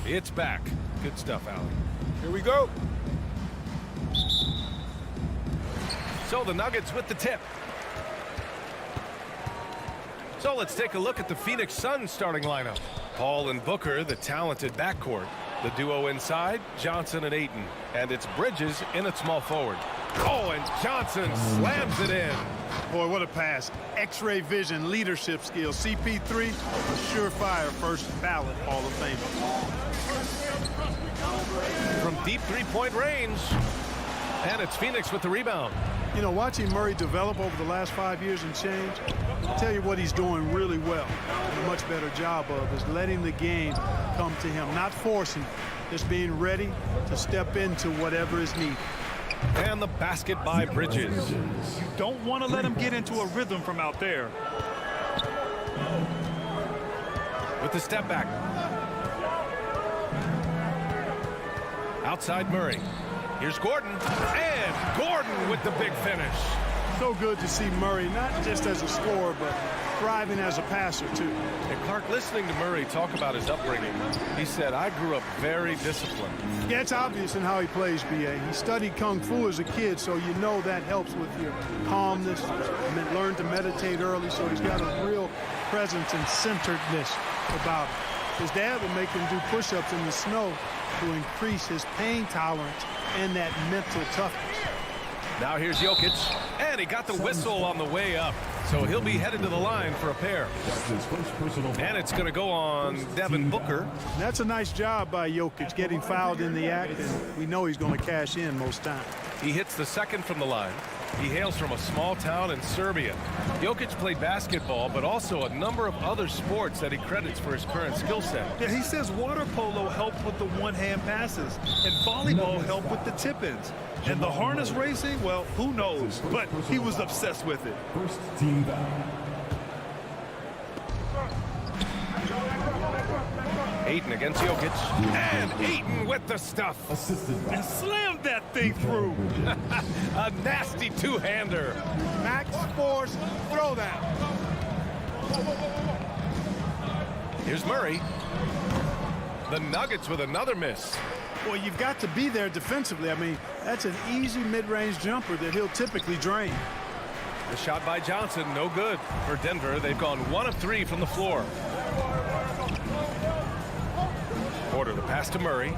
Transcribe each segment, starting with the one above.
It's back. Good stuff, Allen. Here we go. So the Nuggets with the tip. So let's take a look at the Phoenix Suns starting lineup. Paul and Booker, the talented backcourt. The duo inside, Johnson and Ayton. And it's Bridges in at small forward. Oh, and Johnson slams it in. Boy, what a pass. X-ray vision, leadership skills. CP3, a surefire first ballot Hall of Famer. From deep three-point range. And it's Phoenix with the rebound. You know, watching Murray develop over the last 5 years and change, I'll tell you what he's doing really well, and a much better job of, is letting the game come to him, not forcing, just being ready to step into whatever is needed. And the basket by Bridges. You don't want to let him get into a rhythm from out there. With the step back. Outside Murray. Here's Gordon. And Gordon with the big finish. So good to see Murray, not just as a scorer, but thriving as a passer, too. And Clark, listening to Murray talk about his upbringing, he said, I grew up very disciplined. Yeah, it's obvious in how he plays, B.A. He studied Kung Fu as a kid, so you know that helps with your calmness. Learned to meditate early, so he's got a real presence and centeredness about him. His dad would make him do push-ups in the snow to increase his pain tolerance and that mental toughness. Now here's Jokic, and he got the whistle on the way up. So he'll be headed to the line for a pair. And it's going to go on Devin Booker. And that's a nice job by Jokic, getting fouled in the act, and we know he's going to cash in most times. He hits the second from the line. He hails from a small town in Serbia. Jokic played basketball, but also a number of other sports that he credits for his current skill set. Yeah, he says water polo helped with the one-hand passes, and volleyball helped with the tip-ins. And the harness racing, well, who knows? But he was obsessed with it. First team foul. Ayton against Jokic. And Ayton with the stuff. Assisted by And slammed that thing through. A nasty two-hander. Max force throwdown. Here's Murray. The Nuggets with another miss. Well, you've got to be there defensively. I mean, that's an easy mid-range jumper that he'll typically drain. The shot by Johnson, no good. For Denver, they've gone 1 of 3 from the floor. Porter, the pass to Murray.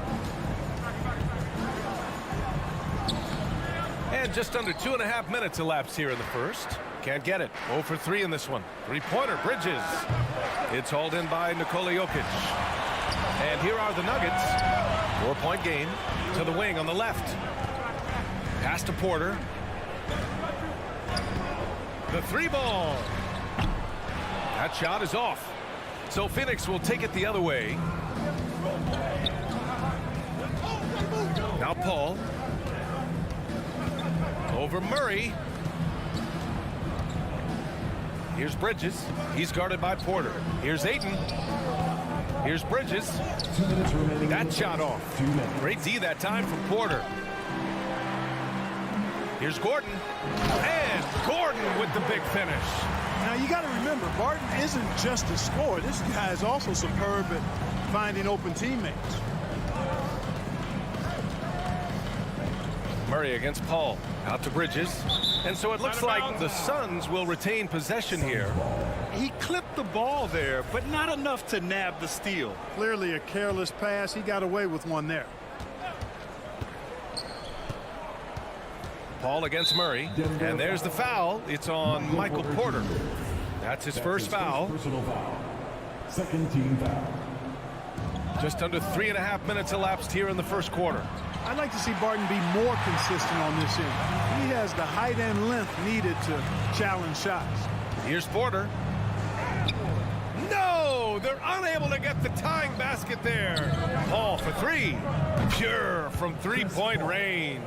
And just under 2.5 minutes elapsed here in the first. Can't get it. 0 for 3 in this one. Three-pointer, Bridges. It's hauled in by Nikola Jokic. And here are the Nuggets. 4-point game to the wing on the left. Pass to Porter. The three ball. That shot is off. So Phoenix will take it the other way. Now Paul. Over Murray. Here's Bridges. He's guarded by Porter. Here's Ayton. Here's Bridges. 2 minutes remaining. That shot off. 2 minutes. Great D that time from Porter. Here's Gordon. And Gordon with the big finish. Now, you got to remember, Barton isn't just a scorer. This guy is also superb at finding open teammates. Murray against Paul. Out to Bridges. And so it looks like the Suns will retain possession here. He clipped the ball there, but not enough to nab the steal. Clearly a careless pass. He got away with one there. Paul against Murray. And there's the foul. It's on Michael Porter. That's his first foul. Personal foul. Second team foul. Just under 3.5 minutes elapsed here in the first quarter. I'd like to see Barton be more consistent on this end. He has the height and length needed to challenge shots. Here's Porter. No! They're unable to get the tying basket there. Paul for 3. Pure from three-point range.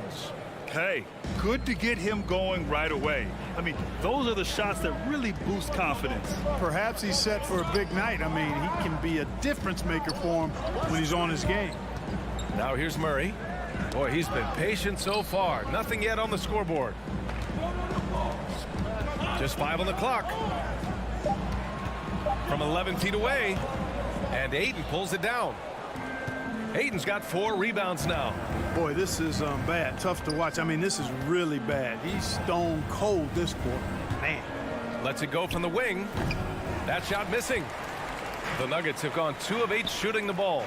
Hey, good to get him going right away. I mean, those are the shots that really boost confidence. Perhaps he's set for a big night. I mean, he can be a difference maker for him when he's on his game. Now here's Murray. Boy, he's been patient so far. Nothing yet on the scoreboard. Just 5 on the clock. from 11 feet away. And Ayton pulls it down. Ayton's got 4 rebounds now. Boy, this is bad. Tough to watch. I mean, this is really bad. He's stone cold this quarter. Man. Lets it go from the wing. That shot missing. The Nuggets have gone 2 of 8 shooting the ball.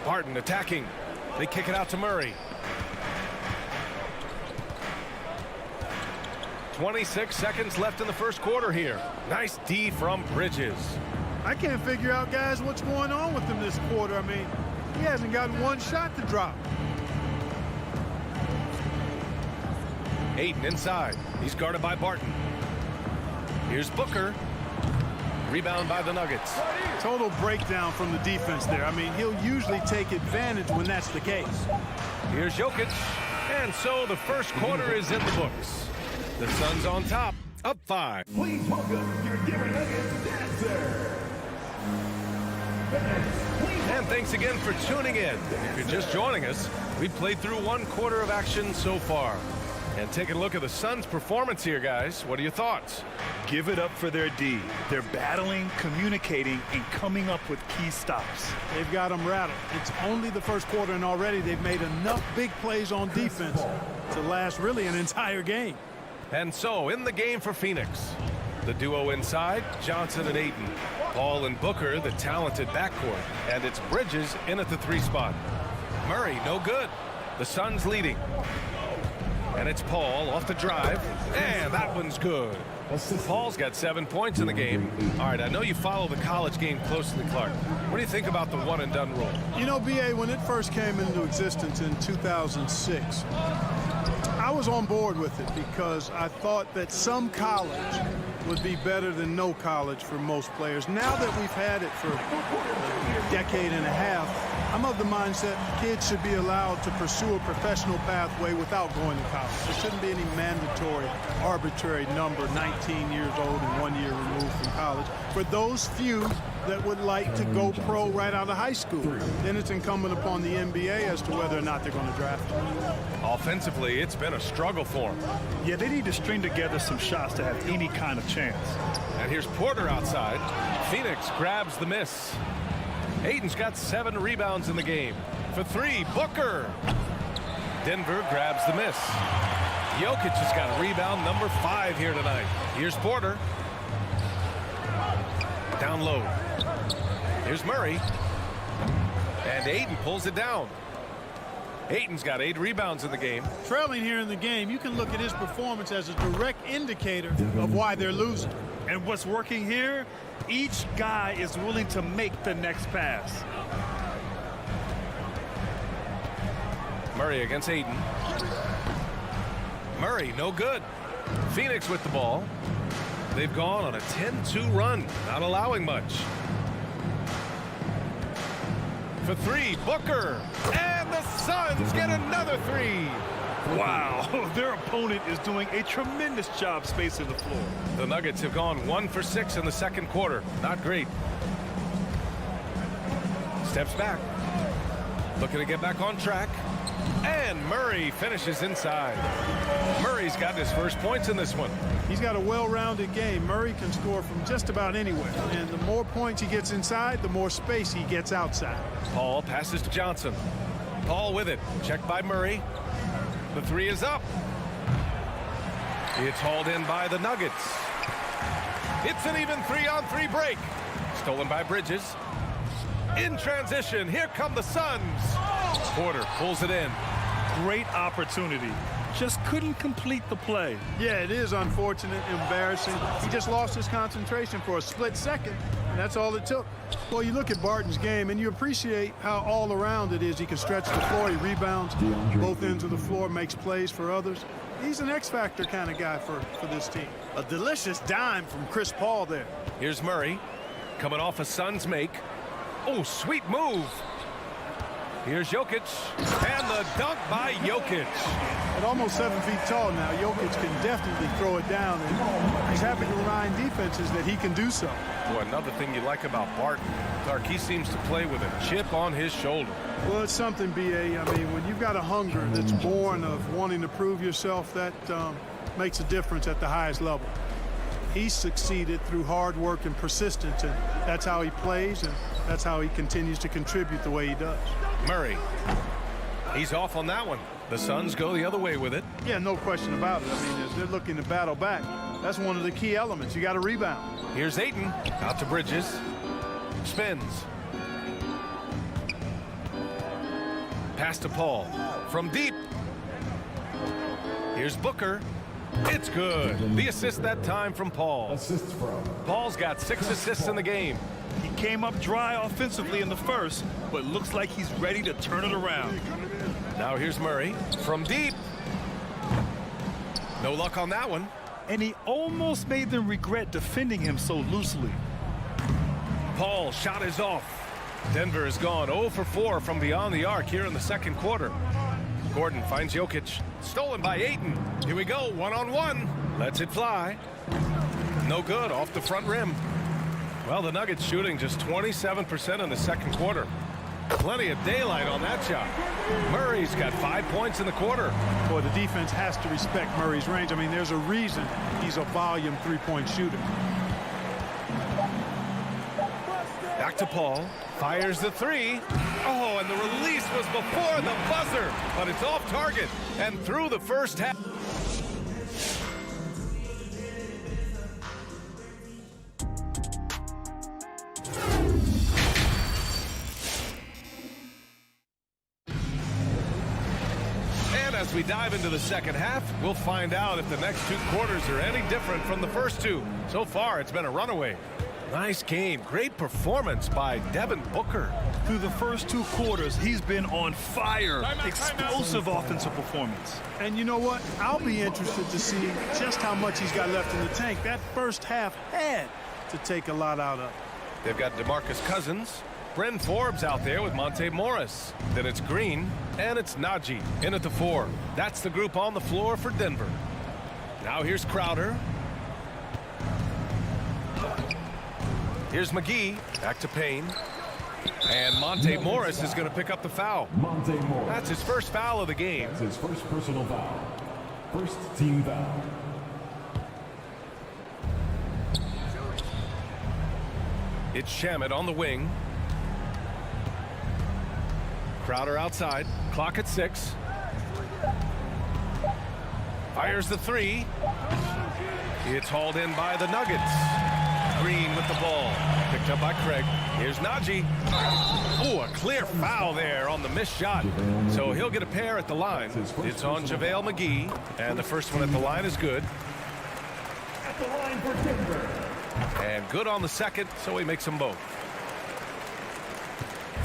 Barton attacking. They kick it out to Murray. 26 seconds left in the first quarter here. Nice D from Bridges. I can't figure out, guys, what's going on with him this quarter. I mean, he hasn't gotten one shot to drop. Ayton inside. He's guarded by Barton. Here's Booker. Rebound by the Nuggets. Total breakdown from the defense there. I mean, he'll usually take advantage when that's the case. Here's Jokic. And so the first quarter is in the books. The Suns on top, up 5. Please welcome your Denver Nuggets dancer. And thanks again for tuning in. If you're just joining us, we've played through 1 quarter of action so far. And taking a look at the Suns' performance here, guys. What are your thoughts? Give it up for their D. They're battling, communicating, and coming up with key stops. They've got them rattled. It's only the first quarter, and already they've made enough big plays on defense to last really an entire game. And so, in the game for Phoenix, the duo inside, Johnson and Ayton. Paul and Booker, the talented backcourt. And it's Bridges in at the 3 spot. Murray, no good. The Suns leading. And it's Paul off the drive. And that one's good. Paul's got 7 points in the game. All right, I know you follow the college game closely, Clark. What do you think about the one-and-done rule? You know, B.A., when it first came into existence in 2006, I was on board with it because I thought that some college would be better than no college for most players. Now that we've had it for a decade and a half, I'm of the mindset kids should be allowed to pursue a professional pathway without going to college. There shouldn't be any mandatory, arbitrary number, 19 years old and 1 year removed from college. For those few that would like to go pro right out of high school, then it's incumbent upon the NBA as to whether or not they're going to draft them. Offensively, it's been a struggle for them. Yeah, they need to string together some shots to have any kind of chance. And here's Porter outside. Phoenix grabs the miss. Ayton's got 7 rebounds in the game. For 3, Booker. Denver grabs the miss. Jokic has got rebound number 5 here tonight. Here's Porter. Down low. Here's Murray. And Ayton pulls it down. Ayton's got 8 rebounds in the game. Trailing here in the game, you can look at his performance as a direct indicator of why they're losing. And what's working here, each guy is willing to make the next pass. Murray against Ayton. Murray, no good. Phoenix with the ball. They've gone on a 10-2 run, not allowing much. For 3, Booker. And the Suns get another 3. Wow, their opponent is doing a tremendous job spacing the floor. The Nuggets have gone 1 for 6 in the second quarter. Not great. Steps back. Looking to get back on track. And Murray finishes inside. Murray's got his first points in this one. He's got a well-rounded game. Murray can score from just about anywhere. And the more points he gets inside, the more space he gets outside. Paul passes to Johnson. Paul with it. Checked by Murray. The 3 is up. It's hauled in by the Nuggets. It's an even 3-on-3 break. Stolen by Bridges. In transition, here come the Suns. Porter pulls it in. Great opportunity. Just couldn't complete the play. Yeah, it is unfortunate, embarrassing. He just lost his concentration for a split second, and that's all it took. Well, you look at Barton's game, and you appreciate how all around it is. He can stretch the floor, he rebounds both ends of the floor, makes plays for others. He's an X-factor kind of guy for this team. A delicious dime from Chris Paul there. Here's Murray, coming off a Suns make. Oh, sweet move. Here's Jokic, and the dunk by Jokic. At almost 7 feet tall now, Jokic can definitely throw it down, and he's happy to remind defenses that he can do so. Boy, another thing you like about Barton, Clark, he seems to play with a chip on his shoulder. Well, it's something, B.A. I mean, when you've got a hunger that's born of wanting to prove yourself, that makes a difference at the highest level. He succeeded through hard work and persistence, and that's how he plays, and that's how he continues to contribute the way he does. Murray. He's off on that one. The Suns go the other way with it. Yeah, no question about it. I mean, as they're looking to battle back, that's one of the key elements. You got to rebound. Here's Ayton. Out to Bridges. Spins. Pass to Paul. From deep. Here's Booker. It's good. The assist that time from Paul. Assists from. Paul's got 6 assists in the game. He came up dry offensively in the first, but looks like he's ready to turn it around. Now here's Murray. From deep. No luck on that one. And he almost made them regret defending him so loosely. Paul shot is off. Denver has gone 0 for 4 from beyond the arc here in the second quarter. Gordon finds Jokic. Stolen by Ayton. Here we go, one-on-one. Lets it fly. No good, off the front rim. Well, the Nuggets shooting just 27% in the second quarter. Plenty of daylight on that shot. Murray's got 5 points in the quarter. Boy, the defense has to respect Murray's range. I mean, there's a reason he's a volume three-point shooter. Back to Paul. Fires the three. Oh, and the release was before the buzzer, but it's off target and through the first half. And as we dive into the second half, we'll find out if the next 2 quarters are any different from the first 2. So far, it's been a runaway. Nice game. Great performance by Devin Booker. Through the first 2 quarters, he's been on fire. Explosive offensive performance. And you know what? I'll be interested to see just how much he's got left in the tank. That first half had to take a lot out of. They've got DeMarcus Cousins, Bryn Forbes out there with Monte Morris. Then it's Green, and it's Najee in at the 4. That's the group on the floor for Denver. Now here's Crowder. Here's McGee, back to Payne. And Monte Morris is going to pick up the foul. Monte Morris. That's his first foul of the game. That's his first personal foul. First team foul. It's Shamet on the wing. Crowder outside. Clock at 6. Fires the 3. It's hauled in by the Nuggets. Green with the ball. Picked up by Craig. Here's Najee. Oh, a clear foul there on the missed shot. So he'll get a pair at the line. It's on JaVale McGee. And the first one at the line is good. At the line for Denver. And good on the second, so he makes them both.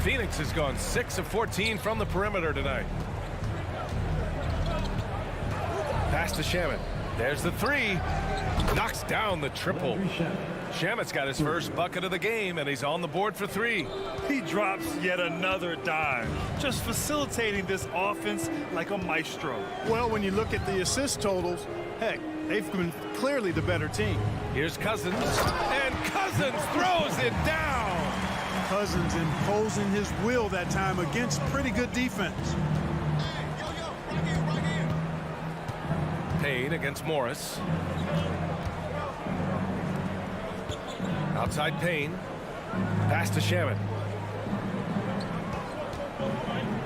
Phoenix has gone 6 of 14 from the perimeter tonight. Pass to Shamet. There's the 3. Knocks down the triple. Shamet's got his first bucket of the game, and he's on the board for 3. He drops yet another dime, just facilitating this offense like a maestro. Well, when you look at the assist totals, heck, they've been clearly the better team. Here's Cousins, and Cousins throws it down. Cousins imposing his will that time against pretty good defense. Payne against Morris. Outside Payne. Pass to Shamet.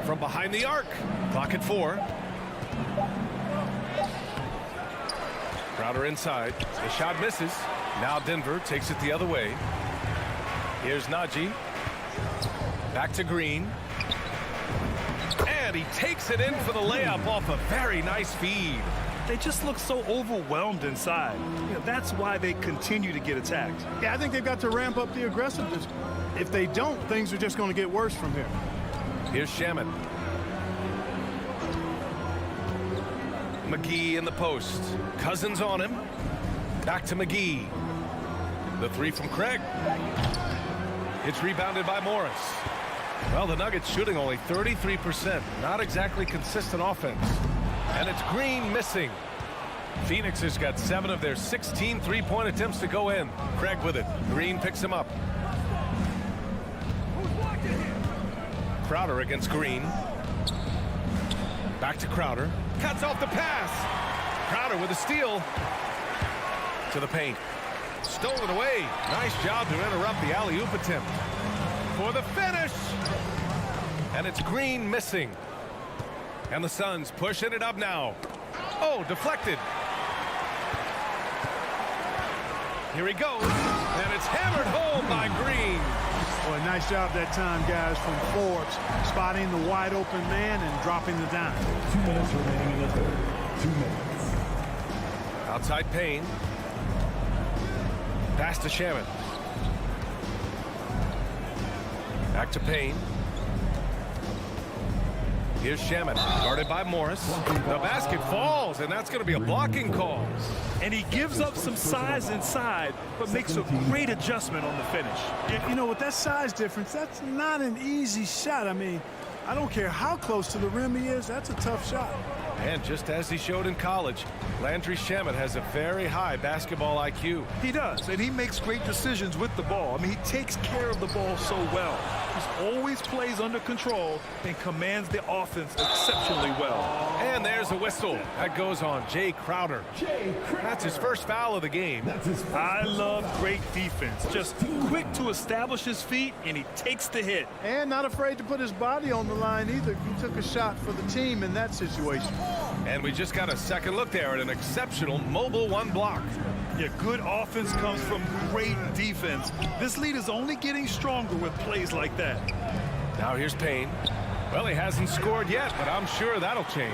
From behind the arc. Clock at 4. Crowder inside. The shot misses. Now Denver takes it the other way. Here's Najee. Back to Green. And he takes it in for the layup off a very nice feed. They just look so overwhelmed inside. You know, that's why they continue to get attacked. Yeah, I think they've got to ramp up the aggressiveness. If they don't, things are just going to get worse from here. Here's Shamet. McGee in the post. Cousins on him. Back to McGee. The 3 from Craig. It's rebounded by Morris. Well, the Nuggets shooting only 33%. Not exactly consistent offense. And it's Green missing. Phoenix has got 7 of their 16 three-point attempts to go in. Craig with it. Green picks him up. Crowder against Green. Back to Crowder. Cuts off the pass. Crowder with a steal. To the paint. Stolen away. Nice job to interrupt the alley-oop attempt. For the finish. And it's Green missing. And the Suns pushing it up now. Oh, deflected. Here he goes. And it's hammered home by Green. Boy, nice job that time, guys, from Forbes. Spotting the wide open man and dropping the dime. 2 minutes remaining in the third. 2 minutes. Outside Payne. Pass to Shaman. Back to Payne. Here's Shaman, guarded by Morris. The basket falls, and that's going to be a blocking call. And he gives up some size inside, but makes a great adjustment on the finish. You know, with that size difference, that's not an easy shot. I mean, I don't care how close to the rim he is, that's a tough shot. And just as he showed in college, Landry Shamet has a very high basketball IQ. He does, and he makes great decisions with the ball. I mean, he takes care of the ball so well. He always plays under control and commands the offense exceptionally well. And there's a whistle. That goes on Jay Crowder. That's his first foul of the game. I love great defense. Just quick to establish his feet, and he takes the hit. And not afraid to put his body on the line either. He took a shot for the team in that situation. And we just got a second look there at an exceptional mobile one block. Yeah, good offense comes from great defense. This lead is only getting stronger with plays like that. Now here's Payne. Well, he hasn't scored yet, but I'm sure that'll change.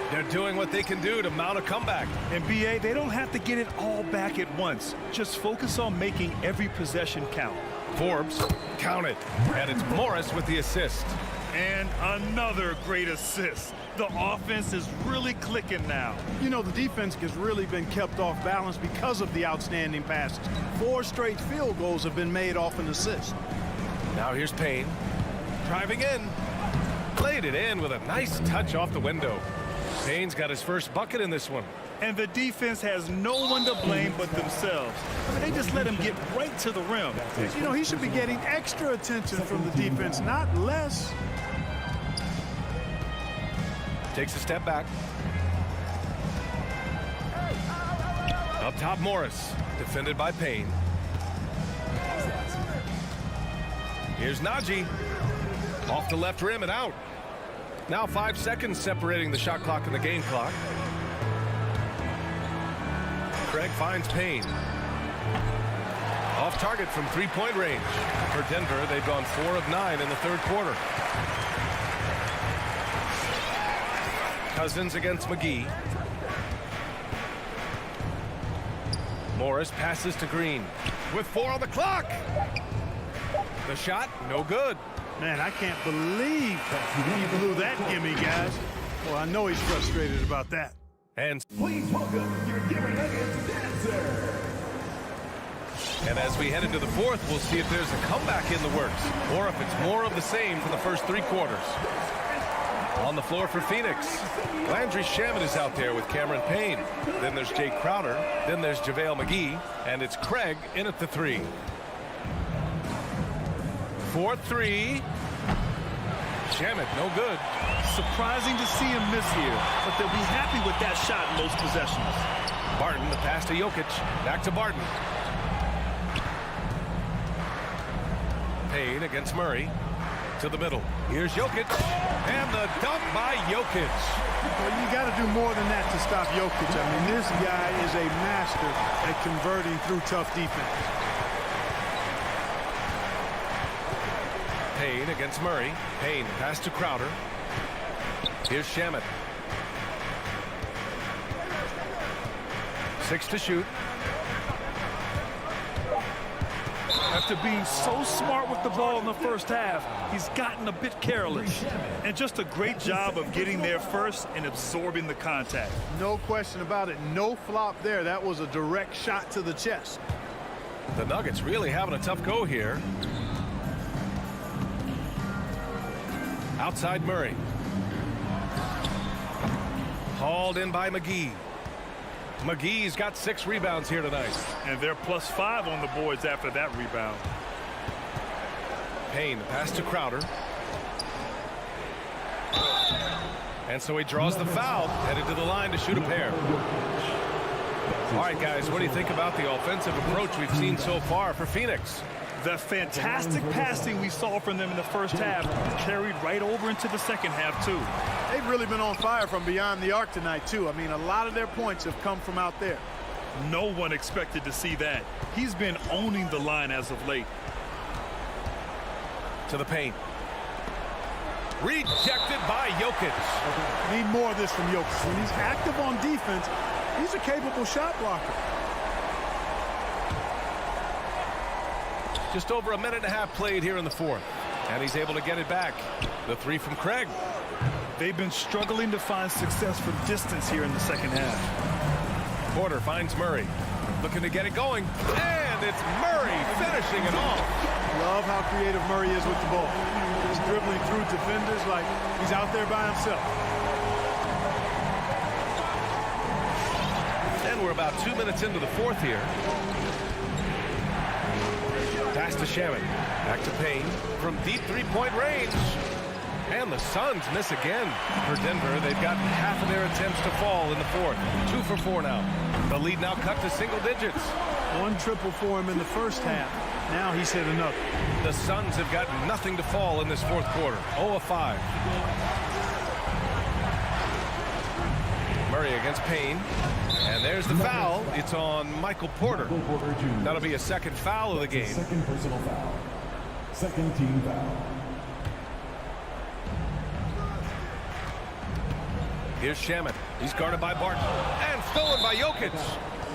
They're doing what they can do to mount a comeback. And BA, they don't have to get it all back at once. Just focus on making every possession count. Forbes, count it. And it's Morris with the assist. And another great assist. The offense is really clicking now. You know, the defense has really been kept off balance because of the outstanding passes. 4 straight field goals have been made off an assist. Now here's Payne. Driving in. Played it in with a nice touch off the window. Payne's got his first bucket in this one. And the defense has no one to blame but themselves. I mean, they just let him get right to the rim. You know, he should be getting extra attention from the defense, not less. Takes a step back. Up top, Morris. Defended by Payne. Here's Najee. Off the left rim and out. Now 5 seconds separating the shot clock and the game clock. Craig finds Payne. Off target from three-point range. For Denver, they've gone 4 of 9 in the third quarter. Cousins against McGee. Morris passes to Green with 4 on the clock. The shot, no good. Man, I can't believe he blew that gimme, guys. Well, I know he's frustrated about that. And Please welcome your Denver Nuggets dancer. And as we head into the fourth, we'll see if there's a comeback in the works or if it's more of the same for the first 3 quarters. On the floor for Phoenix, Landry Shamet is out there with Cameron Payne. Then there's Jay Crowder. Then there's JaVale McGee. And it's Craig in at the 3. 4-3. Shamet, no good. Surprising to see him miss here, but they'll be happy with that shot in most possessions. Barton, the pass to Jokic. Back to Barton. Payne against Murray. To the middle. Here's Jokic. And the dunk by Jokic. Well, you got to do more than that to stop Jokic. I mean, this guy is a master at converting through tough defense. Payne against Murray. Payne pass to Crowder. Here's Shamet. 6 to shoot. After being so smart with the ball in the first half, he's gotten a bit careless. And just a great job of getting there first and absorbing the contact. No question about it. No flop there. That was a direct shot to the chest. The Nuggets really having a tough go here. Outside Murray. Hauled in by McGee. McGee's got 6 rebounds here tonight. And they're +5 on the boards after that rebound. Payne, pass to Crowder. And so he draws the foul, headed to the line to shoot a pair. All right, guys, what do you think about the offensive approach we've seen so far for Phoenix? The fantastic passing we saw from them in the first half carried right over into the second half, too. They've really been on fire from beyond the arc tonight, too. I mean, a lot of their points have come from out there. No one expected to see that. He's been owning the line as of late. To the paint. Rejected by Jokic. Need more of this from Jokic. When he's active on defense, he's a capable shot blocker. Just over a minute and a half played here in the fourth. And he's able to get it back. The three from Craig. They've been struggling to find success from distance here in the second half. Porter finds Murray. Looking to get it going. And it's Murray finishing it off. Love how creative Murray is with the ball. Just dribbling through defenders like he's out there by himself. And we're about 2 minutes into the fourth here. Pass to Shaman. Back to Payne from deep three-point range. And the Suns miss again. For Denver, they've gotten half of their attempts to fall in the fourth. 2 for 4 now. The lead now cut to single digits. One triple for him in the first half. Now he's hit another. The Suns have got nothing to fall in this fourth quarter. 0 of 5. Murray against Payne. And there's the foul. It's on Michael Porter. That'll be a second foul of the game. Second personal foul. Second team foul. Here's Shaman. He's guarded by Barton. And stolen by Jokic.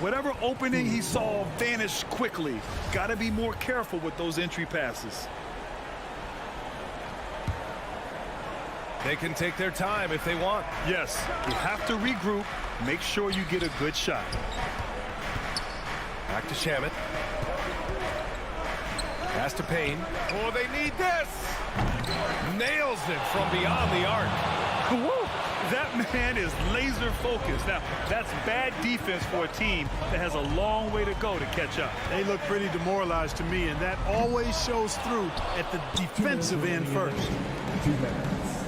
Whatever opening he saw vanished quickly. Got to be more careful with those entry passes. They can take their time if they want. Yes, you have to regroup. Make sure you get a good shot. Back to Shaman. Pass to Payne. Oh, they need this. Nails it from beyond the arc. Woo! That man is laser focused. Now, that's bad defense for a team that has a long way to go to catch up. They look pretty demoralized to me, and that always shows through at the defensive end first. 2 minutes.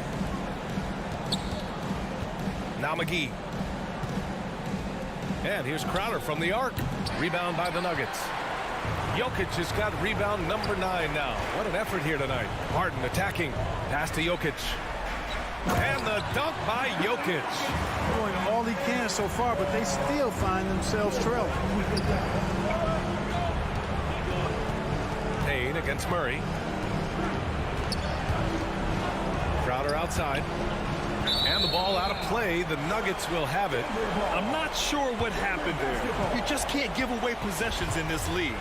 Now McGee. And here's Crowder from the arc. Rebound by the Nuggets. Jokic has got rebound number 9 now. What an effort here tonight. Harden attacking. Pass to Jokic. And the dunk by Jokic. Doing all he can so far, but they still find themselves trailing. Payne against Murray. Crowder outside. And the ball out of play. The Nuggets will have it. I'm not sure what happened there. You just can't give away possessions in this league.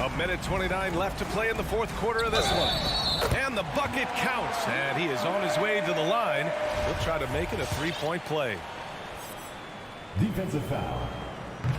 A minute 29 left to play in the fourth quarter of this one. And the bucket counts. And he is on his way to the line. He'll try to make it a three-point play. Defensive foul.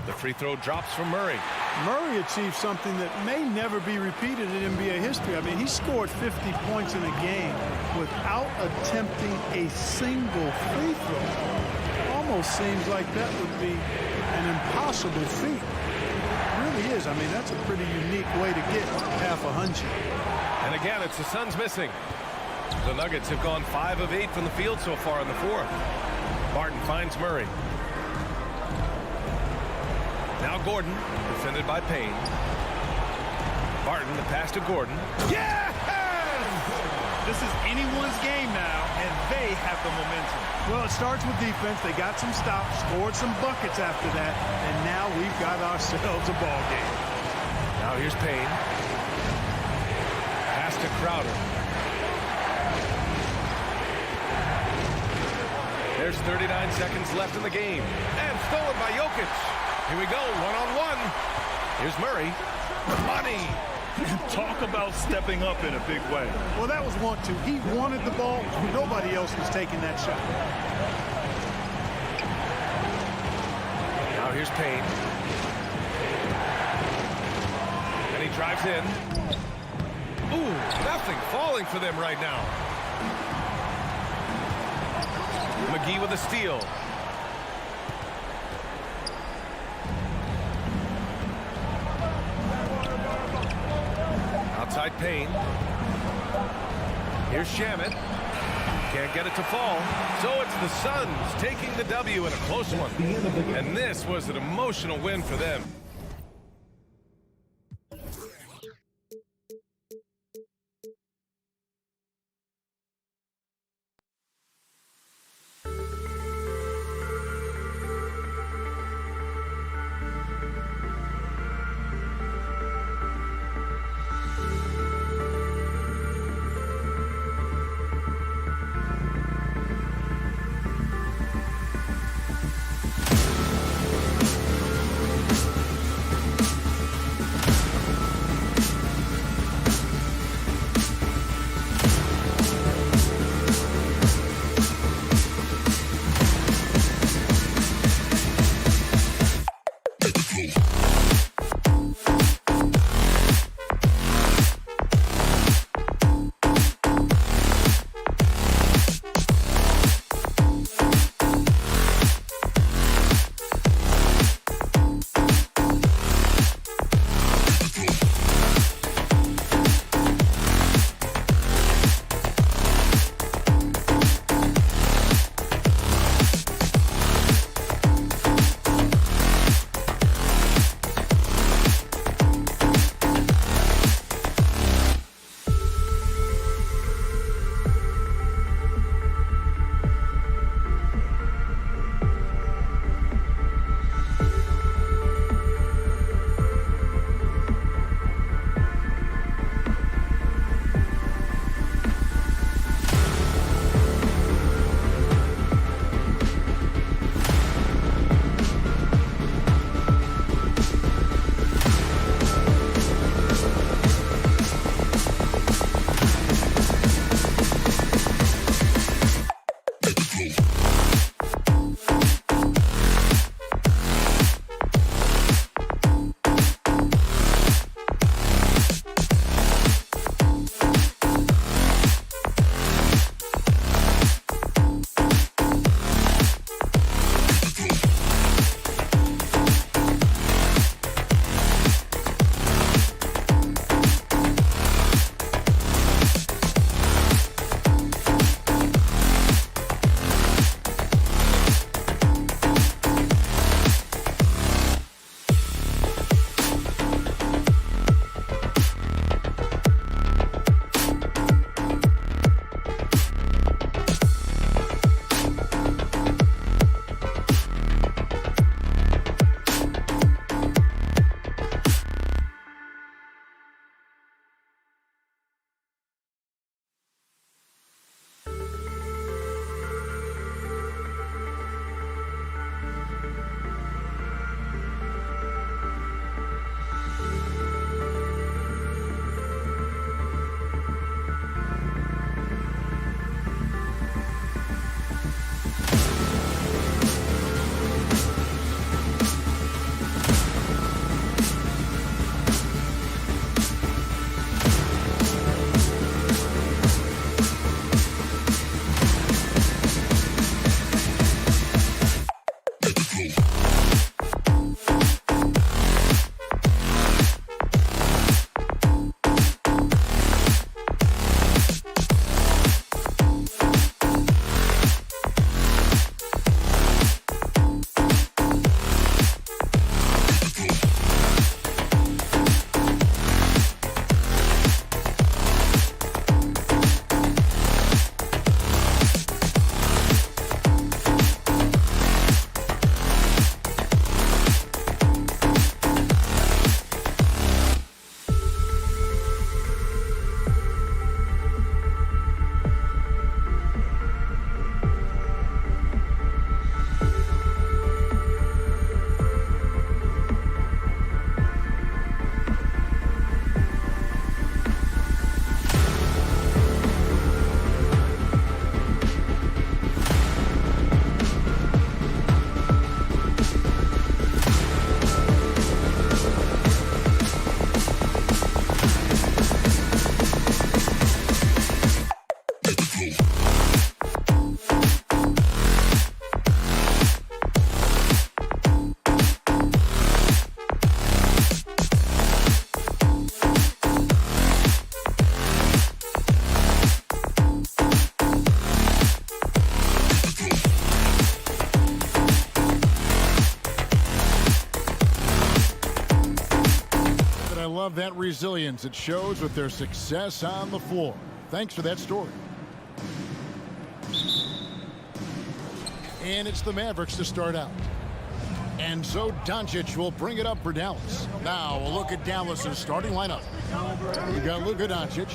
The free throw drops from Murray. Murray achieved something that may never be repeated in NBA history. I mean, he scored 50 points in a game without attempting a single free throw. Almost seems like that would be an impossible feat. It really is. I mean, that's a pretty unique way to get half a hundred. And again, it's the Suns missing. The Nuggets have gone 5 of 8 from the field so far in the fourth. Barton finds Murray. Now Gordon, defended by Payne. Barton, the pass to Gordon. Yes! This is anyone's game now, and they have the momentum. Well, it starts with defense. They got some stops, scored some buckets after that, and now we've got ourselves a ball game. Now here's Payne. Pass to Crowder. There's 39 seconds left in the game. And stolen by Jokic. Here we go, one-on-one. Here's Murray. Money. Talk about stepping up in a big way. Well, that was want to. He wanted the ball. Nobody else was taking that shot. Now here's Payne. And he drives in. Ooh, nothing falling for them right now. McGee with a steal. Outside Payne. Here's Shaman. Can't get it to fall. So it's the Suns taking the W in a close one. And this was an emotional win for them. love that resilience. It shows with their success on the floor. Thanks for that story. And it's the Mavericks to start out. And so Doncic will bring it up for Dallas. Now a look at Dallas's starting lineup. You got Luka Doncic.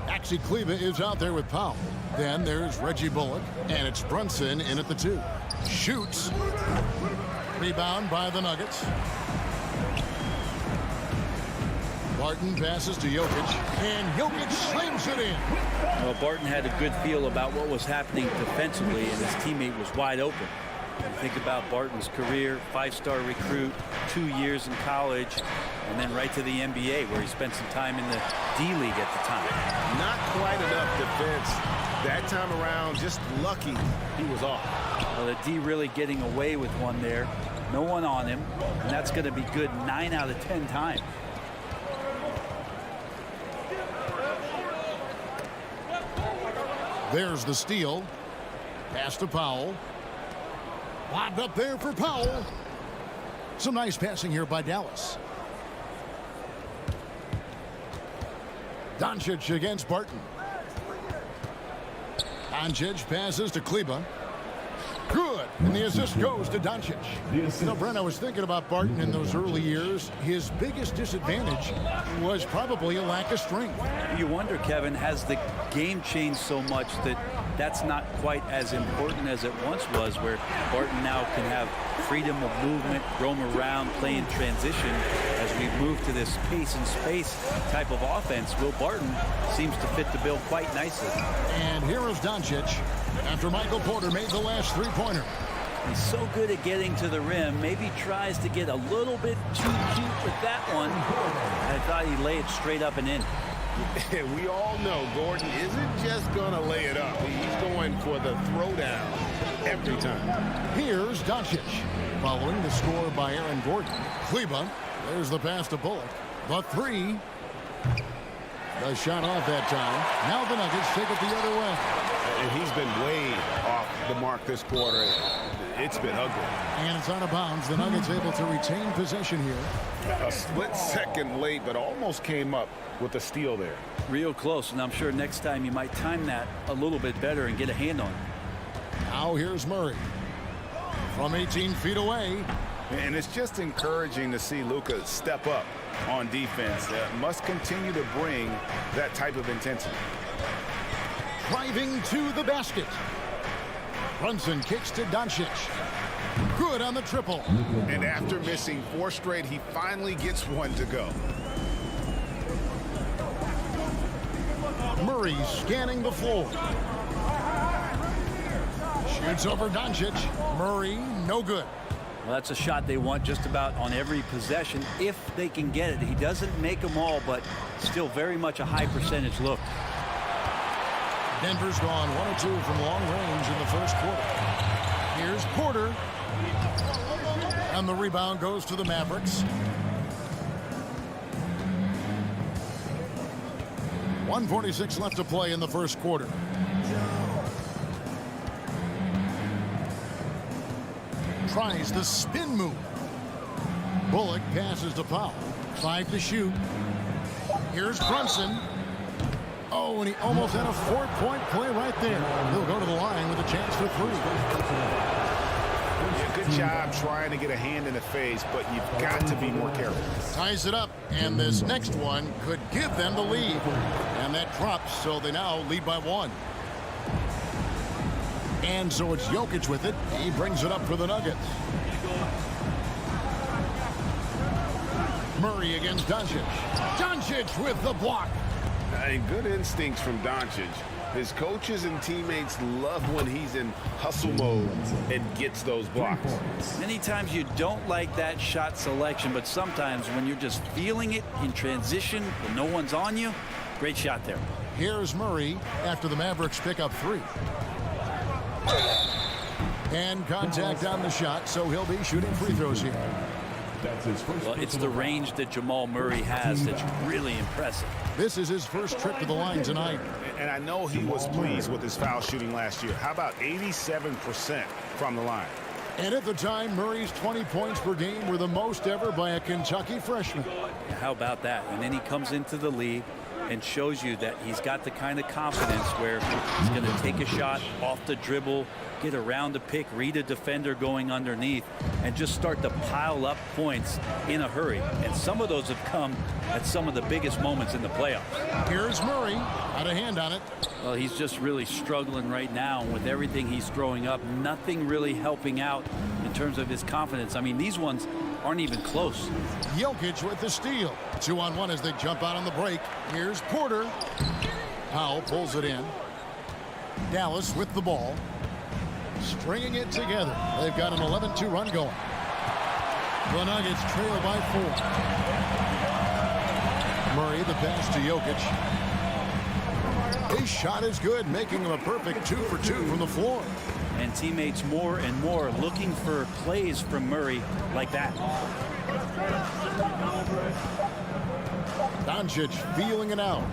Maxi Kleber is out there with Powell. Then there's Reggie Bullock. And it's Brunson in at the 2. Shoots. Rebound by the Nuggets. Barton passes to Jokic. And Jokic slams it in. Well, Barton had a good feel about what was happening defensively, and his teammate was wide open. You think about Barton's career, 5-star recruit, 2 years in college, and then right to the NBA, where he spent some time in the D-League at the time. Not quite enough defense that time around. Just lucky he was off. Well, the D really getting away with one there. No one on him, and that's going to be good 9 out of 10 times. There's the steal. Pass to Powell. Lobbed up there for Powell. Some nice passing here by Dallas. Doncic against Barton. Doncic passes to Kleber. Good. And the assist goes to Doncic. You know, Brent, I was thinking about Barton in those early years. His biggest disadvantage was probably a lack of strength. You wonder, Kevin, has the game changed so much that that's not quite as important as it once was, where Barton now can have freedom of movement, roam around, play in transition. As we move to this pace and space type of offense, Will Barton seems to fit the bill quite nicely. And here is Doncic after Michael Porter made the last three-pointer. He's so good at getting to the rim. Maybe tries to get a little bit too cute with that one. I thought he'd lay it straight up and in. We all know Gordon isn't just going to lay it up. He's going for the throwdown every time. Here's Doncic. Following the score by Aaron Gordon. Kleber. There's the pass to Bullock. The 3. The shot off that time. Now the Nuggets take it the other way. And he's been way off the mark this quarter. It's been ugly. And it's out of bounds. The Nuggets able to retain possession here. A split second late, but almost came up with a steal there. Real close, and I'm sure next time you might time that a little bit better and get a hand on it. Now here's Murray. From 18 feet away. And it's just encouraging to see Luka step up on defense. Must continue to bring that type of intensity. Driving to the basket. Brunson kicks to Doncic. Good on the triple. And after missing 4 straight, he finally gets one to go. Murray scanning the floor. Shoots over Doncic. Murray, no good. Well, that's a shot they want just about on every possession if they can get it. He doesn't make them all, but still very much a high percentage look. Denver's gone 1 or 2 from long range in the first quarter. Here's Porter. And the rebound goes to the Mavericks. 1:46 left to play in the first quarter. Tries the spin move. Bullock passes to Powell. 5 to shoot. Here's Brunson. Oh, and he almost had a 4-point play right there. He'll go to the line with a chance for 3. Yeah, good job trying to get a hand in the face, but you've got to be more careful. Ties it up, and this next one could give them the lead. And that drops, so they now lead by 1. And so it's Jokic with it. He brings it up for the Nuggets. Murray against Doncic. Doncic with the block. Good instincts from Doncic. His coaches and teammates love when he's in hustle mode and gets those blocks. Many times you don't like that shot selection, but sometimes when you're just feeling it in transition when no one's on you, great shot there. Here's Murray after the Mavericks pick up 3. And contact on the shot, so he'll be shooting free throws here. That's his first. Well, it's the range that Jamal Murray has that's really impressive. This is his first trip to the line tonight. And I know he was pleased with his foul shooting last year. How about 87% from the line? And at the time, Murray's 20 points per game were the most ever by a Kentucky freshman. How about that? And then he comes into the league and shows you that he's got the kind of confidence where he's going to take a shot off the dribble, get around the pick, read a defender going underneath, and just start to pile up points in a hurry. And some of those have come at some of the biggest moments in the playoffs. Here's Murray. Out of hand on it. Well, he's just really struggling right now with everything he's throwing up. Nothing really helping out in terms of his confidence. I mean, these ones aren't even close. Jokic with the steal. 2-on-1 as they jump out on the break. Here's Porter. Powell pulls it in. Dallas with the ball. Stringing it together. They've got an 11-2 run going. The Nuggets trail by 4. Murray the pass to Jokic. His shot is good, making him a perfect 2 for 2 from the floor. And teammates more and more looking for plays from Murray like that. Doncic feeling it out.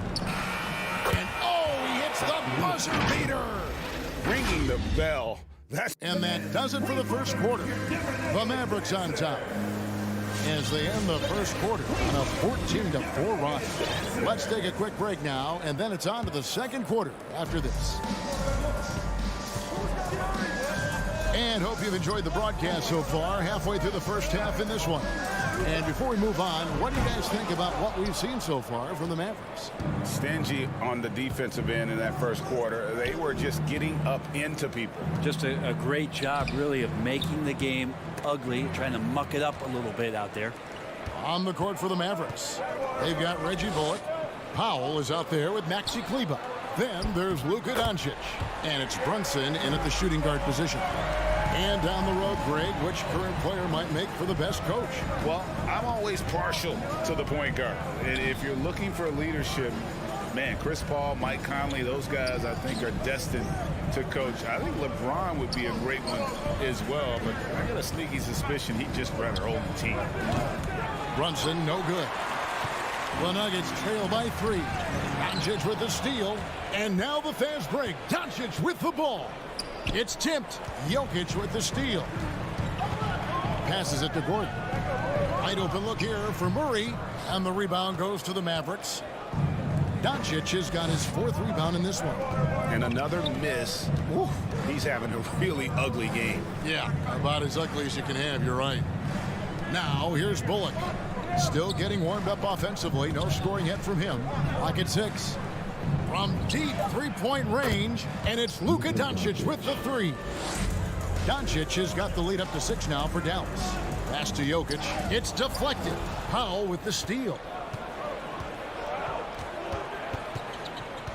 And oh, he hits the buzzer beater. Ringing the bell. And that does it for the first quarter. The Mavericks on top as they end the first quarter on a 14-4 run. Let's take a quick break now, and then it's on to the second quarter after this. And hope you've enjoyed the broadcast so far, halfway through the first half in this one. And before we move on, what do you guys think about what we've seen so far from the Mavericks? Stingy on the defensive end in that first quarter. They were just getting up into people. Just a great job, really, of making the game ugly, trying to muck it up a little bit out there. On the court for the Mavericks, they've got Reggie Bullock. Powell is out there with Maxi Kleber. Then there's Luka Doncic. And it's Brunson in at the shooting guard position. And down the road, Greg, which current player might make for the best coach? Well, I'm always partial to the point guard. And if you're looking for leadership, man, Chris Paul, Mike Conley, those guys I think are destined to coach. I think LeBron would be a great one as well, but I got a sneaky suspicion he'd just rather hold the team. Brunson, no good. The Nuggets trail by 3. Doncic with the steal. And now the fast break. Doncic with the ball. It's tipped. Jokic with the steal. Passes it to Gordon. Wide open look here for Murray. And the rebound goes to the Mavericks. Doncic has got his 4th rebound in this one. And another miss. Woo, he's having a really ugly game. Yeah, about as ugly as you can have, you're right. Now, here's Bullock. Still getting warmed up offensively. No scoring yet from him. Lock at 6. From deep three-point range, and it's Luka Doncic with the 3. Doncic has got the lead up to 6 now for Dallas. Pass to Jokic. It's deflected. Powell with the steal.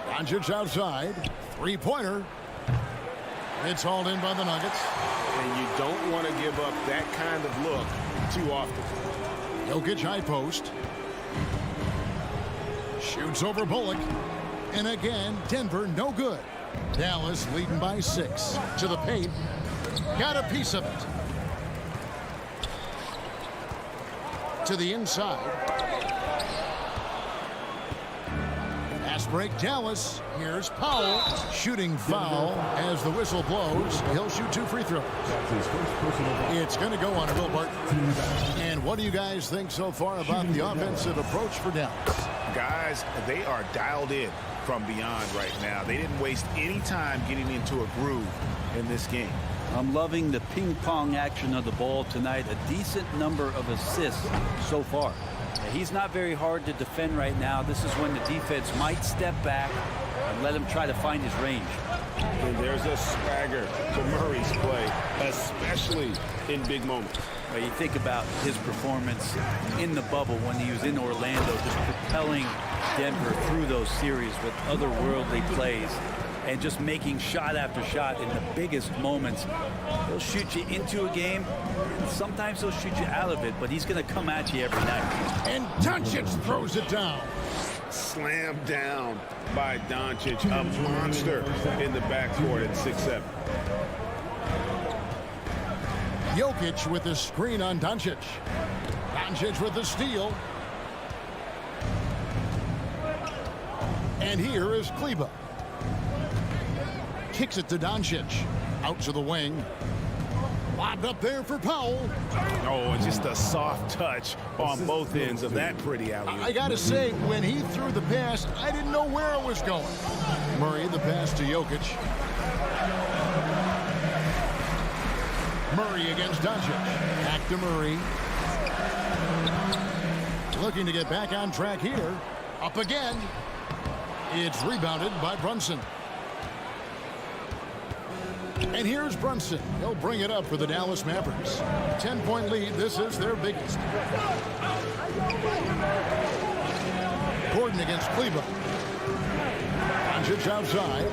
Doncic outside. Three-pointer. It's hauled in by the Nuggets. And you don't want to give up that kind of look too often. Jokic high post. Shoots over Bullock. And again, Denver no good. Dallas leading by 6. To the paint. Got a piece of it. To the inside. Fast break Dallas. Here's Powell. Shooting foul as the whistle blows. He'll shoot 2 free throws. It's going to go on Will Barton. And what do you guys think so far about the offensive approach for Dallas? Guys, they are dialed in from beyond right now. They didn't waste any time getting into a groove in this game. I'm loving the ping pong action of the ball tonight. A decent number of assists so far. He's not very hard to defend right now. This is when the defense might step back and let him try to find his range. And there's a swagger to Murray's play, especially in big moments. Well, you think about his performance in the bubble when he was in Orlando, just propelling Denver through those series with otherworldly plays and just making shot after shot in the biggest moments. He'll shoot you into a game, and sometimes he'll shoot you out of it, but he's going to come at you every night. And Doncic throws it down. Slammed down by Doncic, a monster in the backcourt at 6'7". Jokic with the screen on Doncic. Doncic with the steal. And here is Kleber. Kicks it to Doncic. Out to the wing. Lobbed up there for Powell. Oh, and just a soft touch on both ends of that pretty alley. I got to say, when he threw the pass, I didn't know where it was going. Murray, the pass to Jokic. Murray against Doncic. Back to Murray. Looking to get back on track here. Up again. It's rebounded by Brunson. And here's Brunson. He'll bring it up for the Dallas Mavericks. 10-point lead. This is their biggest. Gordon against Kleber. Doncic outside.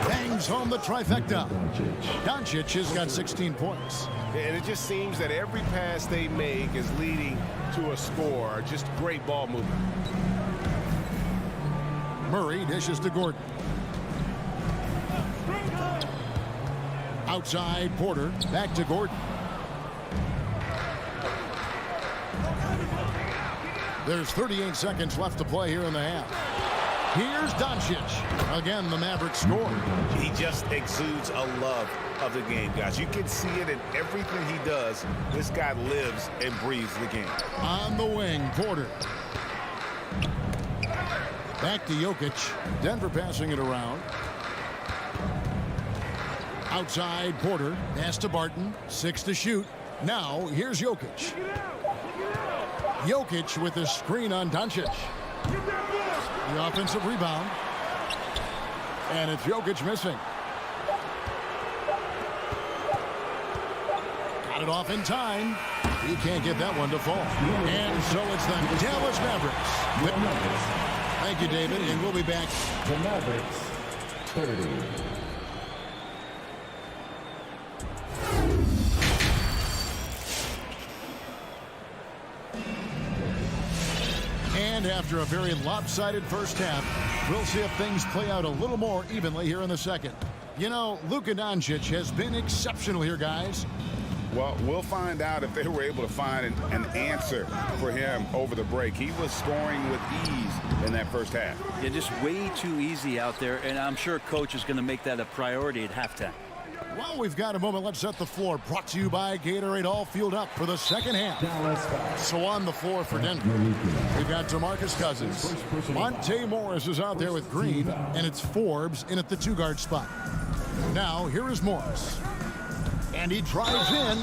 Bangs home the trifecta. Doncic has got 16 points. And it just seems that every pass they make is leading to a score. Just great ball movement. Murray dishes to Gordon. Outside, Porter. Back to Gordon. There's 38 seconds left to play here in the half. Here's Doncic. Again, the Mavericks score. He just exudes a love of the game, guys. You can see it in everything he does. This guy lives and breathes the game. On the wing, Porter. Back to Jokic. Denver passing it around. Outside, Porter. Pass to Barton. 6 to shoot. Now, here's Jokic. Jokic with a screen on Doncic. The offensive rebound. And it's Jokic missing. Got it off in time. He can't get that one to fall. And so it's the Dallas Mavericks. Thank you, David, and we'll be back. The Mavericks, 30. And after a very lopsided first half, we'll see if things play out a little more evenly here in the second. You know, Luka Doncic has been exceptional here, guys. Well, we'll find out if they were able to find an answer for him over the break. He was scoring with ease in that first half. Yeah, just way too easy out there, and I'm sure coach is going to make that a priority at halftime. Well, we've got a moment. Let's set the floor. Brought to you by Gatorade, all fueled up for the second half. So on the floor for Denver, we've got DeMarcus Cousins. Monte Morris is out there with Green, and it's Forbes in at the two-guard spot. Now, here is Morris. And he drives in,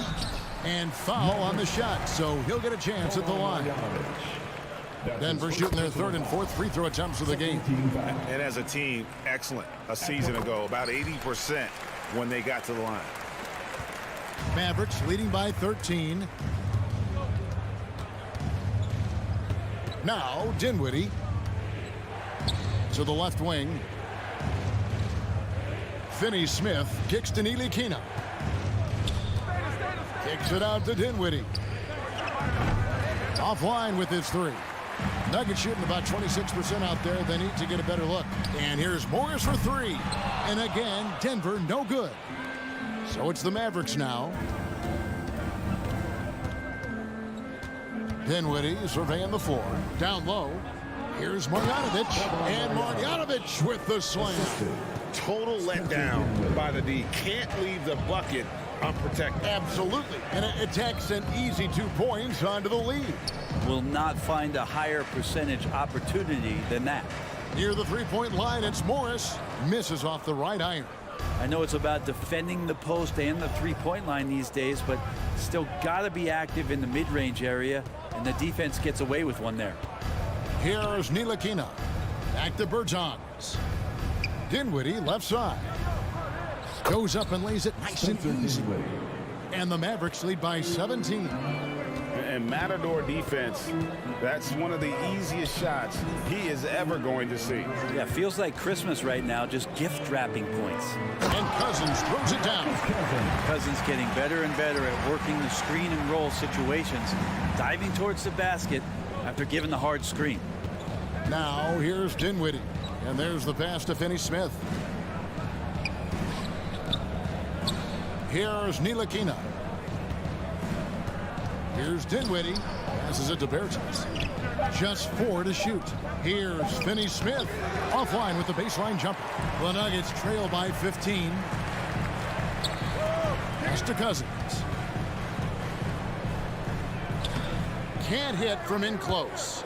and foul on the shot, so he'll get a chance at the line. Denver shooting their third and fourth free throw attempts of the game. And as a team, excellent. A season ago, about 80% when they got to the line. Mavericks leading by 13. Now, Dinwiddie to the left wing. Finney-Smith kicks to Ntilikina. Kicks it out to Dinwiddie. Offline with his three. Nuggets shooting about 26% out there. They need to get a better look. And here's Morris for three. And again, Denver no good. So it's the Mavericks now. Dinwiddie surveying the floor. Down low. Here's Marjanovic. And Marjanovic with the slam. Total letdown by the D. Can't leave the bucket unprotected. Absolutely. And it takes an easy 2 points onto the lead. Will not find a higher percentage opportunity than that. Near the three-point line, it's Morris. Misses off the right iron. I know it's about defending the post and the three-point line these days, but still got to be active in the mid-range area, and the defense gets away with one there. Here's Ntilikina. Back to Bertans. Dinwiddie left side. Goes up and lays it nice and easy. And the Mavericks lead by 17. And Matador defense, that's one of the easiest shots he is ever going to see. Yeah, feels like Christmas right now, just gift wrapping points. And Cousins throws it down. Cousins getting better and better at working the screen and roll situations, diving towards the basket after giving the hard screen. Now here's Dinwiddie. And there's the pass to Finney-Smith. Here's Ntilikina. Here's Dinwiddie. Passes it to Bertans. Just 4 to shoot. Here's Finney-Smith. Offline with the baseline jumper. The Nuggets trail by 15. Pass to Cousins. Can't hit from in close.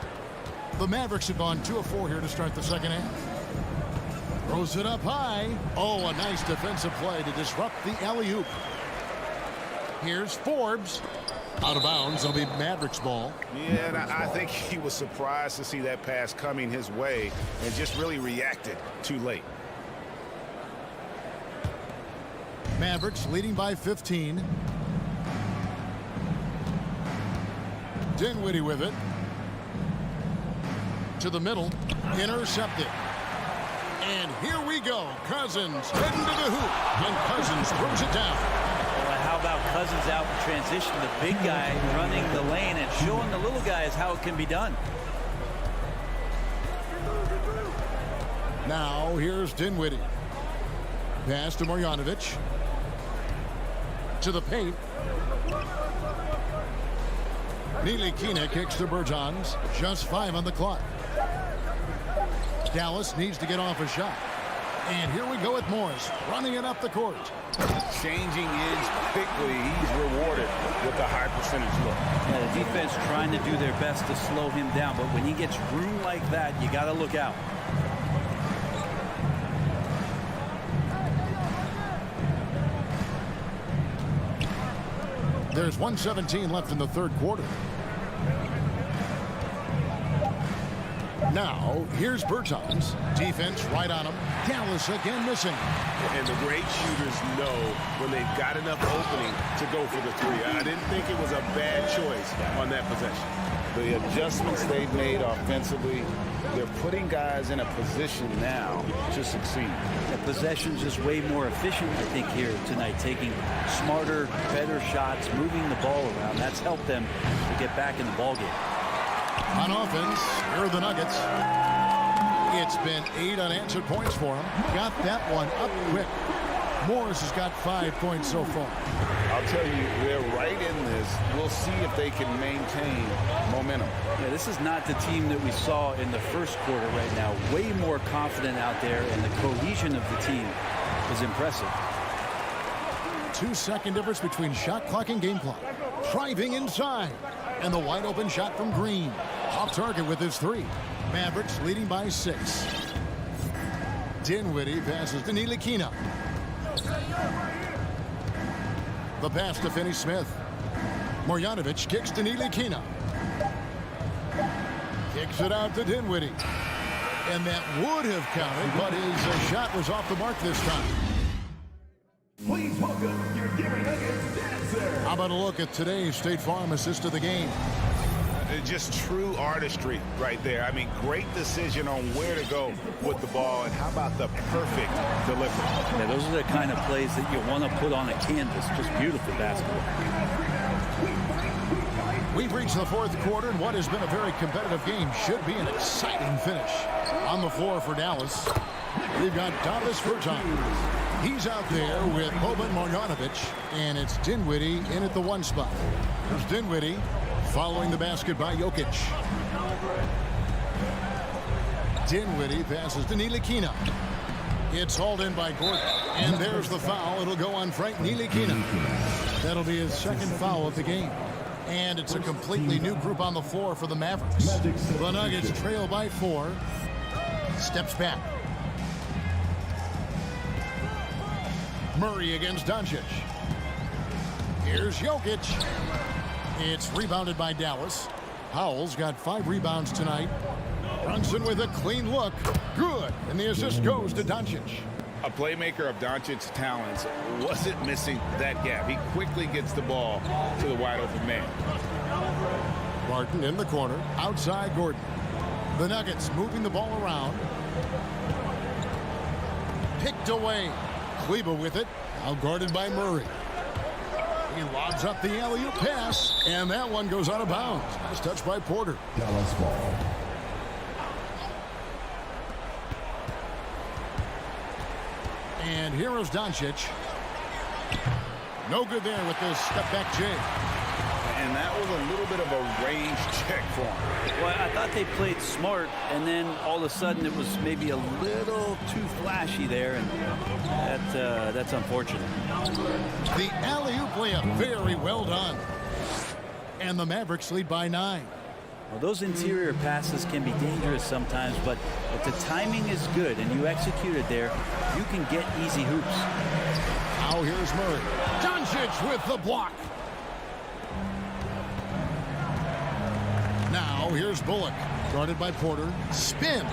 The Mavericks have gone 2 of 4 here to start the second half. Throws it up high. Oh, a nice defensive play to disrupt the alley-oop. Here's Forbes. Out of bounds. It'll be Mavericks ball. Yeah, and I think he was surprised to see that pass coming his way and just really reacted too late. Mavericks leading by 15. Dinwiddie with it. To the middle. Intercepted. And here we go. Cousins heading to the hoop. And Cousins throws it down. Well, how about Cousins out in transition? The big guy running the lane and showing the little guys how it can be done. Now here's Dinwiddie. Pass to Marjanovic. To the paint. Ntilikina kicks to Bertans. Just 5 on the clock. Dallas needs to get off a shot. And here we go with Morris running it up the court. Changing ends quickly. He's rewarded with a high percentage look. Yeah, the defense trying to do their best to slow him down, but when he gets room like that, you got to look out. There's 1:17 left in the third quarter. Now, here's Bertans. Defense right on him. Dallas again missing. And the great shooters know when they've got enough opening to go for the three. I didn't think it was a bad choice on that possession. The adjustments they've made offensively, they're putting guys in a position now to succeed. The possession's just way more efficient, I think, here tonight, taking smarter, better shots, moving the ball around. That's helped them to get back in the ballgame. On offense, here are the Nuggets. It's been 8 unanswered points for them. Got that one up quick. Morris has got 5 points so far. I'll tell you, they're right in this. We'll see if they can maintain momentum. Yeah, this is not the team that we saw in the first quarter right now. Way more confident out there, and the cohesion of the team is impressive. 2-second difference between shot clock and game clock. Driving inside. And the wide open shot from Green. Off target with his 3. Mavericks leading by 6. Dinwiddie passes to Ntilikina. The pass to Finney-Smith. Marjanovic kicks to Ntilikina. Kicks it out to Dinwiddie. And that would have counted, but his shot was off the mark this time. Please welcome your Gary Nuggets dancer. How about a look at today's State Farm assist of the game? Just true artistry right there. I mean, great decision on where to go with the ball, and how about the perfect delivery? Yeah, those are the kind of plays that you want to put on a canvas. Just beautiful basketball. We've reached the fourth quarter, and what has been a very competitive game should be an exciting finish. On the floor for Dallas, we've got Davis Bertans. He's out there with Boban Marjanovic, and it's Dinwiddie in at the 1 spot. There's Dinwiddie following the basket by Jokic. Dinwiddie passes to Ntilikina. It's hauled in by Gordon. And there's the foul. It'll go on Frank Ntilikina. That'll be his second foul of the game. And it's a completely new group on the floor for the Mavericks. The Nuggets trail by 4. Steps back. Murray against Doncic. Here's Jokic. It's rebounded by Dallas. Powell's got 5 rebounds tonight. Brunson with a clean look. Good. And the assist goes to Doncic. A playmaker of Doncic's talents wasn't missing that gap. He quickly gets the ball to the wide open man. Barton in the corner. Outside Gordon. The Nuggets moving the ball around. Picked away. Kleber with it. Now guarded by Murray. He lobs up the alley-oop pass, and that one goes out of bounds. Nice touch by Porter. Dallas ball. And here is Doncic. No good there with this step-back J. And that was a little bit of a range check for him. Well, I thought they played smart, and then all of a sudden it was maybe a little too flashy there, and that's unfortunate. The alley-oop layup, very well done. And the Mavericks lead by 9. Well, those interior passes can be dangerous sometimes, but if the timing is good and you execute it there, you can get easy hoops. Now here's Murray. Doncic with the block. Now here's Bullock, guarded by Porter. Spins.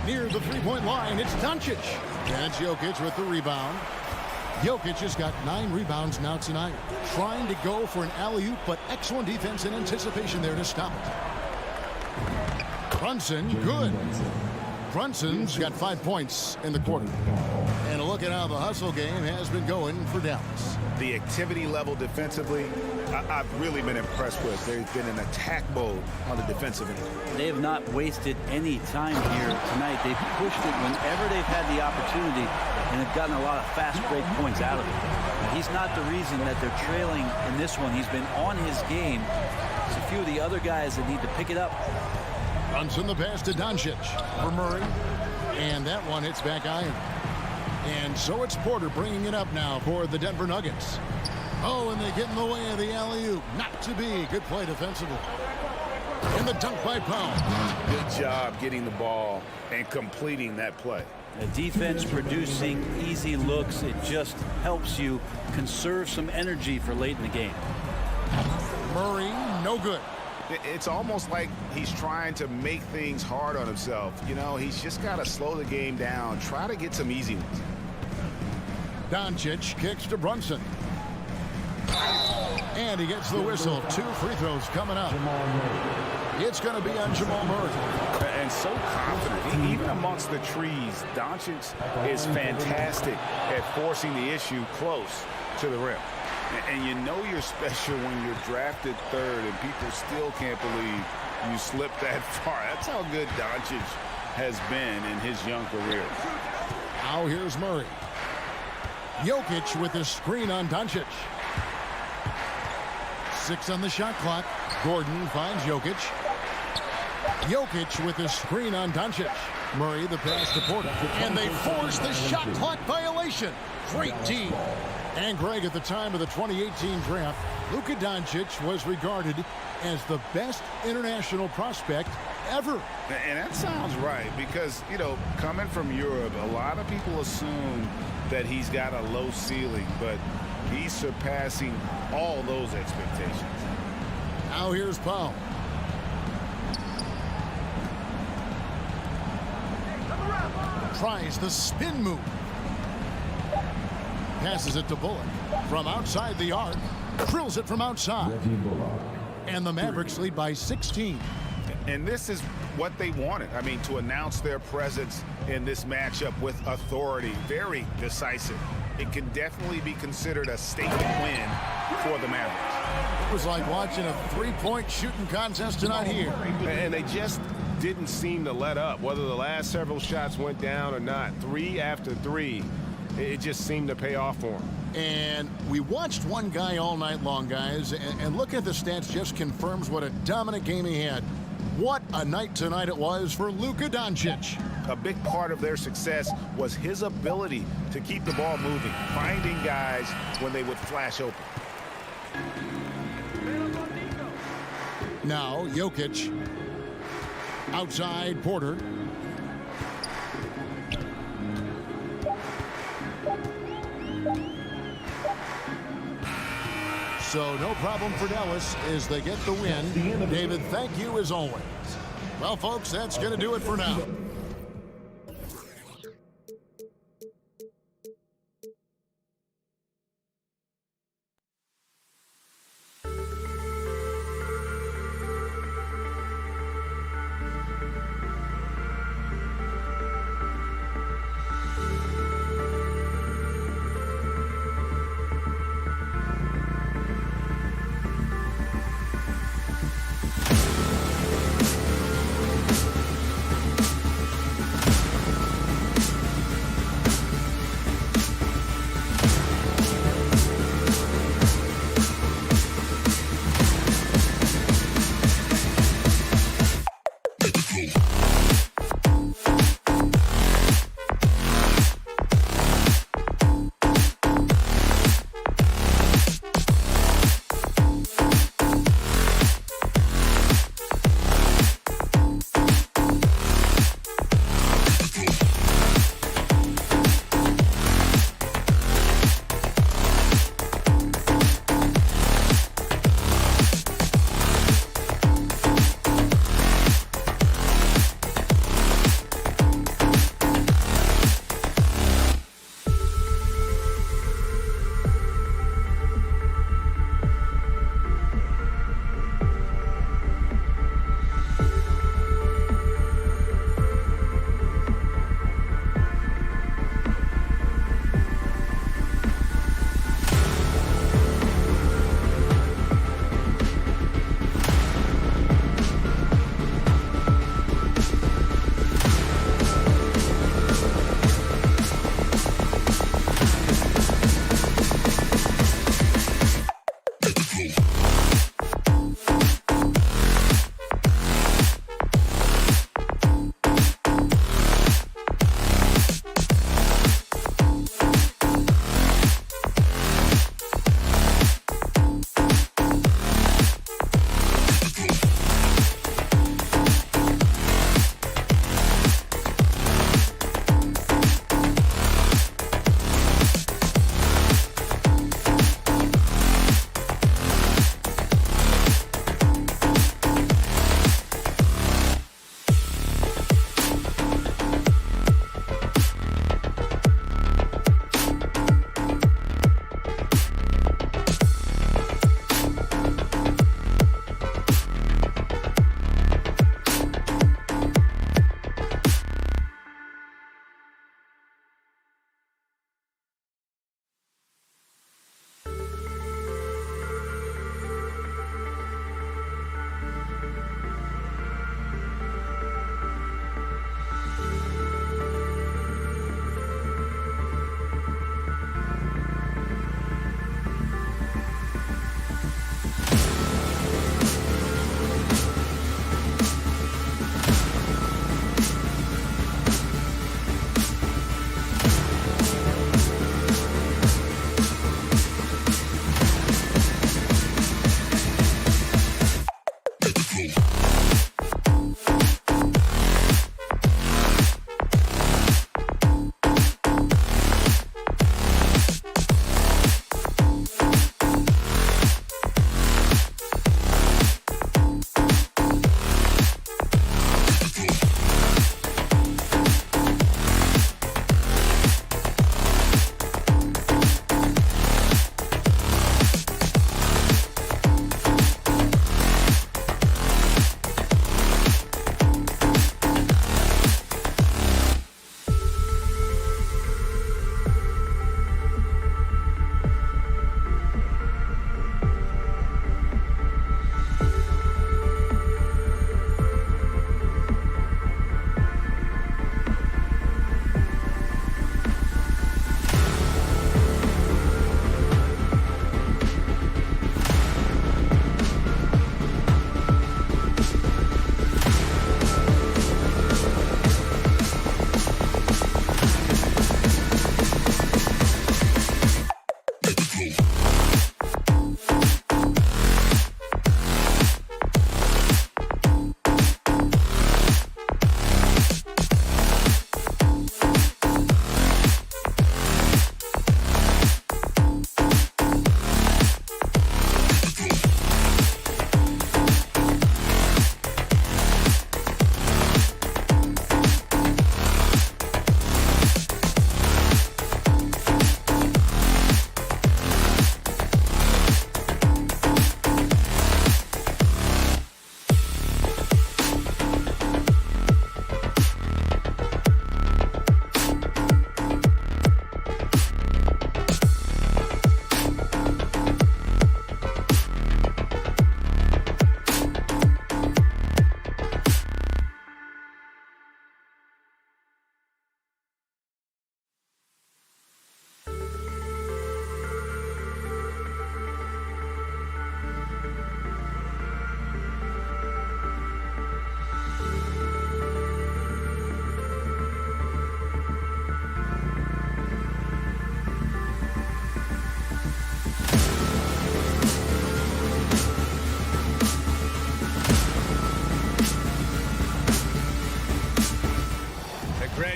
Near the three-point line, it's Doncic. And Jokic with the rebound. Jokic has got 9 rebounds now tonight. Trying to go for an alley-oop, but excellent defense and anticipation there to stop it. Brunson, good. Brunson's got 5 points in the quarter. And look at how the hustle game has been going for Dallas. The activity level defensively, I've really been impressed with. They've been in attack mode on the defensive end. They have not wasted any time here tonight. They've pushed it whenever they've had the opportunity and have gotten a lot of fast break points out of it. He's not the reason that they're trailing in this one. He's been on his game. There's a few of the other guys that need to pick it up. Brunson the pass to Doncic for Murray. And that one hits back iron. And so it's Porter bringing it up now for the Denver Nuggets. Oh, and they get in the way of the alley-oop. Not to be. Good play defensively. And the dunk by Powell. Good job getting the ball and completing that play. The defense producing easy looks. It just helps you conserve some energy for late in the game. Murray, no good. It's almost like he's trying to make things hard on himself. You know, he's just got to slow the game down. Try to get some easy ones. Doncic kicks to Brunson. And he gets the whistle. 2 free throws coming up. It's going to be on Jamal Murray. And so confident. Even amongst the trees, Doncic is fantastic at forcing the issue close to the rim. And you know you're special when you're drafted 3rd and people still can't believe you slipped that far. That's how good Doncic has been in his young career. Now here's Murray. Jokic with a screen on Doncic. 6 on the shot clock. Gordon finds Jokic. Jokic with a screen on Doncic. Murray the pass to Porter. And they force the shot clock violation. Great D. And Greg, at the time of the 2018 draft, Luka Doncic was regarded as the best international prospect ever. And that sounds right because, you know, coming from Europe, a lot of people assume that he's got a low ceiling, but he's surpassing all those expectations. Now here's Powell. Tries the spin move. Passes it to Bullock from outside the arc. Drills it from outside. And the Mavericks lead by 16. And this is what they wanted. I mean, to announce their presence in this matchup with authority. Very decisive. It can definitely be considered a statement win for the Mavericks. It was like watching a three-point shooting contest tonight here. And they just didn't seem to let up, whether the last several shots went down or not. 3 after 3. It just seemed to pay off for him. And we watched one guy all night long, guys, and look at the stats just confirms what a dominant game he had. What a night tonight it was for Luka Doncic. A big part of their success was his ability to keep the ball moving, finding guys when they would flash open. Now Jokic outside Porter. So no problem for Dallas as they get the win. David, thank you as always. Well, folks, that's going to do it for now.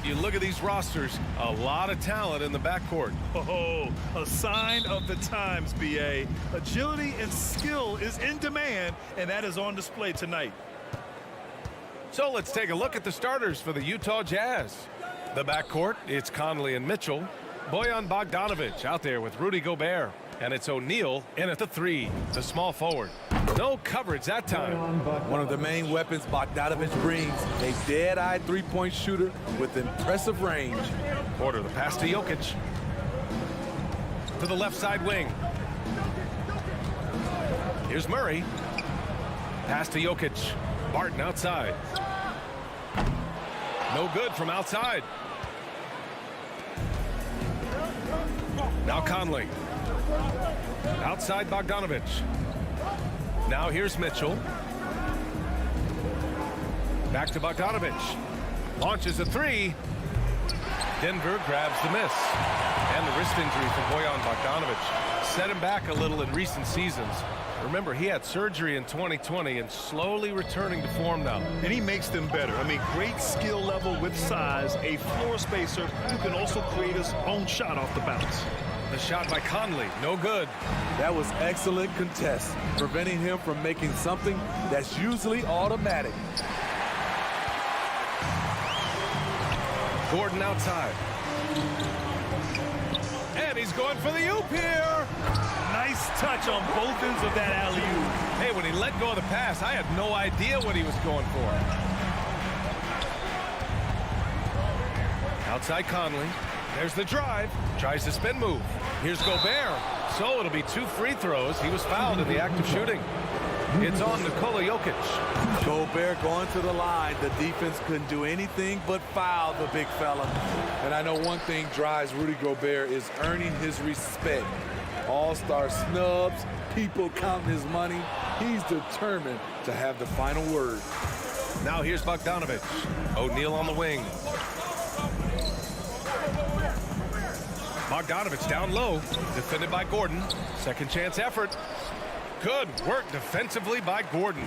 you look at these rosters, a lot of talent in the backcourt. Oh, a sign of the times, B.A. Agility and skill is in demand, and that is on display tonight. So let's take a look at the starters for the Utah Jazz. The backcourt, it's Conley and Mitchell. Bojan Bogdanovic out there with Rudy Gobert. And it's O'Neal in at the 3, the small forward. No coverage that time. One of the main weapons Bogdanovic brings, a dead-eye three-point shooter with impressive range. Porter, the pass to Jokic. To the left side wing. Here's Murray. Pass to Jokic. Barton outside. No good from outside. Now Conley. Outside Bogdanovic. Now here's Mitchell. Back to Bogdanovic. Launches a 3. Denver grabs the miss. And the wrist injury for Bojan Bogdanovic set him back a little in recent seasons. Remember, he had surgery in 2020 and slowly returning to form now. And he makes them better. I mean, great skill level with size, a floor spacer who can also create his own shot off the bounce. The shot by Conley, no good. That was excellent contest, preventing him from making something that's usually automatic. Gordon outside. And he's going for the oop here. Nice touch on both ends of that alley-oop. Hey, when he let go of the pass, I had no idea what he was going for. Outside Conley. There's the drive. Tries the spin move. Here's Gobert. So it'll be 2 free throws. He was fouled in the act of shooting. It's on Nikola Jokic. Gobert going to the line. The defense couldn't do anything but foul the big fella. And I know one thing drives Rudy Gobert is earning his respect. All-star snubs, people counting his money. He's determined to have the final word. Now here's Bogdanovic. O'Neal on the wing. Bogdanovic down low, defended by Gordon. Second chance effort. Good work defensively by Gordon.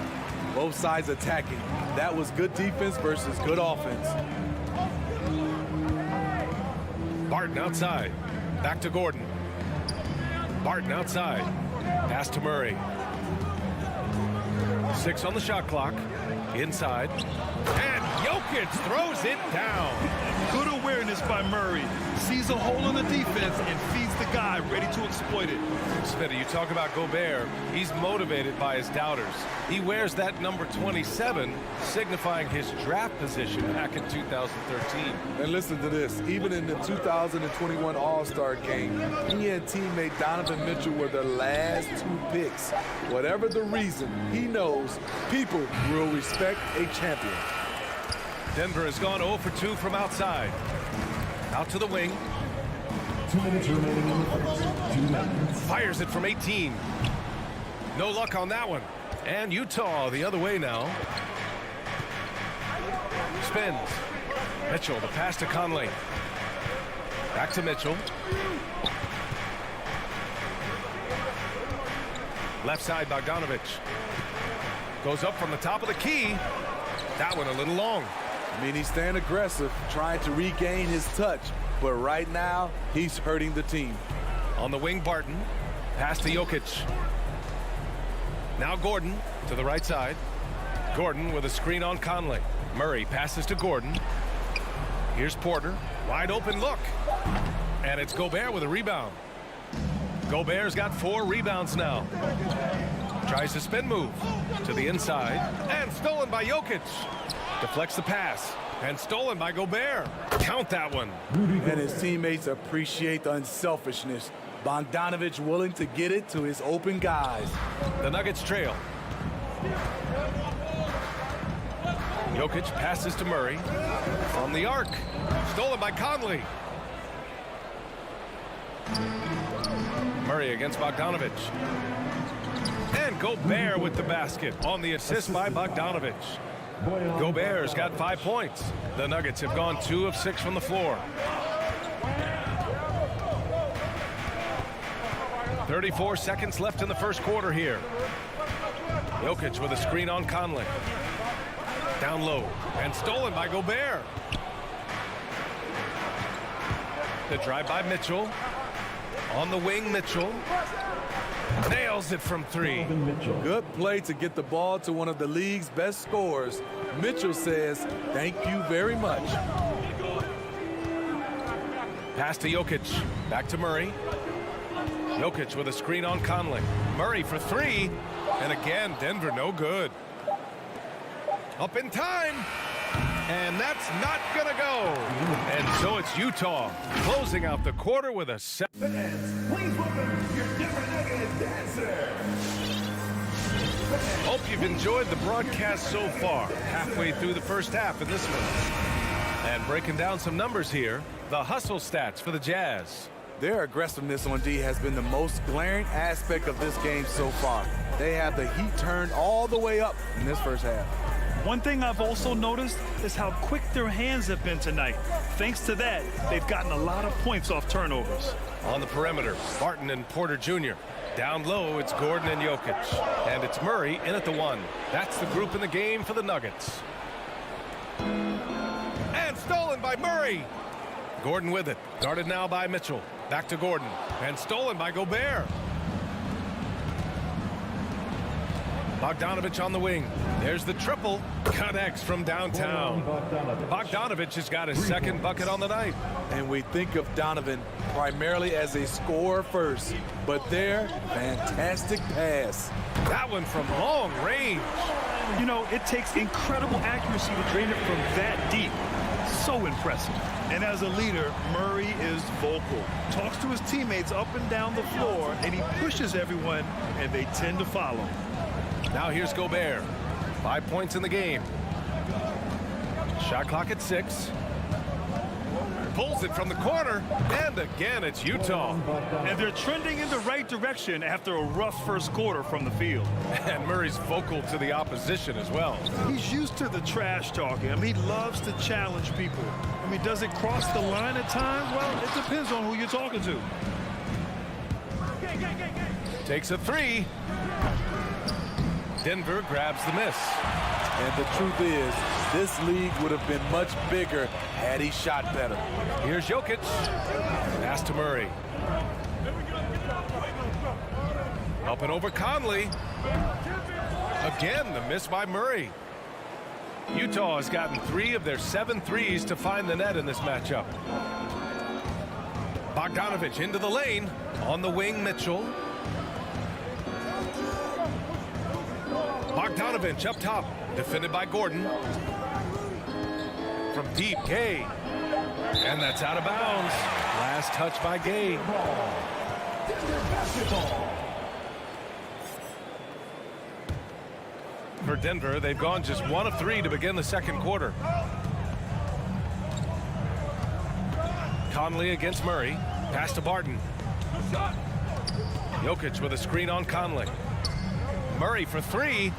Both sides attacking. That was good defense versus good offense. Barton outside. Back to Gordon. Barton outside. Pass to Murray. 6 on the shot clock. Inside. And Jokic throws it down. Good awareness by Murray. Sees a hole in the defense and feeds the guy ready to exploit it. Smitty, you talk about Gobert. He's motivated by his doubters. He wears that number 27, signifying his draft position back in 2013. And listen to this. Even in the 2021 All-Star game, he and teammate Donovan Mitchell were the last 2 picks. Whatever the reason, he knows people will respect a champion. Denver has gone 0 for 2 from outside. Out to the wing. 2 minutes remaining in the first. 2 minutes. Fires it from 18. No luck on that one. And Utah the other way now. Spins. Mitchell, the pass to Conley. Back to Mitchell. Left side, Bogdanovic. Goes up from the top of the key. That one a little long. I mean, he's staying aggressive, trying to regain his touch. But right now, he's hurting the team. On the wing, Barton. Pass to Jokic. Now Gordon to the right side. Gordon with a screen on Conley. Murray passes to Gordon. Here's Porter. Wide open look. And it's Gobert with a rebound. Gobert's got 4 rebounds now. Tries to spin move to the inside. And stolen by Jokic. Deflects the pass. And stolen by Gobert. Count that one. And his teammates appreciate the unselfishness. Bogdanovic willing to get it to his open guys. The Nuggets trail. Jokic passes to Murray. From the arc. Stolen by Conley. Murray against Bogdanovic. And Gobert with the basket on the assist by Bogdanovic. Gobert's got 5 points. The Nuggets have gone 2 of 6 from the floor. 34 seconds left in the first quarter here. Jokic with a screen on Conley. Down low and stolen by Gobert. The drive by Mitchell. On the wing, Mitchell. Nails it from 3. Good play to get the ball to one of the league's best scorers. Mitchell says, thank you very much. Pass to Jokic. Back to Murray. Jokic with a screen on Conley. Murray for 3. And again, Denver no good. Up in time. And that's not going to go. And so it's Utah closing out the quarter with a set. Fans, please welcome your Denver Nuggets dancer. Hope you've enjoyed the broadcast so far. Halfway through the first half in this one. And breaking down some numbers here, the hustle stats for the Jazz. Their aggressiveness on D has been the most glaring aspect of this game so far. They have the heat turned all the way up in this first half. One thing I've also noticed is how quick their hands have been tonight. Thanks to that, they've gotten a lot of points off turnovers. On the perimeter, Barton and Porter Jr. Down low, it's Gordon and Jokic. And it's Murray in at the 1. That's the group in the game for the Nuggets. And stolen by Murray. Gordon with it. Guarded now by Mitchell. Back to Gordon. And stolen by Gobert. Bogdanovich on the wing. There's the triple. Connects from downtown. Bogdanovich has got his second bucket on the night. And we think of Donovan primarily as a scorer first, but their fantastic pass. That one from long range. You know, it takes incredible accuracy to drain it from that deep. So impressive. And as a leader, Murray is vocal. Talks to his teammates up and down the floor, and he pushes everyone, and they tend to follow. Now here's Gobert. 5 points in the game. Shot clock at 6. Pulls it from the corner, and again it's Utah. And they're trending in the right direction after a rough first quarter from the field. And Murray's vocal to the opposition as well. He's used to the trash talking. I mean, he loves to challenge people. I mean, does it cross the line at times? Well, it depends on who you're talking to. Takes a 3. Denver grabs the miss. And the truth is, this league would have been much bigger had he shot better. Here's Jokic. Pass to Murray. Up and over Conley. Again, the miss by Murray. Utah has gotten 3 of their 7 threes to find the net in this matchup. Bogdanovich into the lane. On the wing, Mitchell. Bogdanovich up top. Defended by Gordon. From deep, Gay. And that's out of bounds. Last touch by Gay. For Denver, they've gone just 1 of 3 to begin the second quarter. Conley against Murray. Pass to Barton. Jokic with a screen on Conley. Murray for 3.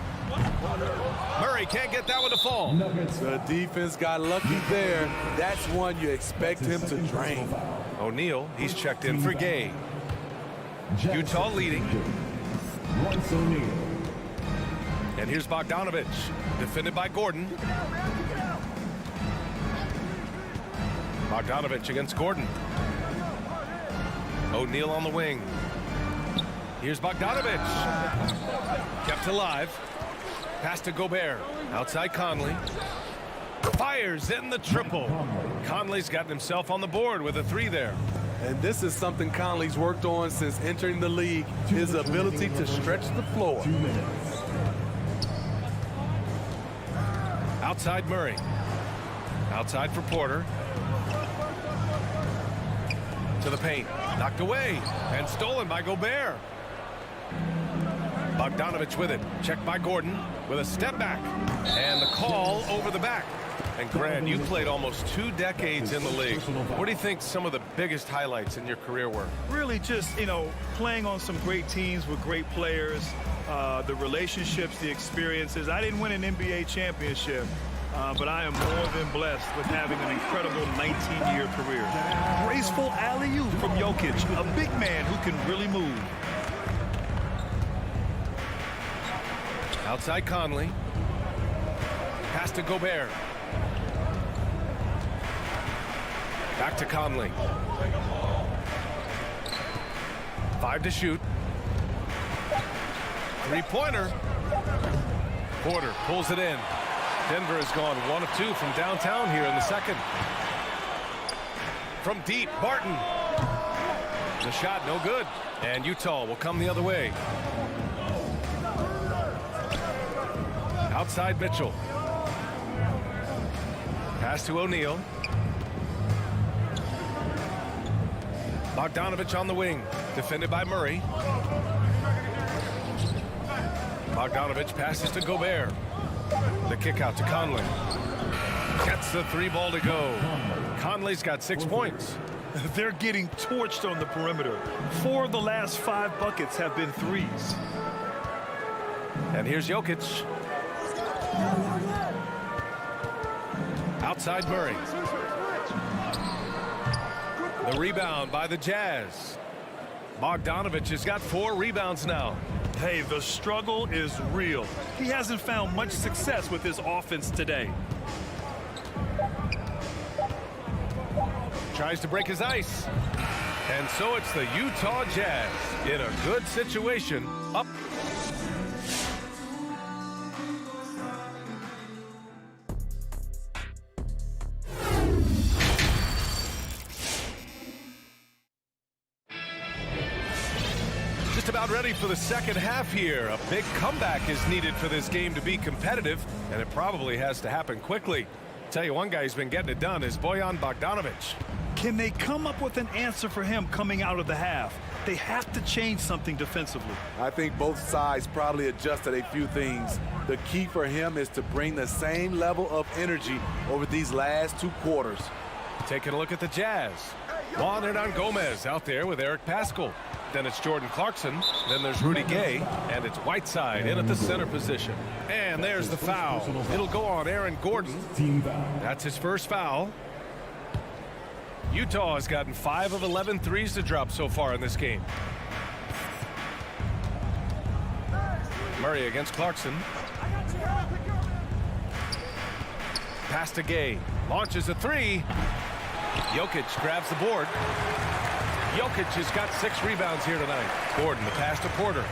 Murray can't get that one to fall. The defense got lucky there. That's one you expect him to drain. O'Neal, he's checked in for Gay. Utah leading. Royce O'Neal. And here's Bogdanovich, defended by Gordon. Bogdanovich against Gordon. O'Neal on the wing. Here's Bogdanovich. Kept alive. Pass to Gobert. Outside Conley. Fires in the triple. Conley's gotten himself on the board with a 3 there. And this is something Conley's worked on since entering the league, his ability to stretch the floor. 2 minutes. Outside Murray. Outside for Porter. To the paint. Knocked away. And stolen by Gobert. Bogdanovich with it. Checked by Gordon with a step back. And the call over the back. And Grant, you played almost 2 decades in the league. What do you think some of the biggest highlights in your career were? Really just, you know, playing on some great teams with great players, the relationships, the experiences. I didn't win an NBA championship, but I am more than blessed with having an incredible 19-year career. Graceful alley-oop from Jokic, a big man who can really move. Outside Conley. Pass to Gobert. Back to Conley. 5 to shoot. Three-pointer. Porter pulls it in. Denver has gone 1 of 2 from downtown here in the second. From deep, Barton. The shot no good. And Utah will come the other way. Outside Mitchell. Pass to O'Neal. Bogdanovich on the wing. Defended by Murray. Bogdanovich passes to Gobert. The kick out to Conley. Gets the 3-ball to go. Conley's got 6 points. They're getting torched on the perimeter. 4 of the last 5 buckets have been threes. And here's Jokic. Outside Murray. The rebound by the Jazz. Bogdanovich has got 4 rebounds now. Hey, the struggle is real. He hasn't found much success with his offense today. Tries to break his ice. And so it's the Utah Jazz in a good situation. Up. Just about ready for the second half here. A big comeback is needed for this game to be competitive, and it probably has to happen quickly. Tell you one guy who's been getting it done is Bojan Bogdanovich. Can they come up with an answer for him coming out of the half? They have to change something defensively. I think both sides probably adjusted a few things. The key for him is to bring the same level of energy over these last 2 quarters. Taking a look at the Jazz. Juan Hernangomez out there with Eric Paschall. Then it's Jordan Clarkson. Then there's Rudy Gay. And it's Whiteside in at the center position. And there's the foul. It'll go on Aaron Gordon. That's his first foul. Utah has gotten 5 of 11 threes to drop so far in this game. Murray against Clarkson. Pass to Gay. Launches a 3. Jokic grabs the board. Jokic has got 6 rebounds here tonight. Gordon, the pass to Porter.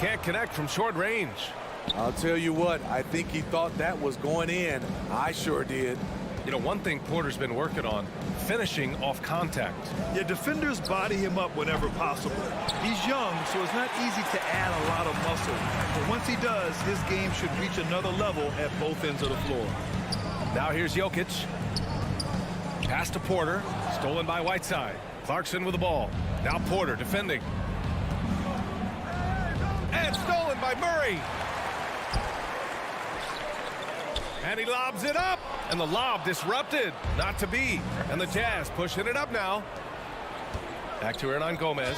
Can't connect from short range. I'll tell you what, I think he thought that was going in. I sure did. You know, one thing Porter's been working on, finishing off contact. Yeah, defenders body him up whenever possible. He's young, so it's not easy to add a lot of muscle. But once he does, his game should reach another level at both ends of the floor. Now here's Jokic. Pass to Porter. Stolen by Whiteside. Clarkson with the ball. Now Porter defending. And stolen by Murray. And he lobs it up. And the lob disrupted. Not to be. And the Jazz pushing it up now. Back to Hernangomez.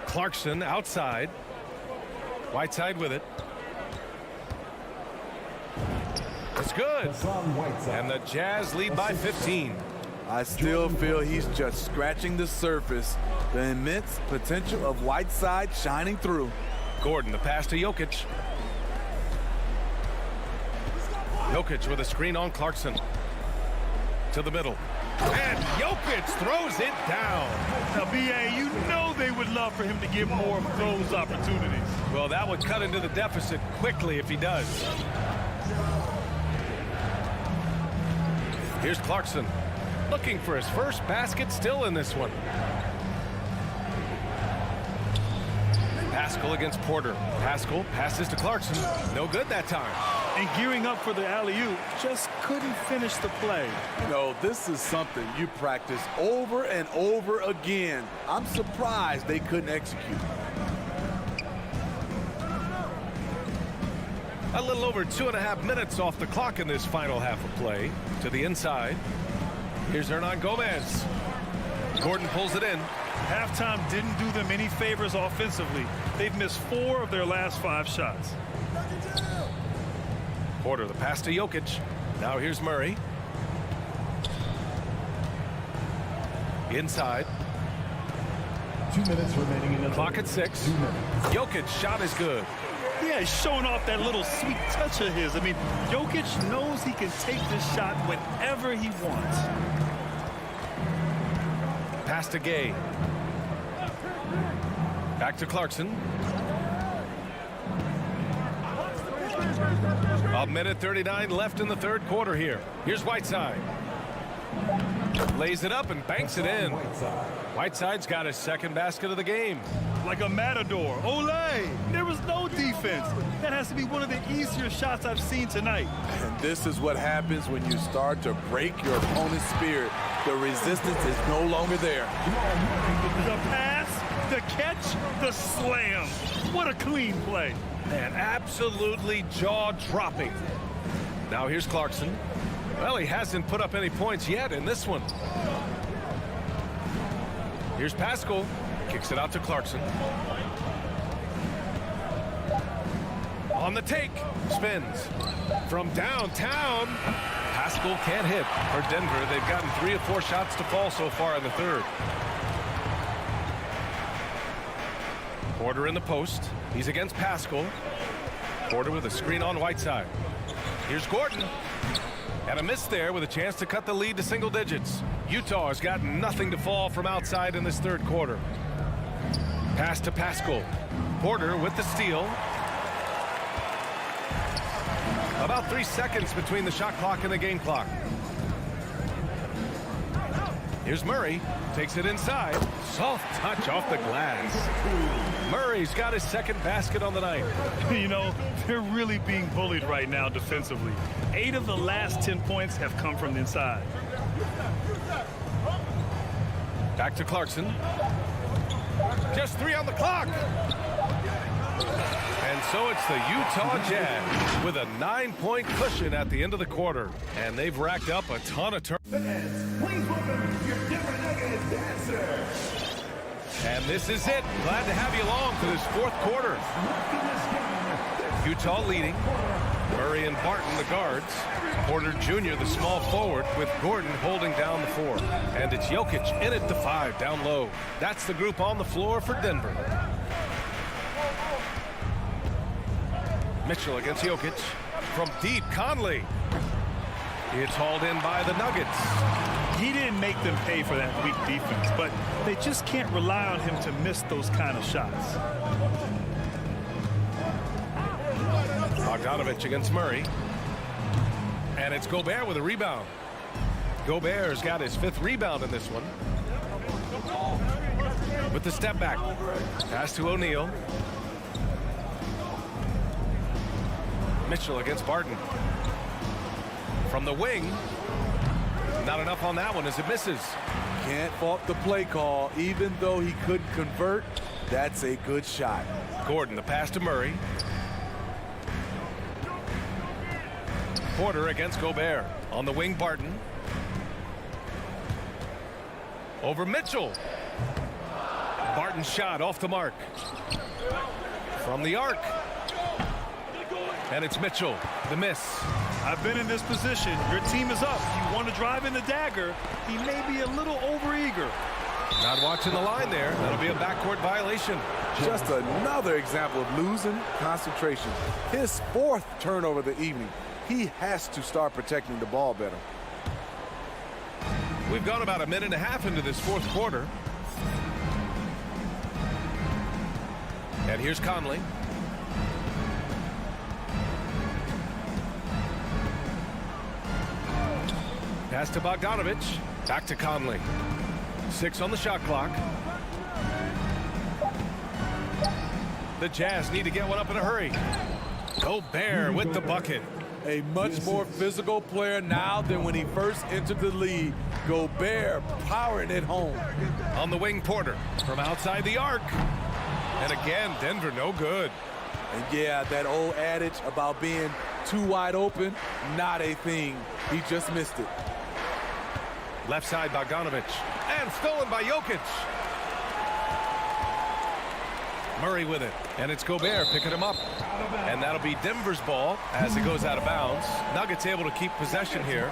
Clarkson outside. Whiteside with it. It's good. And the Jazz lead by 15. I still feel he's just scratching the surface. The immense potential of Whiteside shining through. Gordon, the pass to Jokic. Jokic with a screen on Clarkson. To the middle. And Jokic throws it down. Now, B.A., you know they would love for him to get more of those opportunities. Well, that would cut into the deficit quickly if he does. Here's Clarkson. Looking for his first basket still in this one. Paschall against Porter. Paschall passes to Clarkson. No good that time. And gearing up for the alley-oop, just couldn't finish the play. You know, this is something you practice over and over again. I'm surprised they couldn't execute. A little over 2.5 minutes off the clock in this final half of play. To the inside. Here's Hernangomez. Gordon pulls it in. Halftime didn't do them any favors offensively. They've missed 4 of their last 5 shots. Porter, the pass to Jokic. Now here's Murray. Inside. 2 minutes remaining in the Clock at 6. 2 minutes. Jokic shot is good. Yeah, he's showing off that little sweet touch of his. I mean, Jokic knows he can take this shot whenever he wants. Pass to Gay. Back to Clarkson. A minute 39 left in the third quarter here. Here's Whiteside. Lays it up and banks it in. Whiteside's got his second basket of the game. Like a matador. Olay! There was no defense. That has to be one of the easier shots I've seen tonight. And this is what happens when you start to break your opponent's spirit. The resistance is no longer there. The pass, the catch, the slam. What a clean play. Man, absolutely jaw-dropping. Now here's Clarkson. Well, he hasn't put up any points yet in this one. Here's Pascal. Kicks it out to Clarkson. On the take. Spins. From downtown. Pascal can't hit for Denver. They've gotten 3 or 4 shots to fall so far in the third. Porter in the post. He's against Pascal. Porter with a screen on Whiteside. Here's Gordon. And a miss there with a chance to cut the lead to single digits. Utah has got nothing to fall from outside in this third quarter. Pass to Pascal. Porter with the steal. About 3 seconds between the shot clock and the game clock. Here's Murray. Takes it inside. Soft touch off the glass. Murray's got his second basket on the night. You know, they're really being bullied right now defensively. 8 of the last 10 points have come from the inside. Back to Clarkson. Just 3 on the clock. And so it's the Utah Jazz with a 9-point cushion at the end of the quarter. And they've racked up a ton of turnovers. Please welcome your Denver Nuggets dancers. And this is it. Glad to have you along for this fourth quarter. Utah leading. Murray and Barton, the guards. Porter Jr., the small forward, with Gordon holding down the 4. And it's Jokic in at the 5, down low. That's the group on the floor for Denver. Mitchell against Jokic. From deep, Conley. It's hauled in by the Nuggets. He didn't make them pay for that weak defense, but they just can't rely on him to miss those kind of shots. Bogdanovich against Murray. And it's Gobert with a rebound. Gobert's got his 5th rebound in this one. With the step back. Pass to O'Neal. Mitchell against Barton. From the wing. Not enough on that one as it misses. Can't fault the play call. Even though he couldn't convert, that's a good shot. Gordon, the pass to Murray. Porter against Gobert. On the wing, Barton. Over Mitchell. Barton's shot off the mark. From the arc. And it's Mitchell, the miss. I've been in this position. Your team is up. You want to drive in the dagger. He may be a little overeager. Not watching the line there. That'll be a backcourt violation. Just another example of losing concentration. His 4th turnover of the evening. He has to start protecting the ball better. We've gone about a minute and a half into this fourth quarter. And here's Conley. Pass to Bogdanovich. Back to Conley. 6 on the shot clock. The Jazz need to get one up in a hurry. Gobert with the bucket. A much more physical player now than when he first entered the league. Gobert powering it home. On the wing, Porter from outside the arc. And again, Denver no good. And yeah, that old adage about being too wide open, not a thing. He just missed it. Left side, Bogdanovich. And stolen by Jokic. Murray with it. And it's Gobert picking him up. And that'll be Denver's ball as it goes out of bounds. Nuggets able to keep possession here.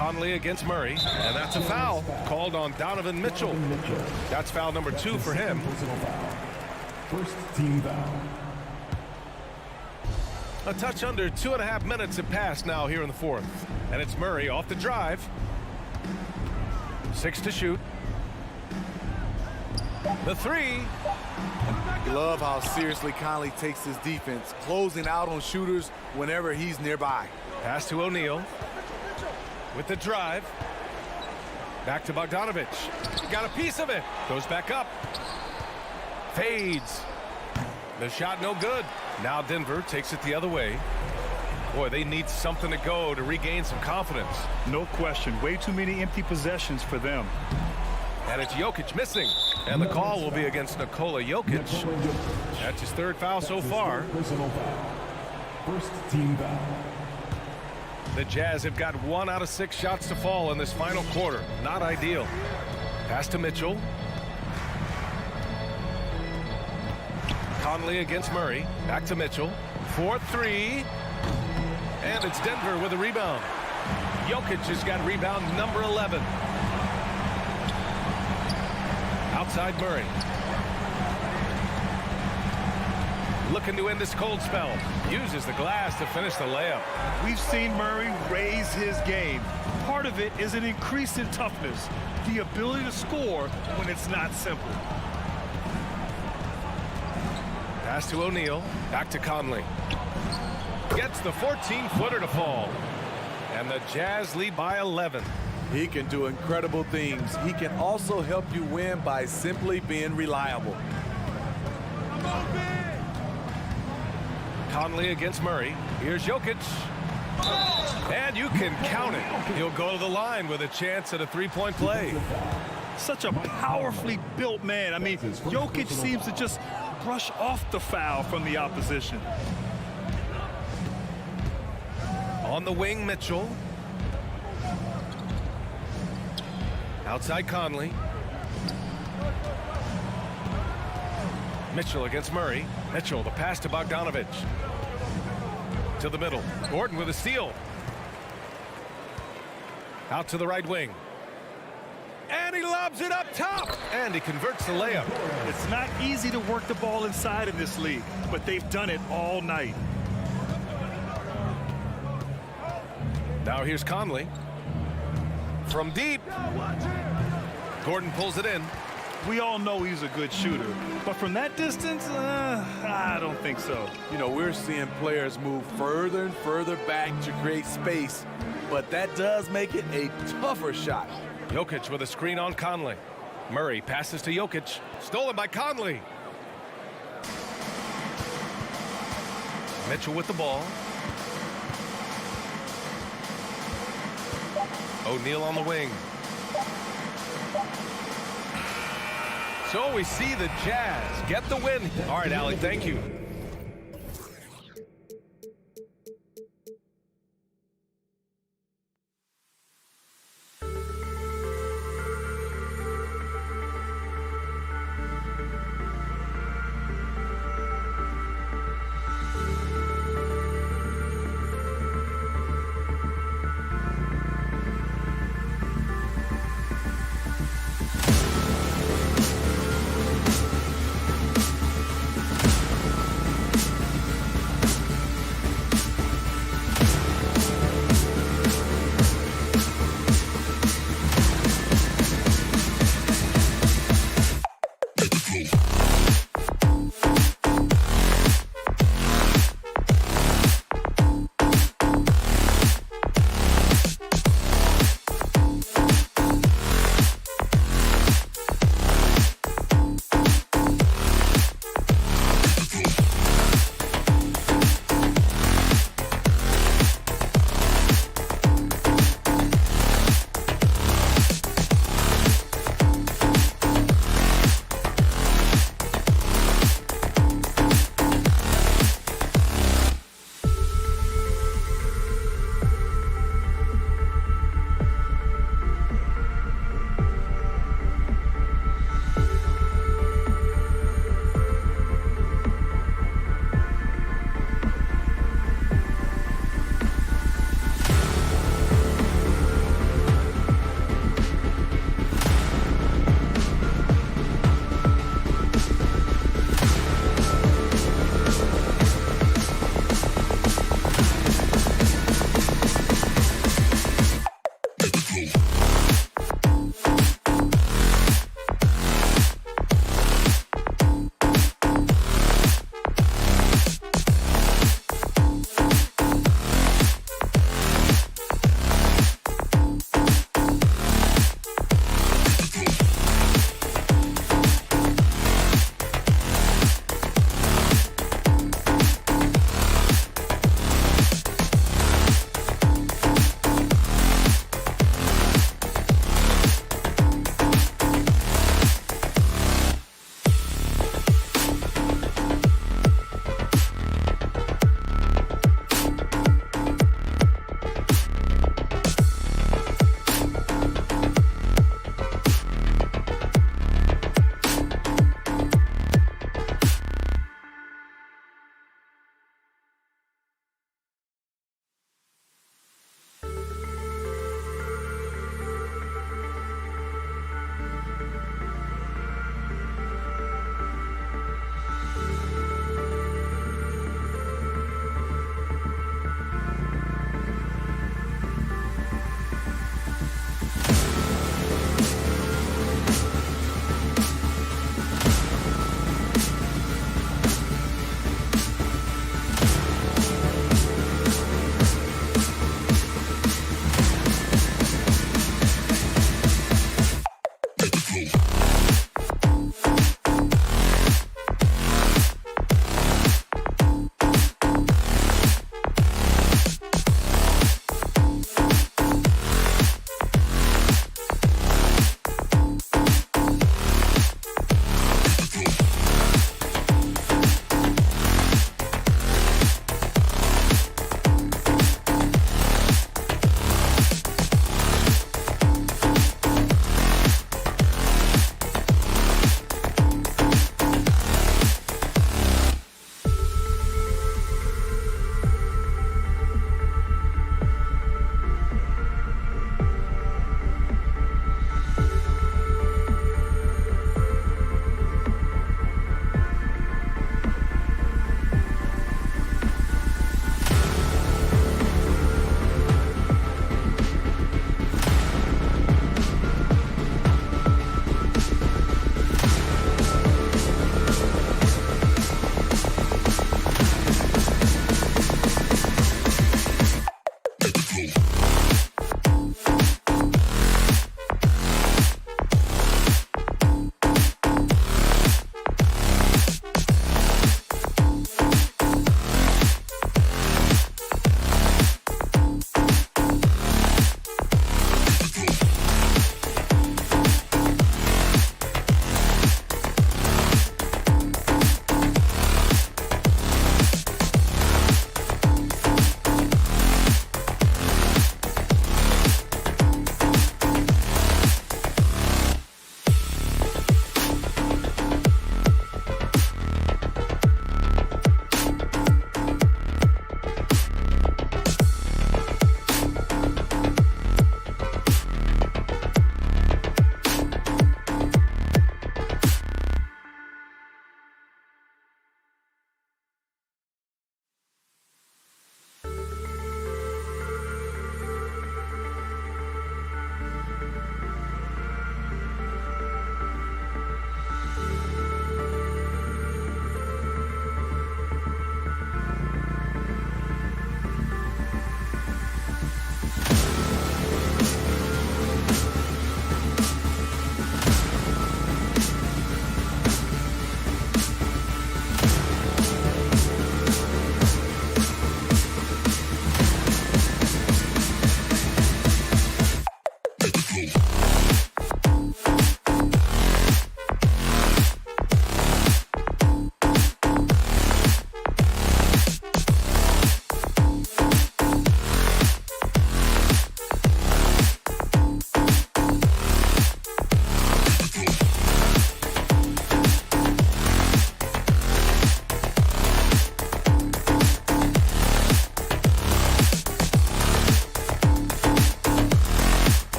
Conley against Murray, and that's a foul called on Donovan Mitchell. That's foul number 2 for him. Personal foul. First team foul. A touch under 2.5 minutes have passed now here in the fourth. And it's Murray off the drive. 6 to shoot. The 3. Love how seriously Conley takes his defense, closing out on shooters whenever he's nearby. Pass to O'Neal. With the drive. Back to Bogdanovich. Got a piece of it. Goes back up. Fades. The shot no good. Now Denver takes it the other way. Boy, they need something to go to regain some confidence. No question. Way too many empty possessions for them. And it's Jokic missing. And the call will be against Nikola Jokic. Nikola Jokic. That's his 3rd foul so far. Personal foul. First team foul. The Jazz have got 1 out of 6 shots to fall in this final quarter. Not ideal. Pass to Mitchell. Conley against Murray. Back to Mitchell. 4-3. And it's Denver with a rebound. Jokic has got rebound number 11. Outside Murray. Looking to end this cold spell. Uses the glass to finish the layup. We've seen Murray raise his game. Part of it is an increase in toughness, the ability to score when it's not simple. Pass to O'Neal. Back to Conley. Gets the 14-footer to fall. And the Jazz lead by 11. He can do incredible things. He can also help you win by simply being reliable. Conley against Murray. Here's Jokic. And you can count it. He'll go to the line with a chance at a 3-point play. Such a powerfully built man. I mean, Jokic seems to just brush off the foul from the opposition. On the wing, Mitchell. Outside Conley. Mitchell against Murray. Mitchell, the pass to Bogdanovich. To the middle. Gordon with a steal. Out to the right wing. And he lobs it up top. And he converts the layup. It's not easy to work the ball inside in this league, but they've done it all night. Now here's Conley. From deep. Gordon pulls it in. We all know he's a good shooter, but from that distance, I don't think so. You know, we're seeing players move further and further back to create space, but that does make it a tougher shot. Jokic with a screen on Conley. Murray passes to Jokic. Stolen by Conley. Mitchell with the ball. O'Neal on the wing. So we see the Jazz get the win. All right, Allie, thank you.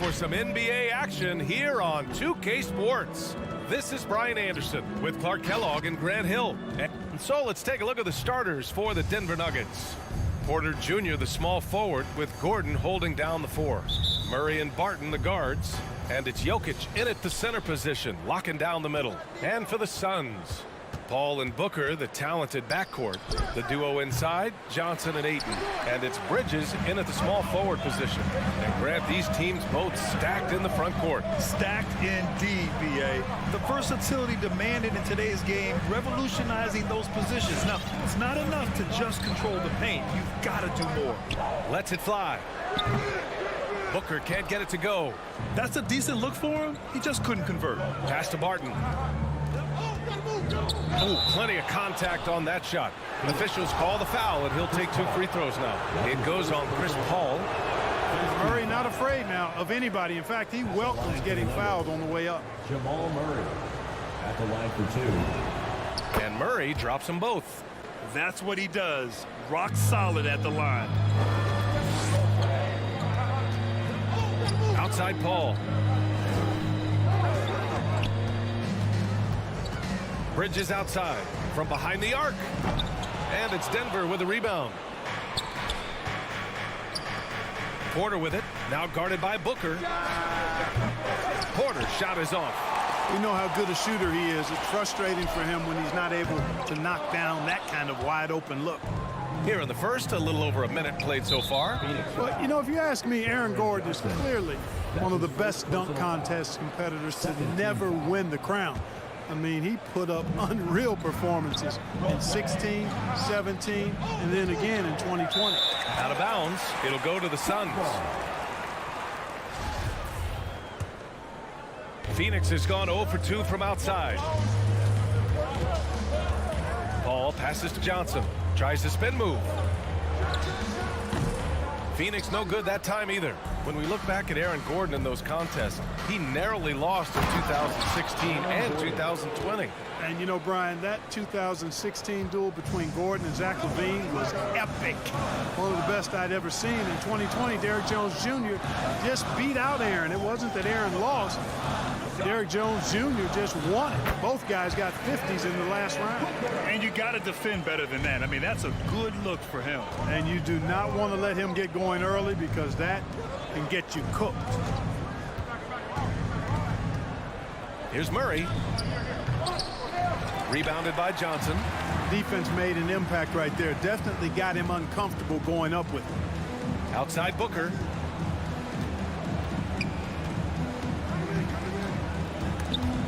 for some NBA action here on 2K Sports. This is Brian Anderson with Clark Kellogg and Grant Hill. And so let's take a look at the starters for the Denver Nuggets. Porter Jr., the small forward, with Gordon holding down the 4. Murray and Barton, the guards. And it's Jokic in at the center position, locking down the middle. And for the Suns, Paul and Booker, the talented backcourt. The duo inside, Johnson and Ayton. And it's Bridges in at the small forward position. And Grant, these teams both stacked in the front court. Stacked indeed, B.A. The versatility demanded in today's game, revolutionizing those positions. Now, it's not enough to just control the paint. You've got to do more. Lets it fly. Booker can't get it to go. That's a decent look for him. He just couldn't convert. Pass to Barton. Oh, plenty of contact on that shot. Officials call the foul, and he'll take 2 free throws now. It goes on Chris Paul. Murray not afraid now of anybody. In fact, he welcomes getting fouled on the way up. Jamal Murray at the line for 2. And Murray drops them both. That's what he does. Rock solid at the line. Outside Paul. Bridges outside from behind the arc. And it's Denver with a rebound. Porter with it. Now guarded by Booker. Porter's shot is off. We know how good a shooter he is. It's frustrating for him when he's not able to knock down that kind of wide open look. Here in the first, a little over a minute played so far. But, you know, if you ask me, Aaron Gordon is clearly one of the best dunk contest competitors to never win the crown. I mean, he put up unreal performances in 16, 17, and then again in 2020. Out of bounds. It'll go to the Suns. Phoenix has gone 0 for 2 from outside. Paul passes to Johnson. Tries to spin move. Phoenix no good that time either. When we look back at Aaron Gordon in those contests, he narrowly lost in 2016 and 2020. And you know, Brian, that 2016 duel between Gordon and Zach LaVine was epic. One of the best I'd ever seen. In 2020, Derrick Jones Jr. just beat out Aaron. It wasn't that Aaron lost. Derrick Jones Jr. just won it. Both guys got 50s in the last round. And you got to defend better than that. I mean, that's a good look for him. And you do not want to let him get going early because that can get you cooked. Here's Murray. Rebounded by Johnson. Defense made an impact right there. Definitely got him uncomfortable going up with it. Outside Booker.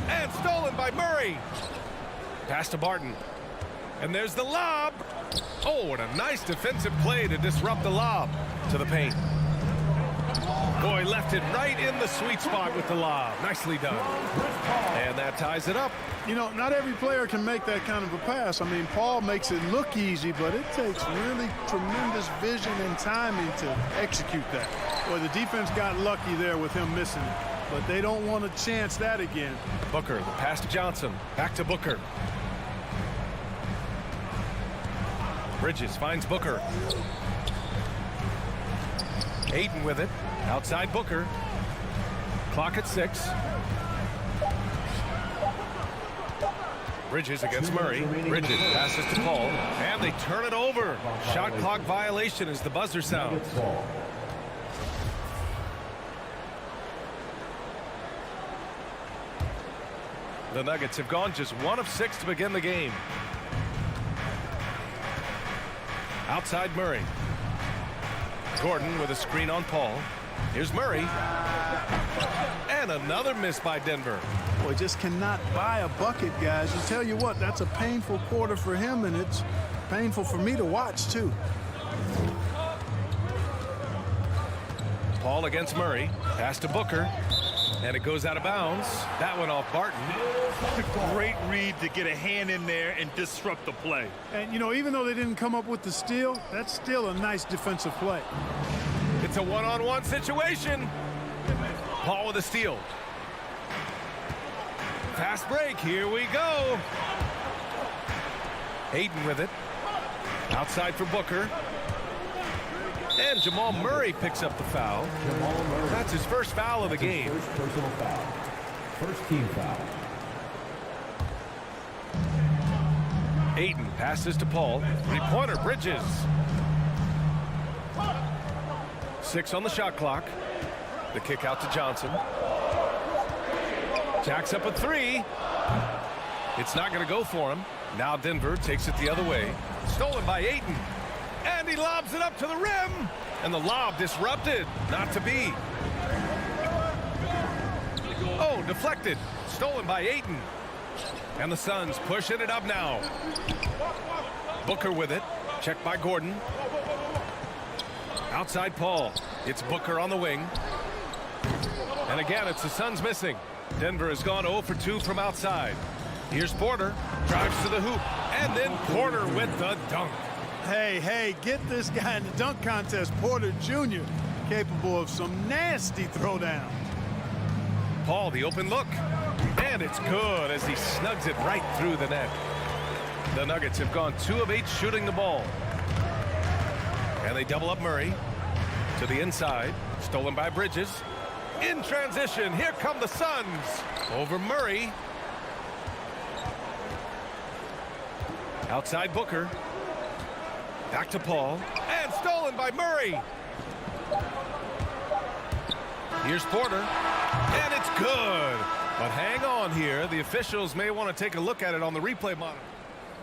And stolen by Murray. Pass to Barton. And there's the lob. Oh, and a nice defensive play to disrupt the lob to the paint. Boy, left it right in the sweet spot with the lob. Nicely done. And that ties it up. You know, not every player can make that kind of a pass. I mean, Paul makes it look easy, but it takes really tremendous vision and timing to execute that. Boy, the defense got lucky there with him missing it, but they don't want to chance that again. Booker, the pass to Johnson. Back to Booker. Bridges finds Booker. Ayton with it. Outside Booker. Clock at 6. Bridges against Murray. Bridges passes to Paul. And they turn it over. Shot clock violation as the buzzer sounds. The Nuggets have gone just 1 of 6 to begin the game. Outside Murray. Gordon with a screen on Paul. Here's Murray. And another miss by Denver. Boy, just cannot buy a bucket, guys. And tell you what, that's a painful quarter for him, and it's painful for me to watch, too. Paul against Murray. Pass to Booker. And it goes out of bounds. That one off Barton. Great read to get a hand in there and disrupt the play. And, you know, even though they didn't come up with the steal, that's still a nice defensive play. It's a one-on-one situation. Paul with a steal. Fast break. Here we go. Ayton with it. Outside for Booker. And Jamal Murray picks up the foul. That's his first foul of the game. First personal foul. First team foul. Ayton passes to Paul. Three-pointer, Bridges. 6 on the shot clock. The kick out to Johnson. Jacks up a 3. It's not going to go for him. Now Denver takes it the other way. Stolen by Ayton. And he lobs it up to the rim. And the lob disrupted. Not to be. Oh, deflected. Stolen by Ayton. And the Suns pushing it up now. Booker with it. Checked by Gordon. Outside Paul. It's Booker on the wing. And again, it's the Suns missing. Denver has gone 0 for 2 from outside. Here's Porter. Drives to the hoop. And then Porter with the dunk. Hey, get this guy in the dunk contest. Porter Jr. capable of some nasty throwdown. Paul, the open look. And it's good as he snugs it right through the net. The Nuggets have gone 2 of 8 shooting the ball. And they double up Murray to the inside. Stolen by Bridges. In transition, here come the Suns. Over Murray. Outside Booker. Back to Paul. And stolen by Murray. Here's Porter. And it's good. But hang on here. The officials may want to take a look at it on the replay monitor.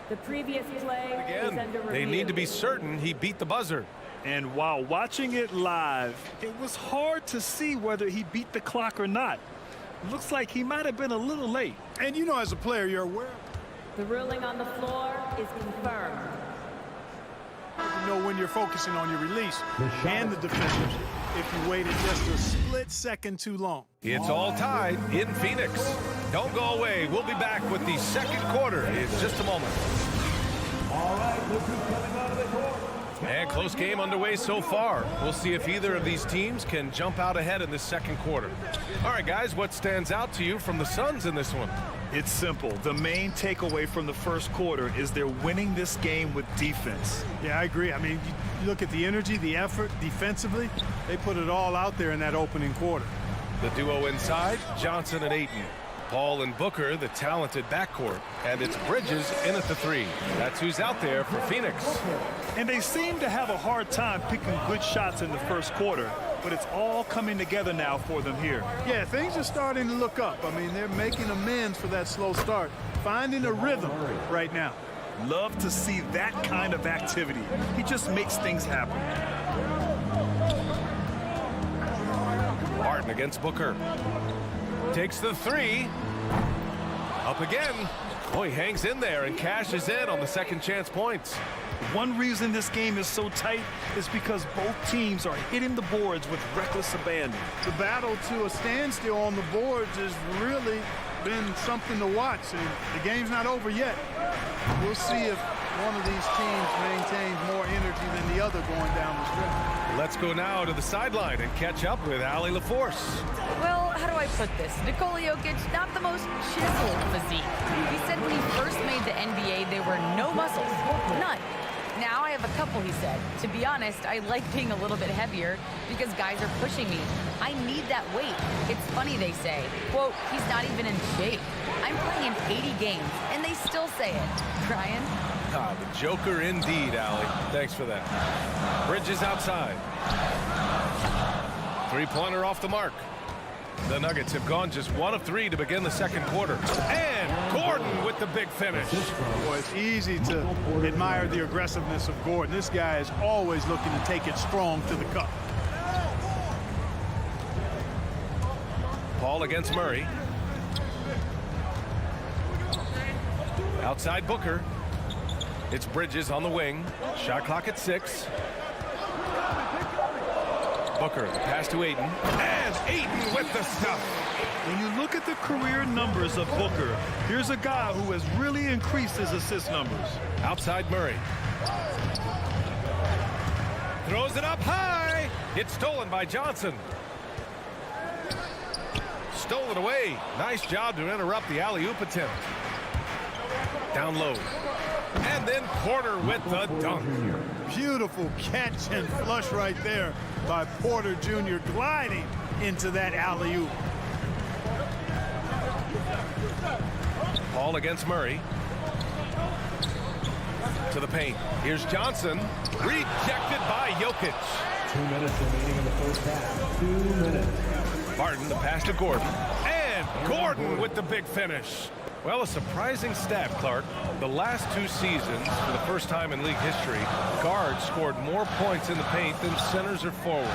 The previous play is under Again, review. they need to be certain he beat the buzzer. And while watching it live, it was hard to see whether he beat the clock or not. Looks like he might have been a little late. And you know, as a player, you're aware. The ruling on the floor is confirmed. You know when you're focusing on your release and the defenders if you waited just a split second too long. It's all tied in Phoenix. Don't go away. We'll be back with the second quarter in just a moment. All right, look who's coming out of the court. And close game underway so far. We'll see if either of these teams can jump out ahead in this second quarter. All right, guys, what stands out to you from the Suns in this one? It's simple. The main takeaway from the first quarter is they're winning this game with defense. Yeah, I agree. I mean, you look at the energy, the effort defensively, they put it all out there in that opening quarter. The duo inside, Johnson and Ayton. Paul and Booker, the talented backcourt. And it's Bridges in at the 3. That's who's out there for Phoenix. And they seem to have a hard time picking good shots in the first quarter, but it's all coming together now for them here. Yeah, things are starting to look up. I mean, they're making amends for that slow start, finding a rhythm right now. Love to see that kind of activity. He just makes things happen. Martin against Booker. Takes the 3. Up again. Oh, he hangs in there and cashes in on the second chance points. One reason this game is so tight is because both teams are hitting the boards with reckless abandon. The battle to a standstill on the boards has really been something to watch, and the game's not over yet. We'll see if one of these teams maintains more energy than the other going down the stretch. Let's go now to the sideline and catch up with Allie LaForce. Well, how do I put this? Nikola Jokic, not the most chiseled physique. He said when he first made the NBA, there were no muscles. None. Now I have a couple, he said. To be honest, I like being a little bit heavier because guys are pushing me. I need that weight. It's funny they say, quote, he's not even in shape. I'm playing in 80 games, and they still say it. Brian? Ah, the Joker indeed, Allie. Thanks for that. Bridges outside. Three-pointer off the mark. The Nuggets have gone just 1 of 3 to begin the second quarter. And Gordon with the big finish. Boy, it's easy to admire the aggressiveness of Gordon. This guy is always looking to take it strong to the cup. Paul against Murray. Outside Booker. It's Bridges on the wing. Shot clock at 6. Booker, the pass to Ayton. And Ayton with the stuff. When you look at the career numbers of Booker, here's a guy who has really increased his assist numbers. Outside Murray. Throws it up high. It's stolen by Johnson. Stolen away. Nice job to interrupt the alley-oop attempt. Down low. And then Porter with the dunk. beautiful catch and flush right there by Porter Jr. gliding into that alley-oop. Paul against Murray. To the paint. Here's Johnson. Rejected by Jokic. 2 minutes remaining in the first half. 2 minutes. Barton, the pass to Gordon. And Gordon with the big finish. Well, a surprising stat, Clark. The last 2 seasons, for the first time in league history, guards scored more points in the paint than centers or forwards.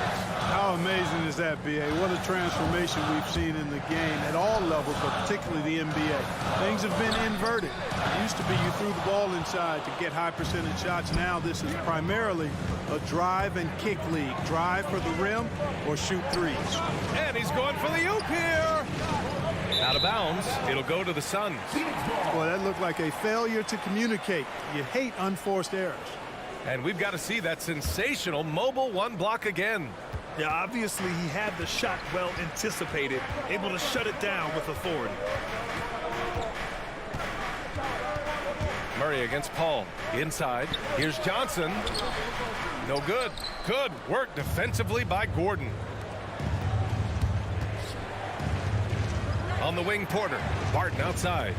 How amazing is that, B.A.? What a transformation we've seen in the game at all levels, but particularly the NBA. Things have been inverted. It used to be you threw the ball inside to get high percentage shots. Now this is primarily a drive and kick league. Drive for the rim or shoot threes. And he's going for the oop here. Out of bounds. It'll go to the Suns. Boy, that looked like a failure to communicate. You hate unforced errors. And we've got to see that sensational mobile 1 block again. Yeah, obviously he had the shot well anticipated, able to shut it down with authority. Murray against Paul. Inside. Here's Johnson. No good. Good work defensively by Gordon. On the wing, Porter. Barton outside.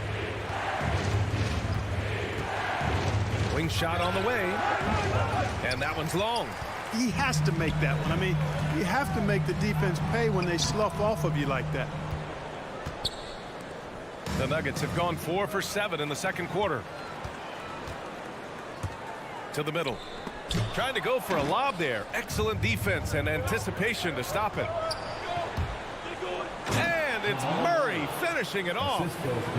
Wing shot on the way. And that one's long. He has to make that one. I mean, you have to make the defense pay when they slough off of you like that. The Nuggets have gone 4 for 7 in the second quarter. To the middle. Trying to go for a lob there. Excellent defense and anticipation to stop it. And it's Murray finishing it off.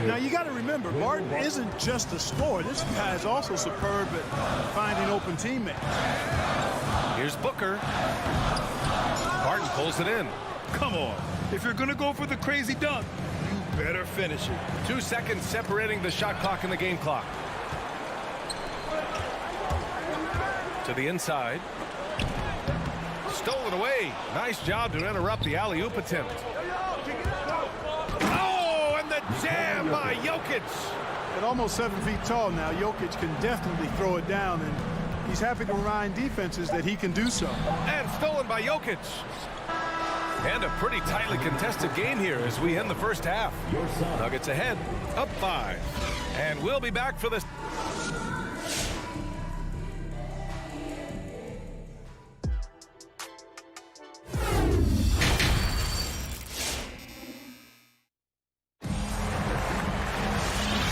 Now you got to remember, Barton isn't just a scorer. This guy is also superb at finding open teammates. Here's Booker. Barton pulls it in. Come on. If you're going to go for the crazy dunk, you better finish it. 2 seconds separating the shot clock and the game clock. To the inside. Stolen away. Nice job to interrupt the alley-oop attempt. Oh, and the jam by Jokic. At almost 7 feet tall now, Jokic can definitely throw it down, and he's happy to remind defenses that he can do so. And stolen by Jokic. And a pretty tightly contested game here as we end the first half. Nuggets ahead, up 5. And we'll be back for this.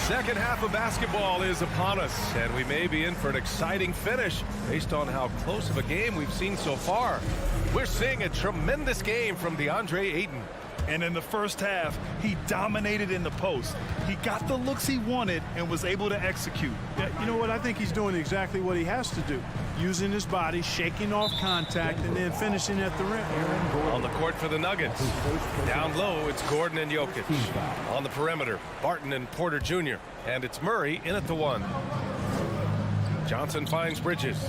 Second half of basketball is upon us, and we may be in for an exciting finish based on how close of a game we've seen so far. We're seeing a tremendous game from DeAndre Ayton. And in the first half, he dominated in the post. He got the looks he wanted and was able to execute. Yeah, you know what? I think he's doing exactly what he has to do. Using his body, shaking off contact, and then finishing at the rim. On the court for the Nuggets. Down low, it's Gordon and Jokic. On the perimeter, Barton and Porter Jr. And it's Murray in at the 1. Johnson finds Bridges.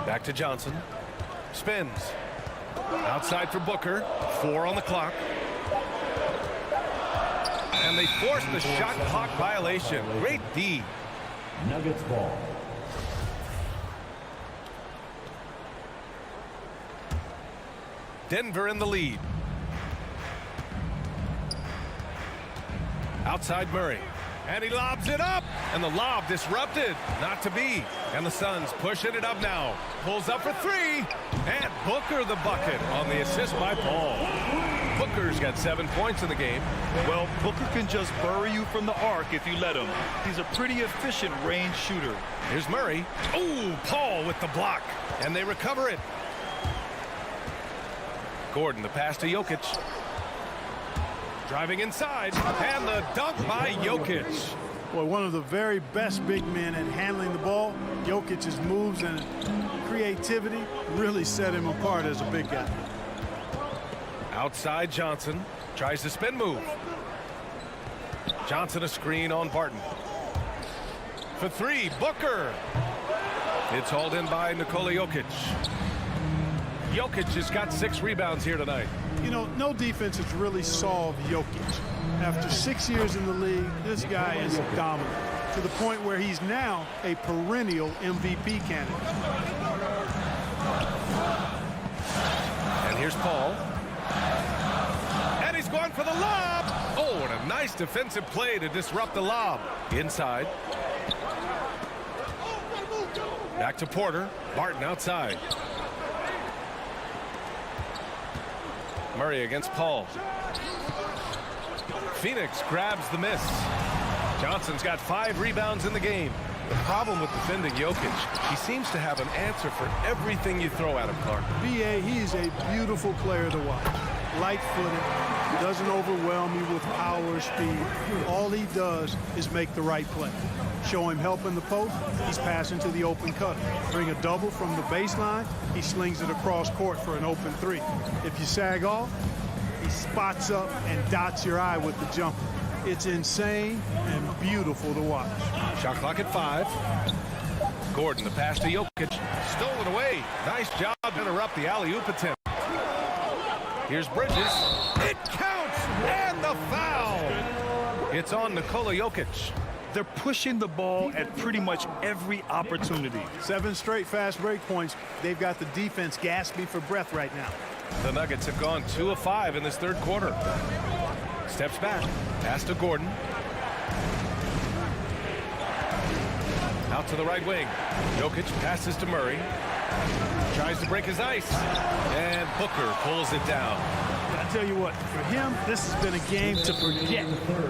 Back to Johnson. Spins. Outside for Booker. 4 on the clock. And they force the shot clock violation. Great D. Nuggets ball. Denver in the lead. Outside Murray. And he lobs it up. And the lob disrupted. Not to be. And the Suns pushing it up now. Pulls up for 3. And Booker the bucket on the assist by Paul. Booker's got 7 points in the game. Well, Booker can just bury you from the arc if you let him. He's a pretty efficient range shooter. Here's Murray. Oh, Paul with the block. And they recover it. Gordon, the pass to Jokic. Driving inside, and the dunk by Jokic. Boy, one of the very best big men at handling the ball. Jokic's moves and creativity really set him apart as a big guy. Outside Johnson, tries to spin move. Johnson a screen on Barton. For 3, Booker. It's hauled in by Nikola Jokic. Jokic has got 6 rebounds here tonight. You know, no defense has really solved Jokic. After 6 years in the league, this guy is dominant. to the point where he's now a perennial MVP candidate. And here's Paul. And he's going for the lob. Oh, and a nice defensive play to disrupt the lob. Inside. Back to Porter. Barton outside. Murray against Paul. Phoenix grabs the miss. Johnson's got 5 rebounds in the game. The problem with defending Jokic, he seems to have an answer for everything you throw at him, Clark. B.A., he's a beautiful player to watch. Light-footed, doesn't overwhelm you with power or speed. All he does is make the right play. Show him help in the post, he's passing to the open cutter. Bring a double from the baseline, he slings it across court for an open 3. If you sag off, he spots up and dots your eye with the jumper. It's insane and beautiful to watch. Shot clock at 5. Gordon, the pass to Jokic. Stolen away. Nice job to interrupt the alley-oop attempt. Here's Bridges. It counts! And the foul! It's on Nikola Jokic. They're pushing the ball at pretty much every opportunity. 7 straight fast break points. They've got the defense gasping for breath right now. The Nuggets have gone 2 of 5 in this third quarter. Steps back. Pass to Gordon. Out to the right wing. Jokic passes to Murray. Tries to break his ice. And Booker pulls it down. I tell you what, for him, this has been a game to forget.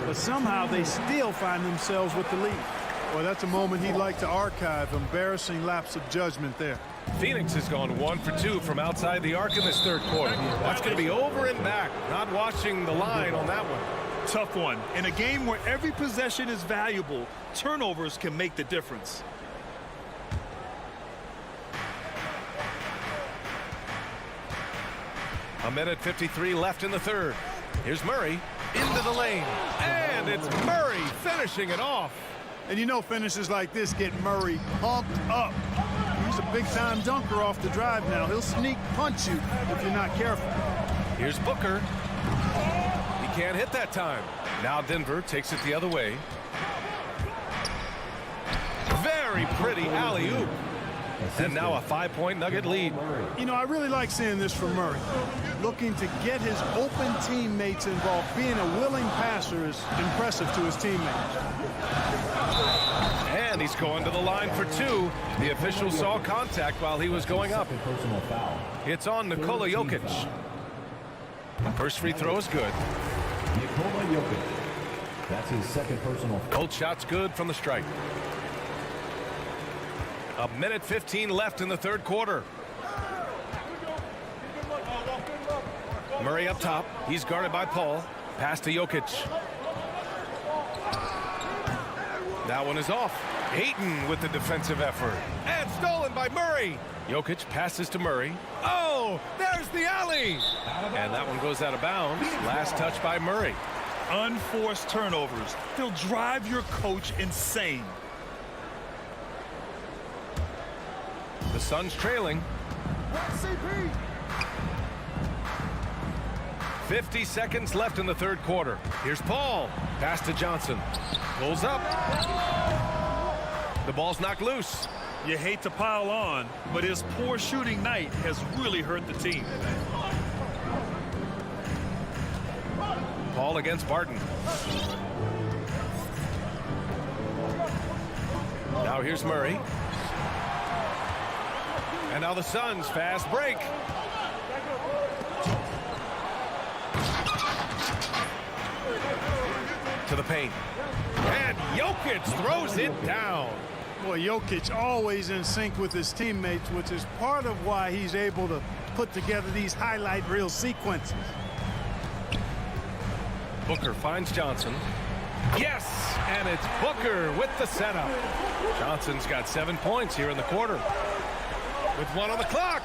But somehow they still find themselves with the lead. Well, that's a moment he'd like to archive. Embarrassing lapse of judgment there. Phoenix has gone 1 for 2 from outside the arc in this third quarter. That's going to be over and back. Not watching the line on that one. Tough one. In a game where every possession is valuable, turnovers can make the difference. A minute 53 left in the third. Here's Murray into the lane. And it's Murray finishing it off. And you know finishes like this get Murray pumped up. He's a big-time dunker off the drive now. He'll sneak punch you if you're not careful. Here's Booker. He can't hit that time. Now Denver takes it the other way. Very pretty alley-oop. And now a 5-point Nugget lead. You know, I really like seeing this from Murray. Looking to get his open teammates involved. Being a willing passer is impressive to his teammates. And he's going to the line for 2. The official saw contact while he was going up. It's on Nikola Jokic. First free throw is good. Nikola Jokic. That's his second personal foul. Both shots good from the strike. A minute 15 left in the third quarter. Murray up top. He's guarded by Paul. Pass to Jokic. That one is off. Ayton with the defensive effort. And stolen by Murray. Jokic passes to Murray. Oh, there's the alley. And that one goes out of bounds. Last touch by Murray. Unforced turnovers. They'll drive your coach insane. The Suns trailing. 50 seconds left in the third quarter. Here's Paul. Pass to Johnson. Pulls up. The ball's knocked loose. You hate to pile on, but his poor shooting night has really hurt the team. Paul against Barton. Now here's Murray. And now the Suns fast break. To the paint. And Jokic throws it down. Boy, Jokic always in sync with his teammates, which is part of why he's able to put together these highlight reel sequences. Booker finds Johnson. Yes, and it's Booker with the setup. Johnson's got 7 points here in the quarter. With 1 on the clock.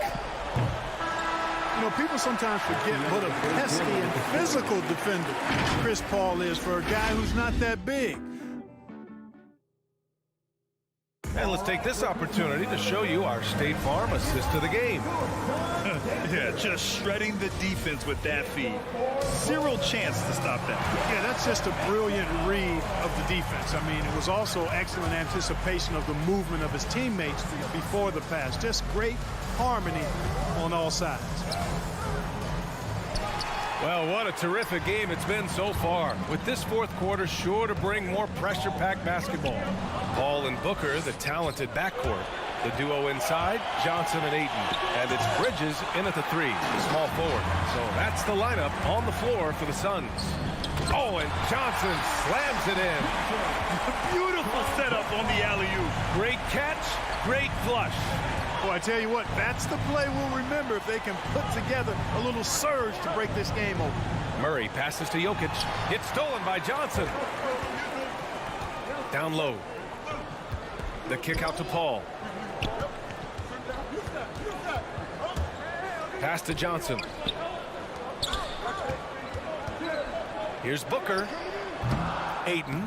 You know, people sometimes forget what a pesky and physical defender Chris Paul is for a guy who's not that big. And let's take this opportunity to show you our State Farm assist of the game. Yeah, just shredding the defense with that feed. Zero chance to stop that. Yeah, that's just a brilliant read of the defense. I mean, it was also excellent anticipation of the movement of his teammates before the pass. Just great harmony on all sides. Well, what a terrific game it's been so far, with this fourth quarter sure to bring more pressure-packed basketball. Paul and Booker, the talented backcourt. The duo inside, Johnson and Ayton. And it's Bridges in at the 3, the small forward. So that's the lineup on the floor for the Suns. Oh, and Johnson slams it in. Beautiful setup on the alley-oop. Great catch, great flush. Well, I tell you what, that's the play we'll remember if they can put together a little surge to break this game open. Murray passes to Jokic. It's stolen by Johnson. Down low. The kick out to Paul. Pass to Johnson. Here's Booker. Ayton.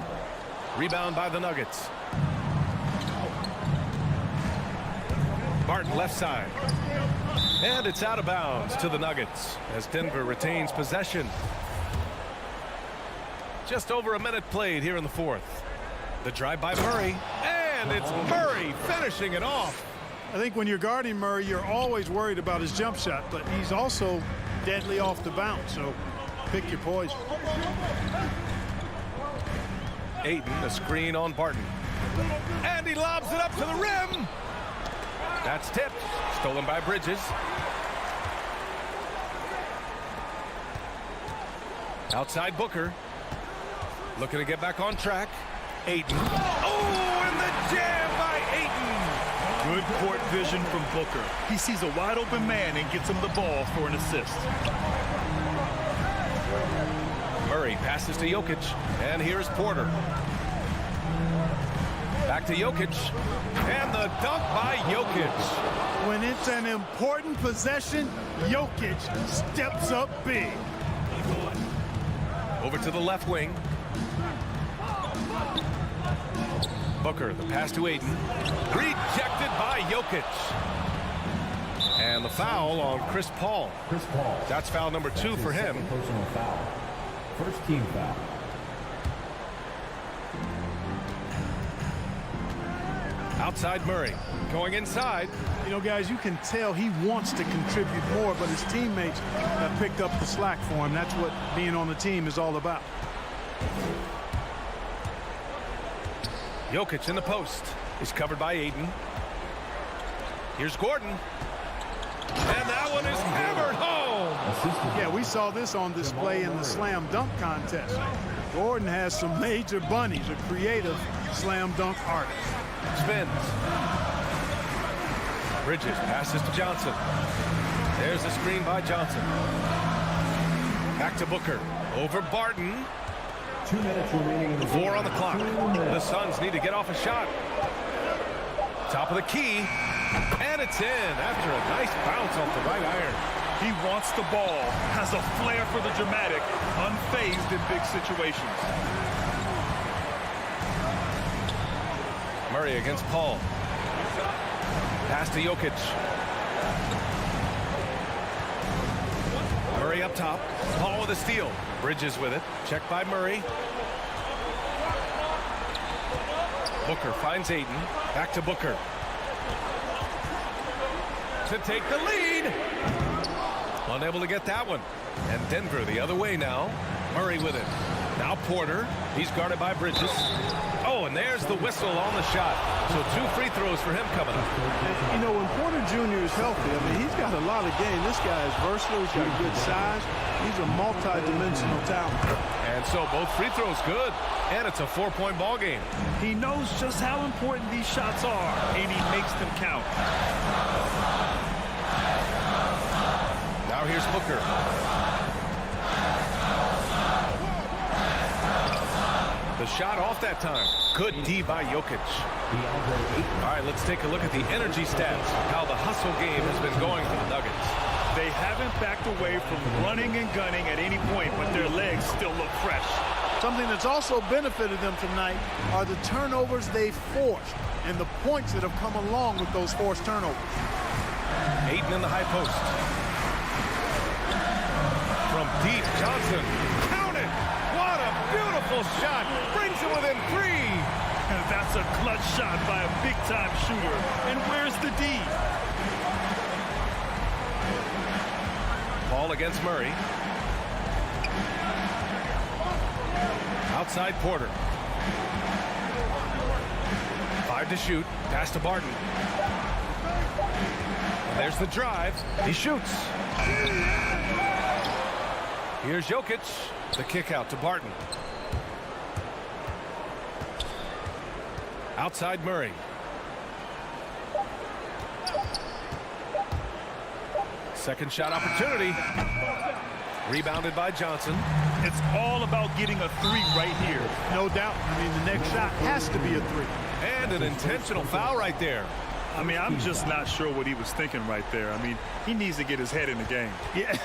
Rebound by the Nuggets. Barton left side. And it's out of bounds to the Nuggets as Denver retains possession. Just over a minute played here in the fourth. The drive by Murray. And it's Murray finishing it off. I think when you're guarding Murray, you're always worried about his jump shot, but he's also deadly off the bounce, so pick your poison. Ayton, a screen on Barton. And he lobs it up to the rim. That's tipped. Stolen by Bridges. Outside Booker. Looking to get back on track. Ayton. Oh, and the jam by Ayton. Good court vision from Booker. He sees a wide open man and gets him the ball for an assist. Murray passes to Jokic. And here's Porter. Back to Jokic. And the dunk by Jokic. When it's an important possession, Jokic steps up big. Over to the left wing. Booker, the pass to Ayton. Rejected by Jokic. And the foul on Chris Paul. Chris Paul. That's foul number 2 for him. Personal foul. First team foul. Outside Murray. Going inside. You know, guys, you can tell he wants to contribute more, but his teammates have picked up the slack for him. That's what being on the team is all about. Jokic in the post. He's covered by Ayton. Here's Gordon. And that one is hammered home. Yeah, we saw this on display in the slam dunk contest. Gordon has some major bunnies, a creative slam dunk artist. Spins. Bridges passes to Johnson. There's a screen by Johnson. Back to Booker. Over Barton. 2 minutes remaining in the 4 on the clock. The Suns need to get off a shot. Top of the key. And it's in after a nice bounce off the right iron. He wants the ball, has a flair for the dramatic, unfazed in big situations. Murray against Paul. Pass to Jokic. Murray up top. Paul with a steal. Bridges with it. Checked by Murray. Booker finds Ayton. Back to Booker. To take the lead. Unable to get that one. And Denver the other way now. Murray with it. Now Porter. He's guarded by Bridges. Oh, and there's the whistle on the shot. So 2 free throws for him coming up. You know, when Porter Jr. is healthy, I mean, he's got a lot of game. This guy is versatile. He's got good size. He's a multi-dimensional talent. And so both free throws good. And it's a 4-point ball game. He knows just how important these shots are, and he makes them count. Now here's Booker. The shot off that time. Good D by Jokic. All right, let's take a look at the energy stats. How the hustle game has been going for the Nuggets. They haven't backed away from running and gunning at any point, but their legs still look fresh. Something that's also benefited them tonight are the turnovers they've forced and the points that have come along with those forced turnovers. Ayton in the high post. From deep, Johnson. Count it! What a beautiful shot! Brings it within 3. And that's a clutch shot by a big-time shooter. And where's the D? Ball against Murray. Outside Porter. 5 to shoot. Pass to Barton. And there's the drive. He shoots. Here's Jokic. The kick out to Barton. Outside Murray. Second shot opportunity. Rebounded by Johnson. It's all about getting a 3 right here. No doubt. I mean, the next shot has to be a 3. And an intentional foul right there. I mean, I'm just not sure what he was thinking right there. I mean, he needs to get his head in the game. Yeah,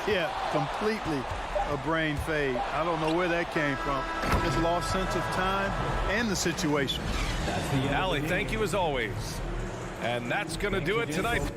yeah, completely a brain fade. I don't know where that came from. Just lost sense of time and the situation. Allie, thank you as always. And that's going to do it tonight.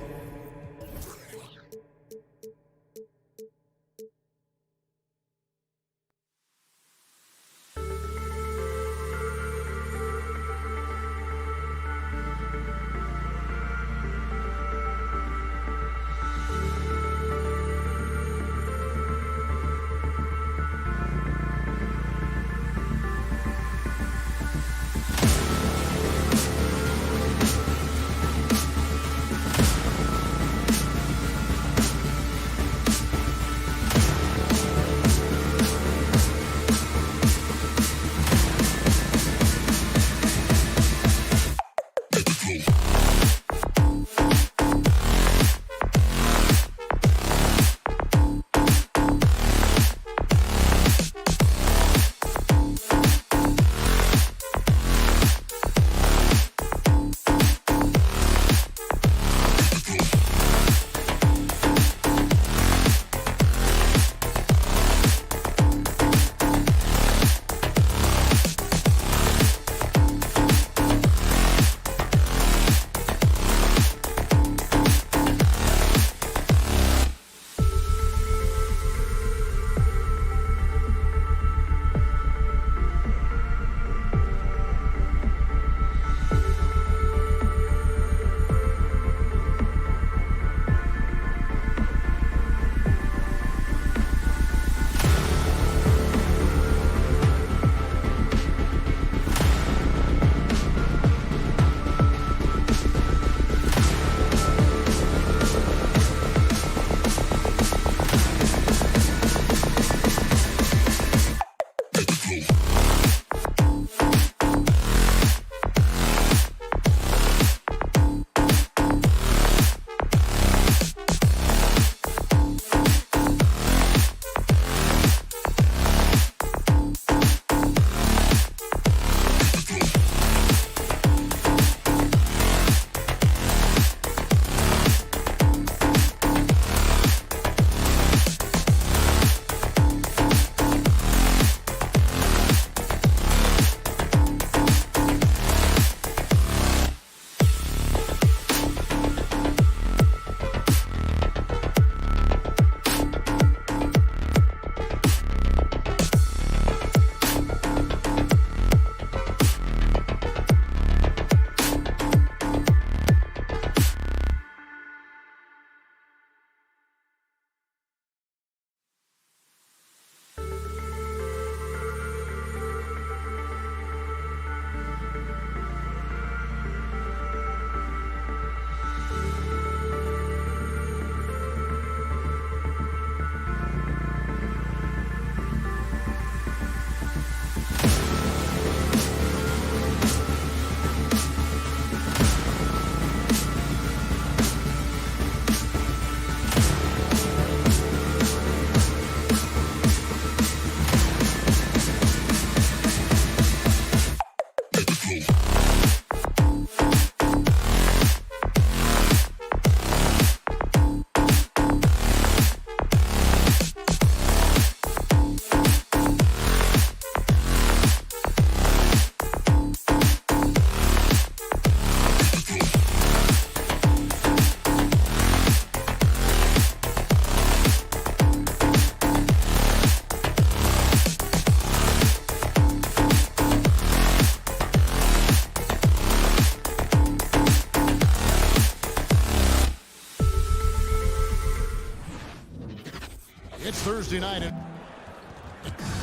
It's Thursday night. And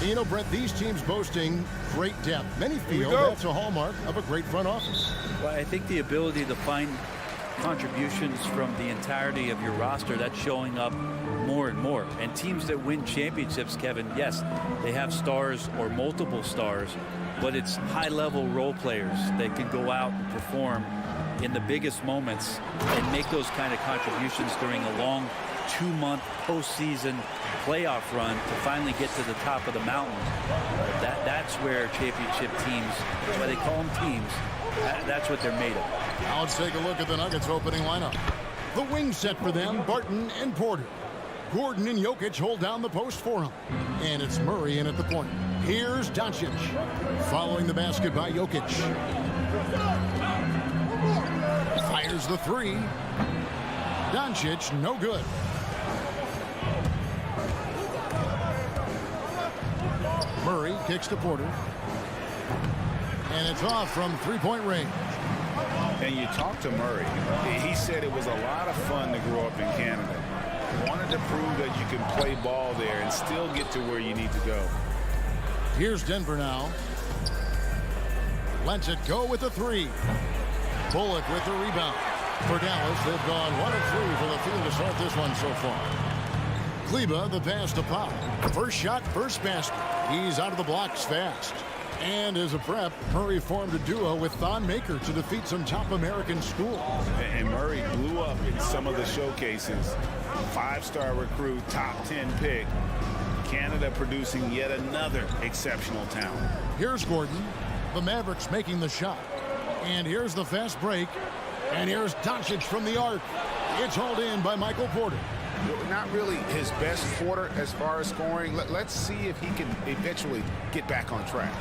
you know, Brent, these teams boasting great depth. Many feel that's a hallmark of a great front office. Well, I think the ability to find contributions from the entirety of your roster, that's showing up more and more. And teams that win championships, Kevin, yes, they have stars or multiple stars, but it's high-level role players that can go out and perform in the biggest moments and make those kind of contributions during a long 2-month postseason playoff run to finally get to the top of the mountain. That's where championship teams, that's why they call them teams, that's what they're made of. Now let's take a look at the Nuggets opening lineup. The wing set for them, Barton and Porter. Gordon and Jokic hold down the post for him. And it's Murray in at the point. Here's Doncic. Following the basket by Jokic. Fires the three. Doncic, no good. Murray kicks to Porter. And it's off from three-point range. And you talk to Murray. He said it was a lot of fun to grow up in Canada. Wanted to prove that you can play ball there and still get to where you need to go. Here's Denver now. Lets it go with the three. Bullock with the rebound. For Dallas, they've gone 1 of 3 for the field to start this one so far. Kleber, the pass to Pop. First shot, first basket. He's out of the blocks fast. And as a prep, Murray formed a duo with Thon Maker to defeat some top American schools. And Murray blew up in some of the showcases. 5-star recruit, top 10 pick. Canada producing yet another exceptional talent. Here's Gordon. The Mavericks making the shot. And here's the fast break. And here's Doncic from the arc. It's hauled in by Michael Porter. Not really his best quarter as far as scoring. Let's see if he can eventually get back on track.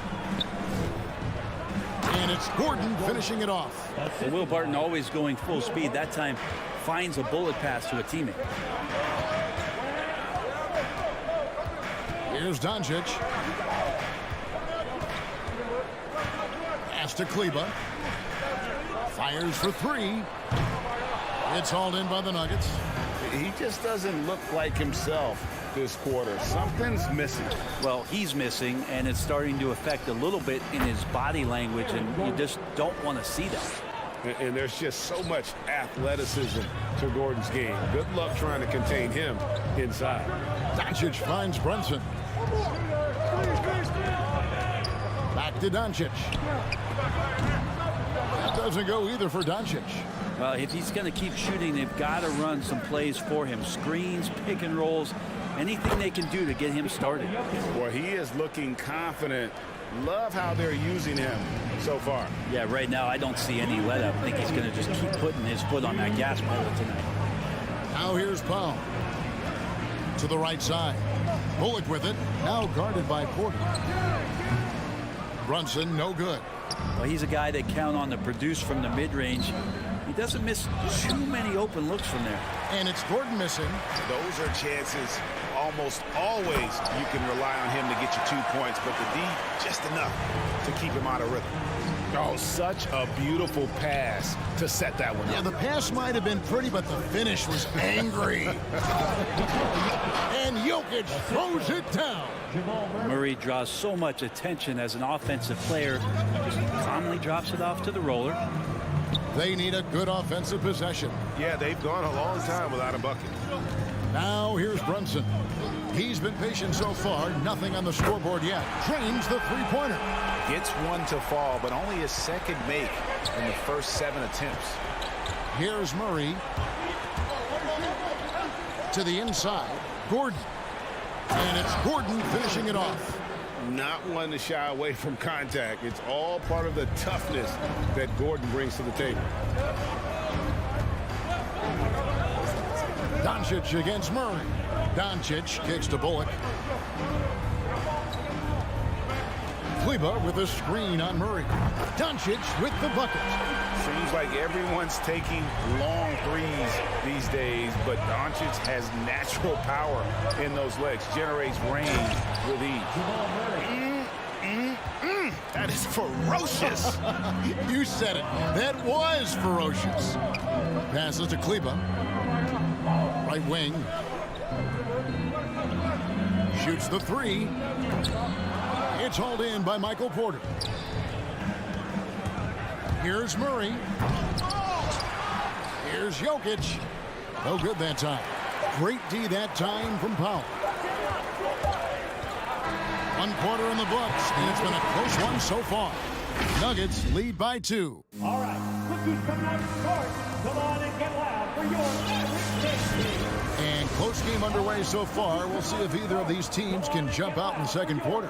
And it's Gordon finishing it off. And Will Barton, always going full speed, that time finds a bullet pass to a teammate. Here's Doncic. Pass to Kleber. Fires for three. It's hauled in by the Nuggets. He just doesn't look like himself this quarter. Something's missing. Well, he's missing, and it's starting to affect a little bit in his body language, and you just don't want to see that. And there's just so much athleticism to Gordon's game. Good luck trying to contain him inside. Doncic finds Brunson. Back to Doncic. That doesn't go either for Doncic. Well, if he's going to keep shooting, they've got to run some plays for him. Screens, pick and rolls, anything they can do to get him started. Well, he is looking confident. Love how they're using him so far. Yeah, right now I don't see any let up. I think he's going to just keep putting his foot on that gas pedal tonight. Now here's Powell. To the right side. Bullock with it. Now guarded by Porter. Brunson, no good. Well, he's a guy they count on to produce from the mid-range. He doesn't miss too many open looks from there. And it's Gordon missing. Those are chances almost always you can rely on him to get you 2 points, but the D, just enough to keep him out of rhythm. Oh, such a beautiful pass to set that one up. Yeah, the pass might have been pretty, but the finish was angry. And Jokic throws it down. Murray draws so much attention as an offensive player. Just calmly drops it off to the roller. They need a good offensive possession. Yeah, they've gone a long time without a bucket. Now here's Brunson. He's been patient so far. Nothing on the scoreboard yet. Drains the three-pointer. Gets one to fall, but only his second make in the first 7 attempts. Here's Murray. To the inside. Gordon. And it's Gordon finishing it off. Not one to shy away from contact. It's all part of the toughness that Gordon brings to the table. Doncic against Murray. Doncic kicks to Bullock. Kleber with a screen on Murray. Doncic with the bucket. Seems like everyone's taking long threes these days, but Doncic has natural power in those legs. Generates range with ease. That is ferocious. You said it. That was ferocious. Passes to Kleber. Right wing. Shoots the three. It's hauled in by Michael Porter. Here's Murray. Here's Jokic. No good that time. Great D that time from Powell. 1 quarter in the books, and it's been a close one so far. Nuggets lead by 2. All right, rookies coming out of court. Come on and get loud for your Maverick team. And close game underway so far. We'll see if either of these teams can jump out in the second quarter.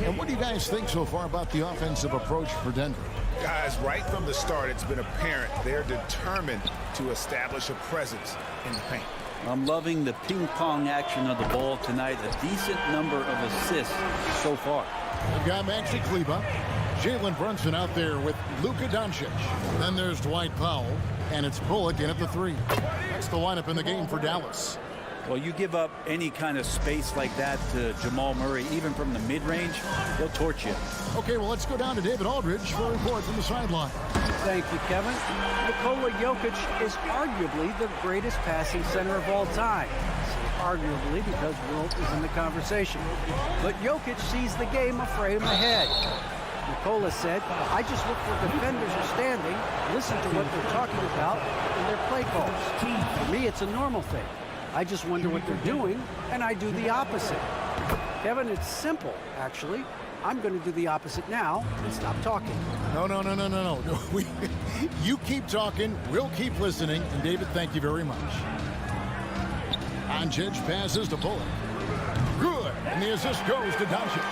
And what do you guys think so far about the offensive approach for Denver? Guys, right from the start, it's been apparent they're determined to establish a presence in the paint. I'm loving the ping-pong action of the ball tonight. A decent number of assists so far. We've got Maxi Kleber, Jalen Brunson out there with Luka Doncic. Then there's Dwight Powell, and it's Bullock in at the 3. That's the lineup in the game for Dallas. Well, you give up any kind of space like that to Jamal Murray, even from the mid-range, he'll torch you. Okay, well, let's go down to David Aldridge for a report from the sideline. Thank you, Kevin. Nikola Jokic is arguably the greatest passing center of all time. Arguably because Wilt is in the conversation. But Jokic sees the game a frame ahead. Nikola said, I just look where defenders are standing, listen to what they're talking about in their play calls. For me, it's a normal thing. I just wonder what they're doing, and I do the opposite. Kevin, it's simple, actually. I'm going to do the opposite now and stop talking. No. You keep talking, we'll keep listening, and David, thank you very much. Doncic passes to Bullock. Good, and the assist goes to Doncic.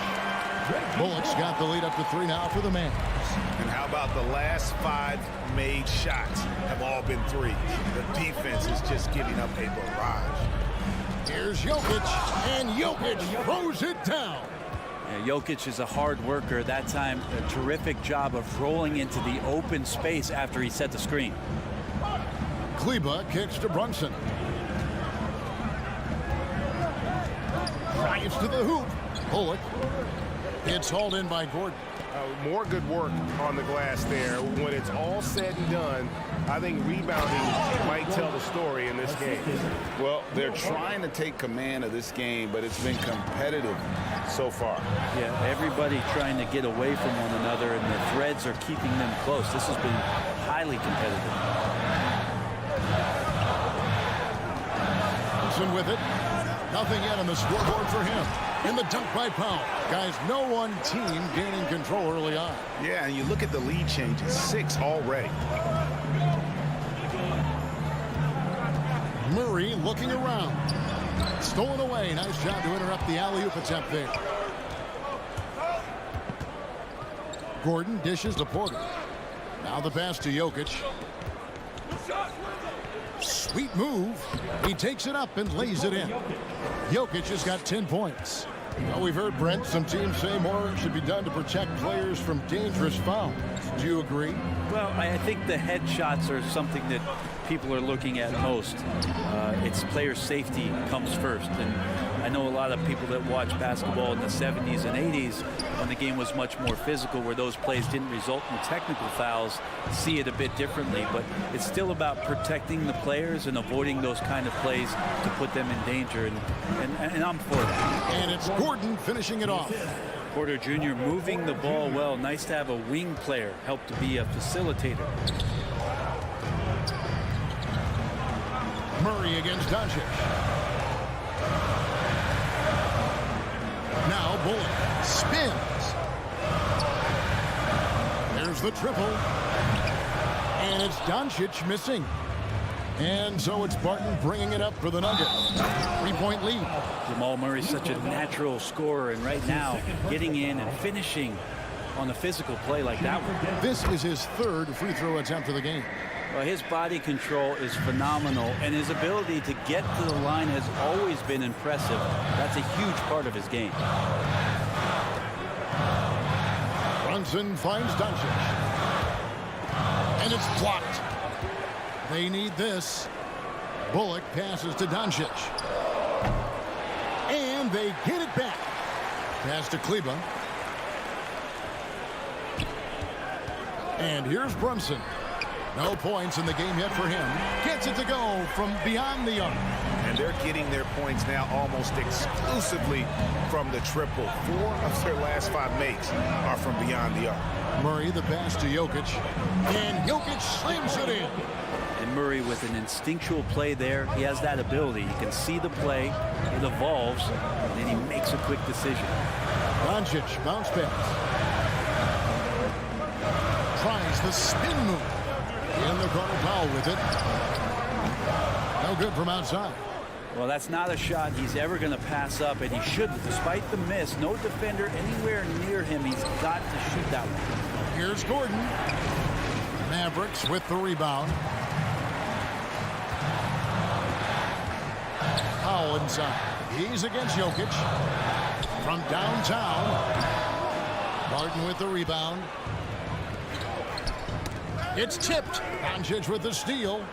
Bullock's got the lead up to 3 now for the man. And how about the last 5 made shots have all been threes? The defense is just giving up a barrage. Here's Jokic, and Jokic throws it down. Yeah, Jokic is a hard worker. That time, a terrific job of rolling into the open space after he set the screen. Kleber kicks to Brunson. Drives to the hoop. Bullock. It's hauled in by Gordon. More good work on the glass there. When it's all said and done, I think rebounding might tell the story in this game. Well, they're trying to take command of this game, but it's been competitive so far. Yeah, everybody trying to get away from one another, and the threads are keeping them close. This has been highly competitive. Thompson with it. Nothing yet on the scoreboard for him. In the dunk by Powell. Guys, no one team gaining control early on. Yeah, and you look at the lead changes. 6 already. Murray looking around. Stolen away. Nice job to interrupt the alley-oop attempt there. Gordon dishes to Porter. Now the pass to Jokic. Sweet move. He takes it up and lays it in. Jokic has got 10 points. Well, we've heard, Brent, some teams say more should be done to protect players from dangerous fouls. Do you agree? Well, I think the headshots are something that people are looking at most. It's player safety comes first. And I know a lot of people that watch basketball in the 70s and 80s when the game was much more physical, where those plays didn't result in technical fouls, see it a bit differently. But it's still about protecting the players and avoiding those kind of plays to put them in danger. And I'm for that. And it's Gordon finishing it off. Porter Jr. moving the ball well. Nice to have a wing player help to be a facilitator. Murray against Doncic. Now Bullock spins. There's the triple. And it's Doncic missing. And so it's Barton bringing it up for the Nuggets. 3-point lead. Jamal Murray's such a natural scorer, and right now getting in and finishing on a physical play like that one. This is his 3rd free throw attempt of the game. Well, his body control is phenomenal, and his ability to get to the line has always been impressive. That's a huge part of his game. Brunson finds Doncic. And it's blocked. They need this. Bullock passes to Doncic. And they get it back. Pass to Kleber. And here's Brunson. No points in the game yet for him. Gets it to go from beyond the arc. and they're getting their points now almost exclusively from the triple. 4 of their last 5 makes are from beyond the arc. Murray, the pass to Jokic, and Jokic slams it in. And Murray with an instinctual play there. He has that ability. You can see the play. It evolves, and then he makes a quick decision. Doncic, bounce pass. Tries the spin move. In the corner, Powell with it. No good from outside. Well, that's not a shot he's ever going to pass up, and he shouldn't. Despite the miss, no defender anywhere near him. He's got to shoot that one. Here's Gordon. Mavericks with the rebound. Powell inside. He's against Jokic. From downtown. Martin with the rebound. It's tipped. Doncic with the steal.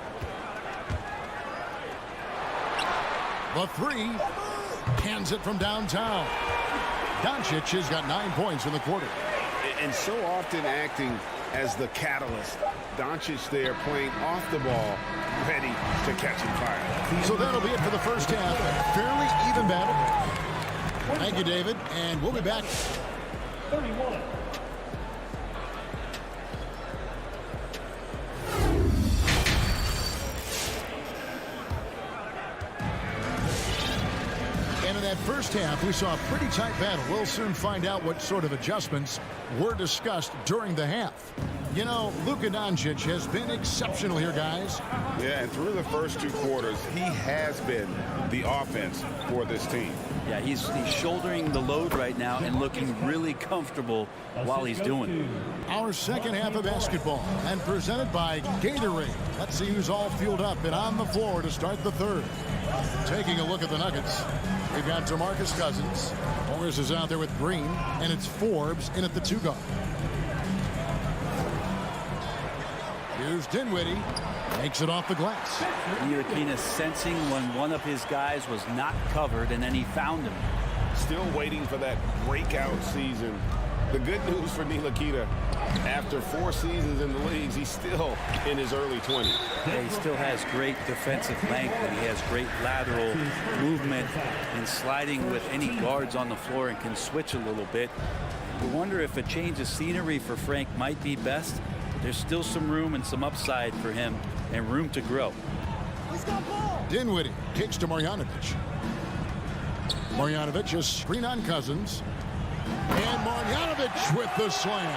The 3. Cans it from downtown. Doncic has got 9 points in the quarter. And so often acting as the catalyst. Doncic there playing off the ball, ready to catch and fire. So that'll be it for the first half. Fairly even battle. Thank you, David, and we'll be back. 31. And in that first half, we saw a pretty tight battle. We'll soon find out what sort of adjustments were discussed during the half. You know, Luka Doncic has been exceptional here, guys. Yeah, and through the first 2 quarters, he has been the offense for this team. Yeah, he's shouldering the load right now and looking really comfortable while he's doing it. Our second half of basketball, and presented by Gatorade. Let's see who's all fueled up and on the floor to start the third. Taking a look at the Nuggets, we've got DeMarcus Cousins. Morris is out there with Green, and it's Forbes in at the 2 guard. Here's Dinwiddie. Makes it off the glass. Ntilikina sensing when one of his guys was not covered, and then he found him. Still waiting for that breakout season. The good news for Ntilikina, after 4 seasons in the leagues, he's still in his early 20s. Yeah, he still has great defensive length, and he has great lateral movement and sliding with any guards on the floor and can switch a little bit. You wonder if a change of scenery for Frank might be best. There's still some room and some upside for him and room to grow. Dinwiddie kicks to Marjanovic. Marjanovic is screen on Cousins. And Marjanovic with the slam.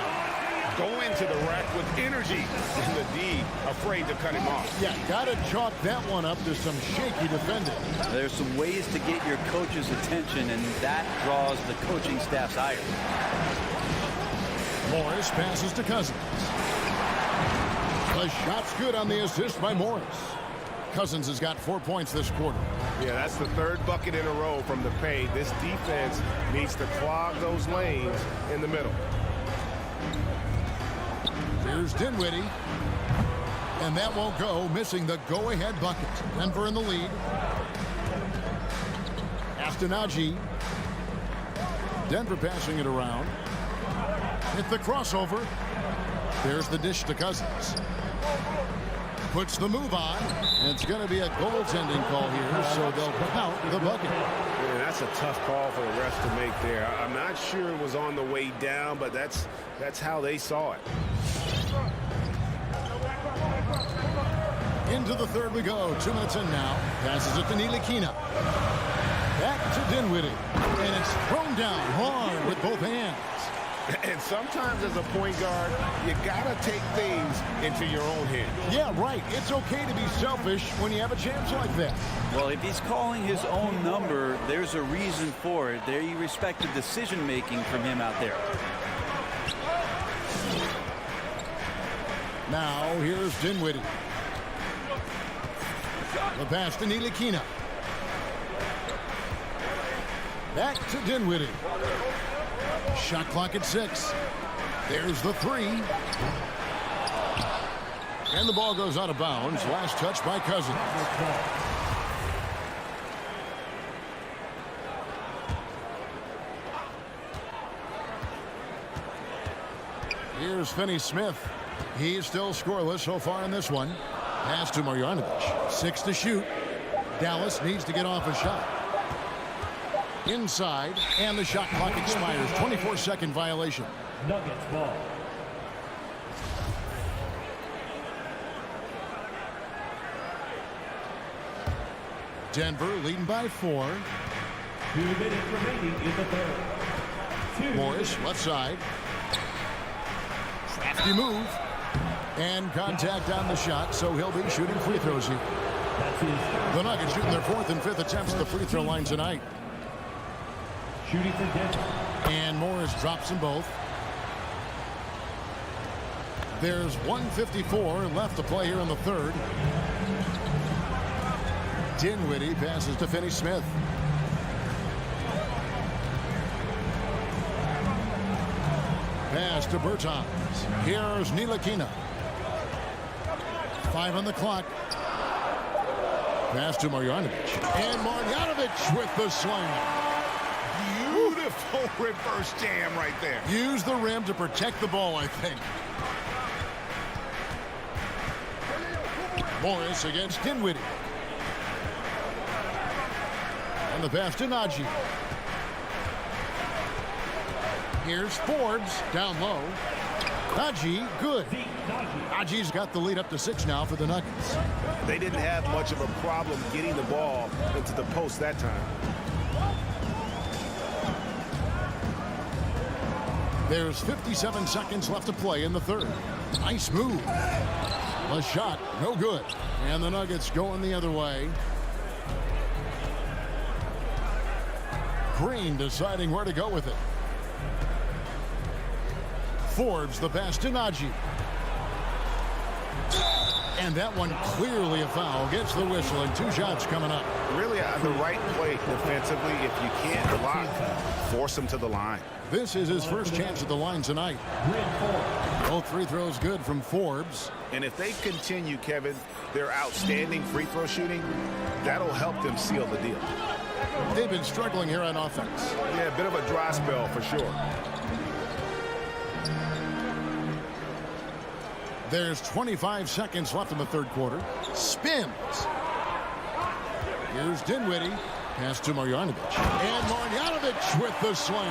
Go into the rack with energy. And the D afraid to cut him off. Yeah, got to chalk that one up to some shaky defending. There's some ways to get your coach's attention, and that draws the coaching staff's ire. Morris passes to Cousins. The shot's good on the assist by Morris. Cousins has got 4 points this quarter. Yeah, that's the 3rd bucket in a row from the paint. This defense needs to clog those lanes in the middle. Here's Dinwiddie. And that won't go, missing the go-ahead bucket. Denver in the lead. Astonagi. Denver passing it around. Hit the crossover. There's the dish to Cousins. Puts the move on. And it's going to be a goaltending call here, so they'll count the bucket. Yeah, that's a tough call for the refs to make there. I'm not sure it was on the way down, but that's how they saw it. Into the third we go. 2 minutes in now. Passes it to Ntilikina. Back to Dinwiddie. And it's thrown down hard with both hands. And sometimes as a point guard, you got to take things into your own hands. Yeah, right. It's okay to be selfish when you have a chance like that. Well, if he's calling his own number, there's a reason for it. There, you respect the decision-making from him out there. Now, here's Dinwiddie. The pass to Ntilikina. Back to Dinwiddie. Shot clock at 6. There's the 3. And the ball goes out of bounds. Last touch by Cousins. Here's Finney-Smith. He's still scoreless so far in this one. Pass to Marjanovic. 6 to shoot. Dallas needs to get off a shot. Inside, and the shot clock expires. 24-second violation. Nuggets ball. Denver leading by 4. 2 minutes remaining in the third. Morris, left side. Crafty move. And contact on the shot, so he'll be shooting free throws here. The Nuggets shooting their 4th and 5th attempts at the free throw line tonight. Shooting for Denver. And Morris drops them both. There's 1:54 left to play here in the third. Dinwiddie passes to Finney-Smith. Pass to Bertans. Here's Ntilikina. 5 on the clock. Pass to Marjanovic. And Marjanovic with the slam. Beautiful reverse jam right there. Use the rim to protect the ball, I think. Morris against Dinwiddie. And the pass to Naji. Here's Forbes down low. Naji, good. Naji's got the lead up to 6 now for the Nuggets. They didn't have much of a problem getting the ball into the post that time. There's 57 seconds left to play in the third. Nice move. The shot, no good. And the Nuggets going the other way. Green deciding where to go with it. Forbes the pass to Naji. And that one clearly a foul. Gets the whistle and 2 shots coming up. Really the right play defensively. If you can't block, force him to the line. This is his first chance at the line tonight. Both free throws good from Forbes. And if they continue, Kevin, their outstanding free throw shooting, that'll help them seal the deal. They've been struggling here on offense. Yeah, a bit of a dry spell for sure. There's 25 seconds left in the third quarter. Spins. Here's Dinwiddie. Pass to Marjanovic. And Marjanovic with the slam.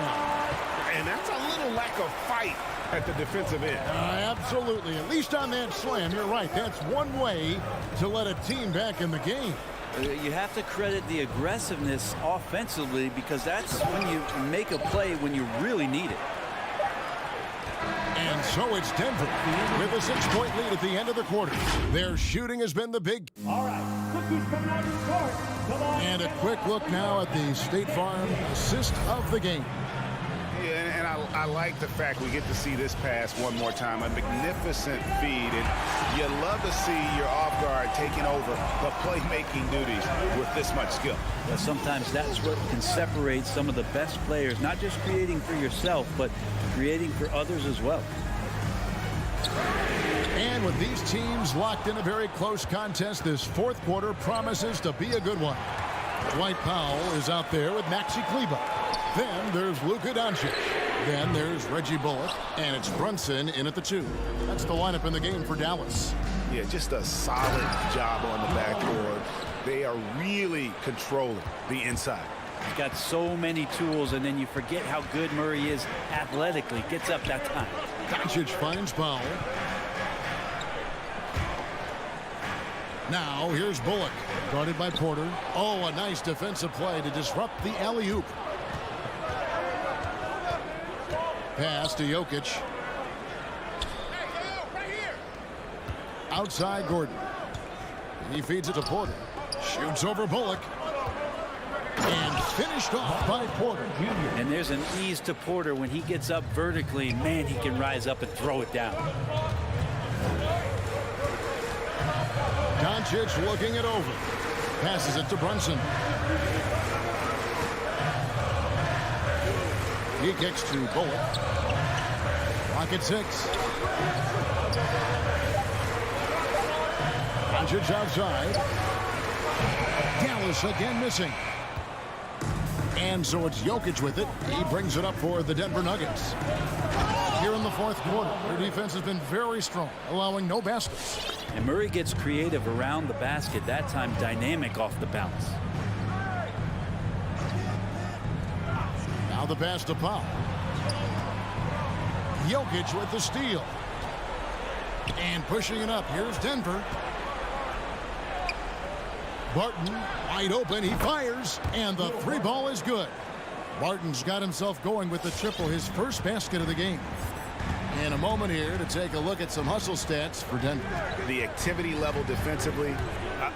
And that's a little lack of fight at the defensive end. Absolutely. At least on that slam, you're right. That's one way to let a team back in the game. You have to credit the aggressiveness offensively because that's when you make a play when you really need it. And so it's Denver with a 6-point lead at the end of the quarter. Their shooting has been the big. All right, look who's coming out of the court. Come on. And a quick look now at the State Farm assist of the game. Yeah, and I like the fact we get to see this pass one more time. A magnificent feed, and you love to see your off guard taking over the playmaking duties with this much skill. Well, sometimes that's what can separate some of the best players, not just creating for yourself, but creating for others as well. And with these teams locked in a very close contest, this fourth quarter promises to be a good one. Dwight Powell is out there with Maxi Kleber. Then there's Luka Doncic. Then there's Reggie Bullock. And it's Brunson in at the 2. That's the lineup in the game for Dallas. Yeah, just a solid job on the backboard. They are really controlling the inside. He's got so many tools, and then you forget how good Murray is athletically. Gets up that time. Doncic finds Powell. Now here's Bullock, guarded by Porter. Oh, a nice defensive play to disrupt the alley-oop. Pass to Jokic. Outside Gordon. He feeds it to Porter. Shoots over Bullock. And finished off by Porter. And there's an ease to Porter when he gets up vertically. Man, he can rise up and throw it down. Doncic looking it over. Passes it to Brunson. He kicks to Bullock. Clock at 6. Doncic outside. Dallas again missing. And so it's Jokic with it. He brings it up for the Denver Nuggets. Here in the fourth quarter, their defense has been very strong, allowing no baskets. And Murray gets creative around the basket, that time dynamic off the bounce. Now the pass to Powell. Jokic with the steal. And pushing it up. Here's Denver. Barton wide open. He fires. And the three ball is good. Barton's got himself going with the triple, his first basket of the game. In a moment here to take a look at some hustle stats for Denver. The activity level defensively,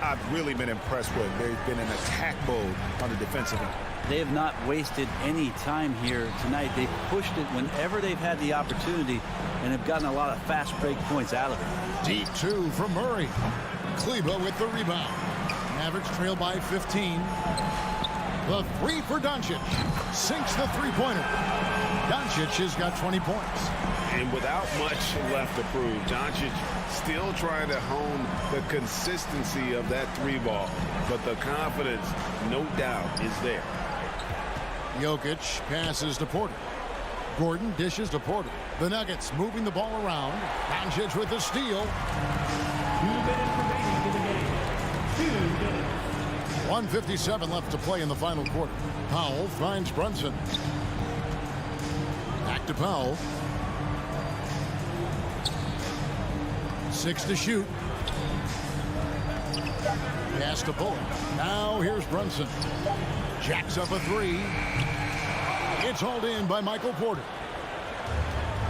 I've really been impressed with. They've been in attack mode on the defensive end. They have not wasted any time here tonight. They've pushed it whenever they've had the opportunity and have gotten a lot of fast break points out of it. Deep two from Murray. Kleber with the rebound. Mavericks trail by 15. The three for Doncic. Sinks the three-pointer. Doncic has got 20 points. And without much left to prove, Doncic still trying to hone the consistency of that three ball. But the confidence, no doubt, is there. Jokic passes to Porter. Gordon dishes to Porter. The Nuggets moving the ball around. Doncic with the steal. 2 minutes remaining in the game. 2 minutes. 1:57 left to play in the final quarter. Powell finds Brunson. Back to Powell. 6 to shoot. Pass to Bullock. Now here's Brunson. Jacks up a three. It's hauled in by Michael Porter.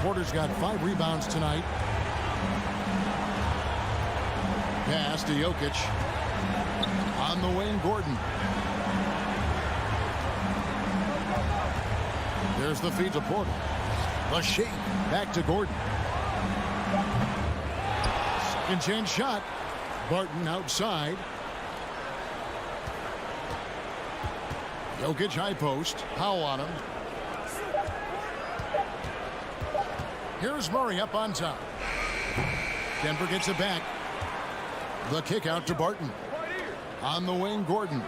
Porter's got 5 rebounds tonight. Pass to Jokic. On the wing, Gordon. There's the feed to Porter. The shake. Back to Gordon. Second chance shot. Barton outside. Jokic high post. Powell on him. Here's Murray up on top. Denver gets it back. The kick out to Barton. On the wing, Gordon.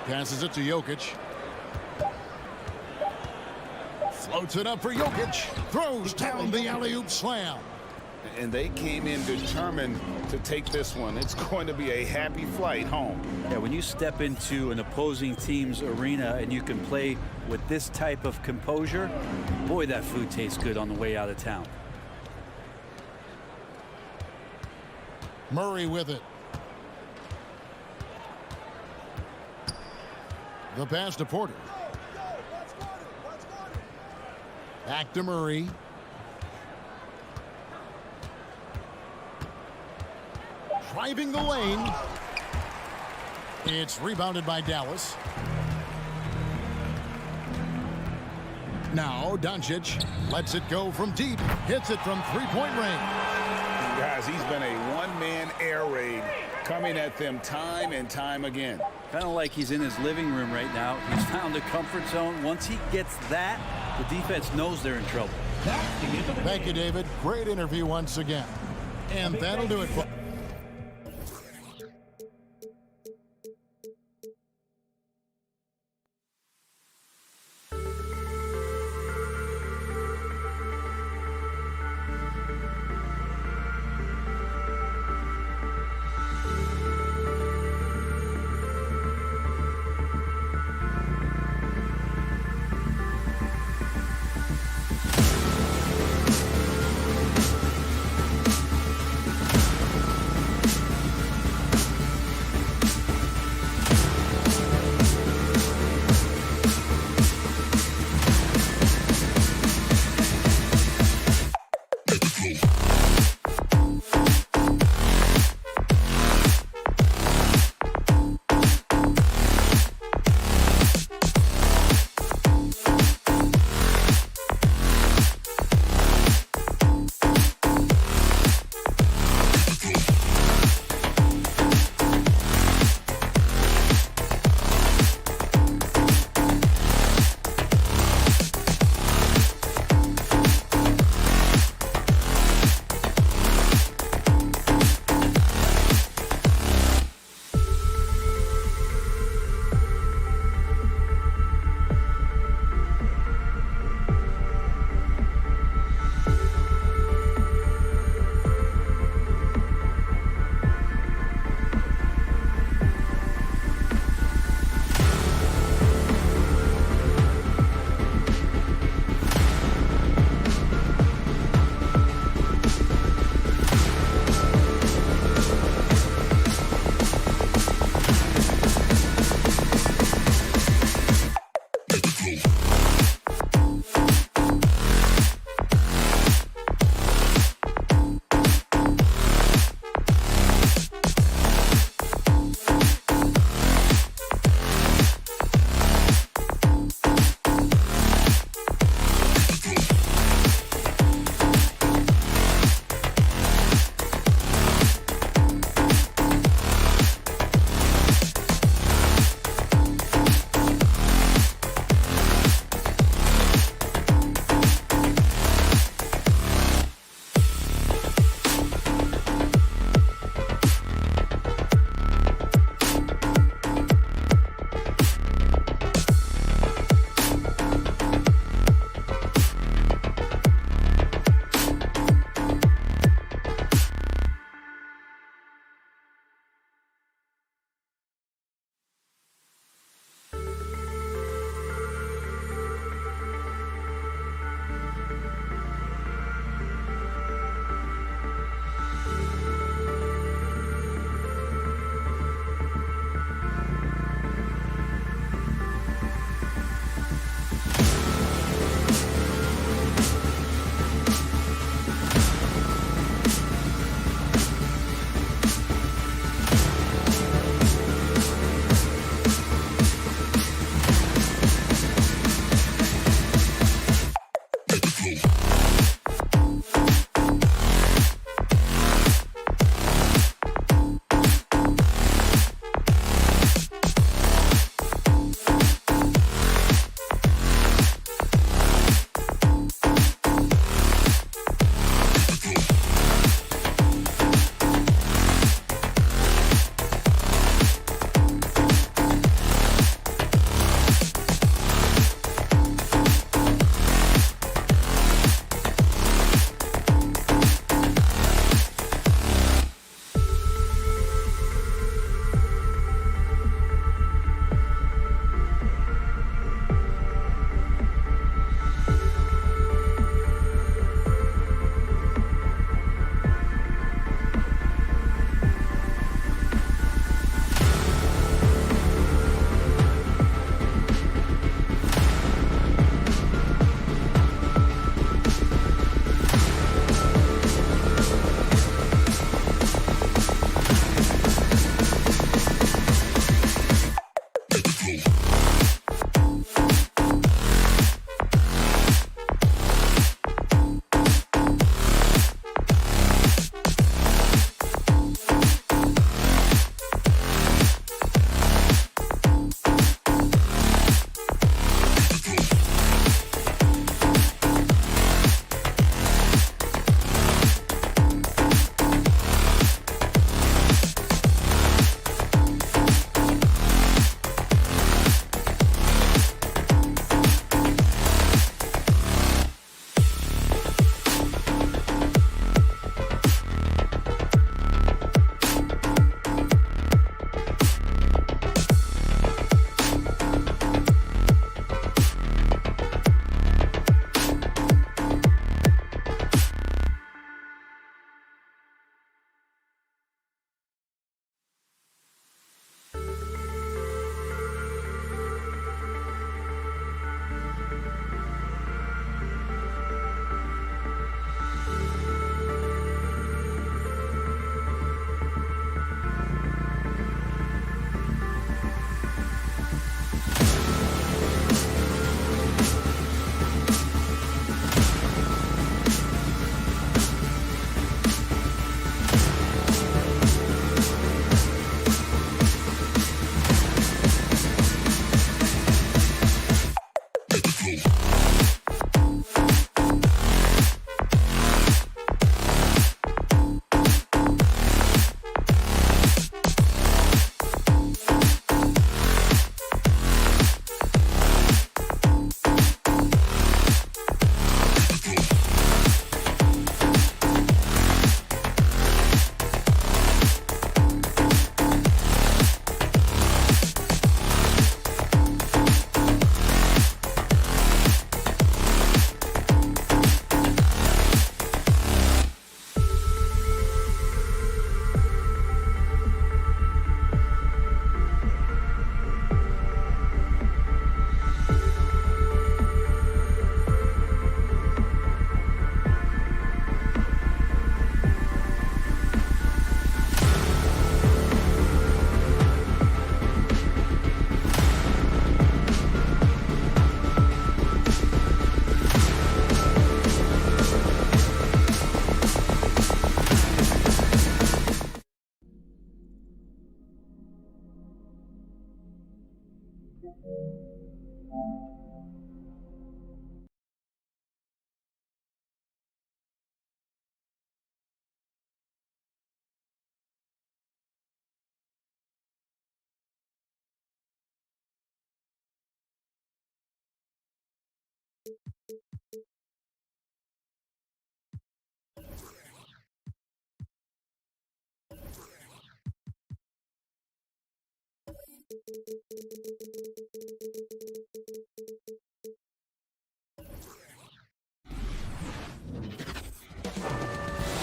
Passes it to Jokic. Floats it up for Jokic. Throws down the alley-oop slam. And they came in determined to take this one. It's going to be a happy flight home. Yeah, when you step into an opposing team's arena and you can play with this type of composure, boy, that food tastes good on the way out of town. Murray with it. The pass to Porter. Back to Murray. Driving the lane. It's rebounded by Dallas. Now Doncic lets it go from deep. Hits it from three-point range. Guys, he's been a one-man air raid coming at them time and time again. Kind of like he's in his living room right now. He's found a comfort zone. Once he gets that, the defense knows they're in trouble. Thank you, David. Great interview once again. And that'll do it for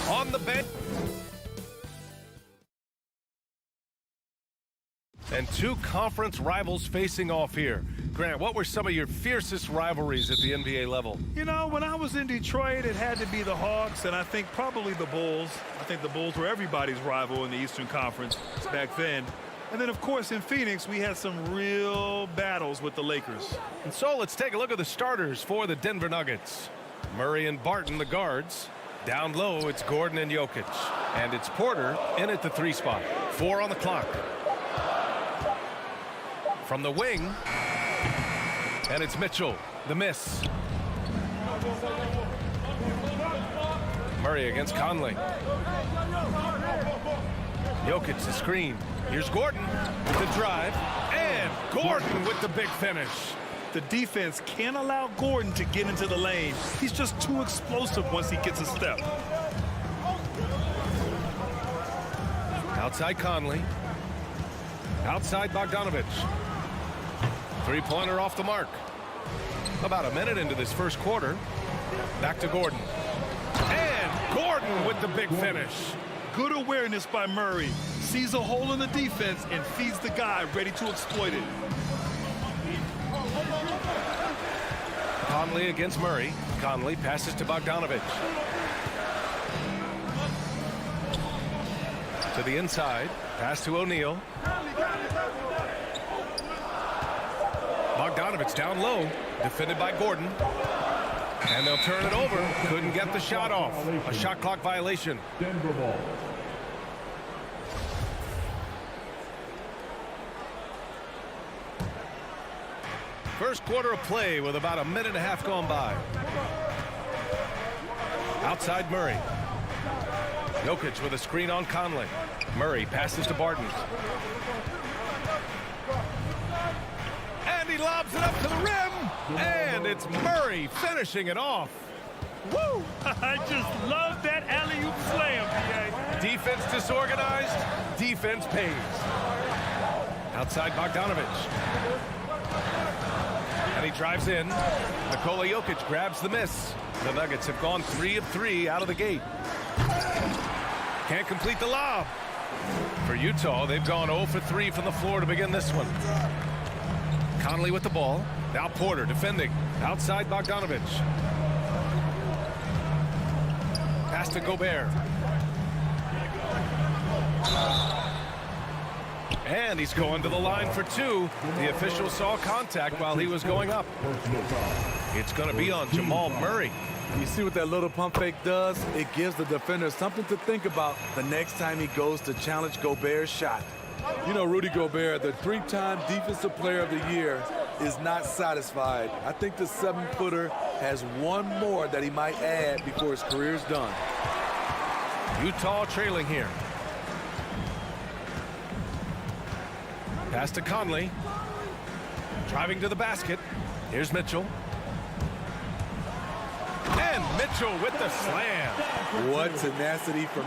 On the bench. And two conference rivals facing off here. Grant, what were some of your fiercest rivalries at the NBA level? You know, when I was in Detroit, it had to be the Hawks, and I think probably the Bulls. I think the Bulls were everybody's rival in the Eastern Conference back then. And then, of course, in Phoenix, we had some real battles with the Lakers. And so let's take a look at the starters for the Denver Nuggets. Murray and Barton, the guards. Down low, it's Gordon and Jokic. And it's Porter in at the 3 spot. 4 on the clock. From the wing, and it's Mitchell, the miss. Murray against Conley. Jokic the screen. Here's Gordon with the drive, and Gordon with the big finish. The defense can't allow Gordon to get into the lane. He's just too explosive once he gets a step. Outside Conley. Outside Bogdanovic. Three-pointer off the mark. About a minute into this first quarter. Back to Gordon. And Gordon with the big finish. Good awareness by Murray. Sees a hole in the defense and feeds the guy ready to exploit it. Conley against Murray. Conley passes to Bogdanovic. To the inside. Pass to O'Neal. Bogdanovic down low. Defended by Gordon. And they'll turn it over. Couldn't get the shot off. A shot clock violation. Denver ball. First quarter of play with about a minute and a half gone by. Outside Murray. Jokic with a screen on Conley. Murray passes to Barton. And he lobs it up to the rim. And it's Murray finishing it off. Woo! I just love that alley-oop slam, PA. Defense disorganized. Defense pays. Outside Bogdanovic. And he drives in. Nikola Jokic grabs the miss. The Nuggets have gone 3 of 3 out of the gate. Can't complete the lob. For Utah, they've gone 0 for 3 from the floor to begin this one. Conley with the ball. Now Porter defending. Outside Bogdanovic. Pass to Gobert. And he's going to the line for 2. The official saw contact while he was going up. It's going to be on Jamal Murray. You see what that little pump fake does? It gives the defender something to think about the next time he goes to challenge Gobert's shot. You know, Rudy Gobert, the 3-time Defensive Player of the Year, is not satisfied. I think the 7-footer has one more that he might add before his career's done. Utah trailing here. Pass to Conley. Driving to the basket. Here's Mitchell. And Mitchell with the slam. What tenacity from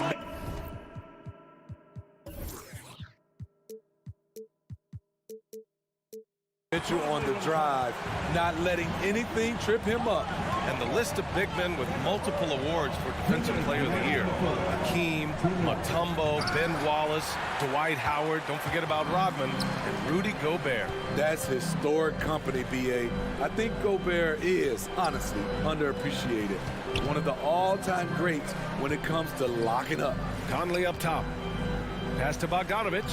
Mitchell on the drive, not letting anything trip him up. And the list of big men with multiple awards for Defensive Player of the Year. Hakeem, Mutombo, Ben Wallace, Dwight Howard, don't forget about Rodman, and Rudy Gobert. That's historic company, B.A. I think Gobert is, honestly, underappreciated. One of the all-time greats when it comes to locking up. Conley up top. Pass to Bogdanovic.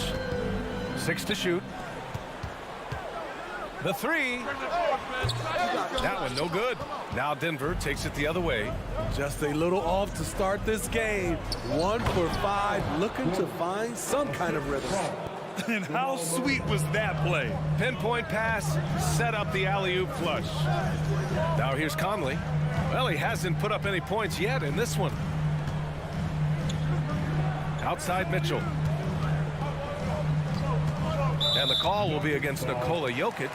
6 to shoot. The 3. That one no good. Now Denver takes it the other way. Just a little off to start this game. 1 for 5, looking to find some kind of rhythm. And how sweet was that play? Pinpoint pass, set up the alley-oop flush. Now here's Conley. Well, he hasn't put up any points yet in this one. Outside Mitchell. And the call will be against Nikola Jokic.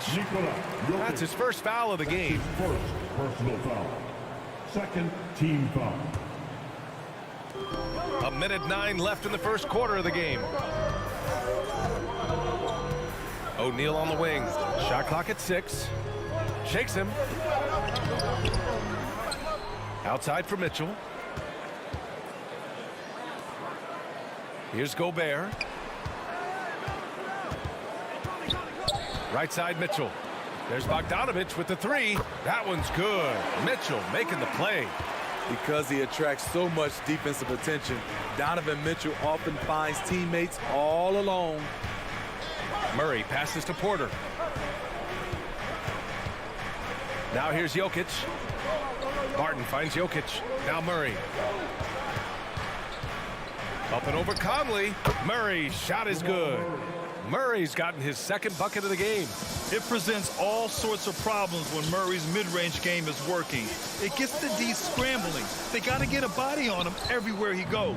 That's his first foul of the game. First personal foul. Second team foul. 1:09 left in the first quarter of the game. O'Neal on the wing. Shot clock at 6. Shakes him. Outside for Mitchell. Here's Gobert. Right side Mitchell. There's Bogdanović with the 3. That one's good. Mitchell making the play. Because he attracts so much defensive attention, Donovan Mitchell often finds teammates all alone. Murray passes to Porter. Now here's Jokic. Barton finds Jokic. Now Murray. Up and over Conley. Murray's shot is good. Murray's gotten his second bucket of the game. It presents all sorts of problems when Murray's mid-range game is working. It gets the D scrambling. They got to get a body on him everywhere he goes.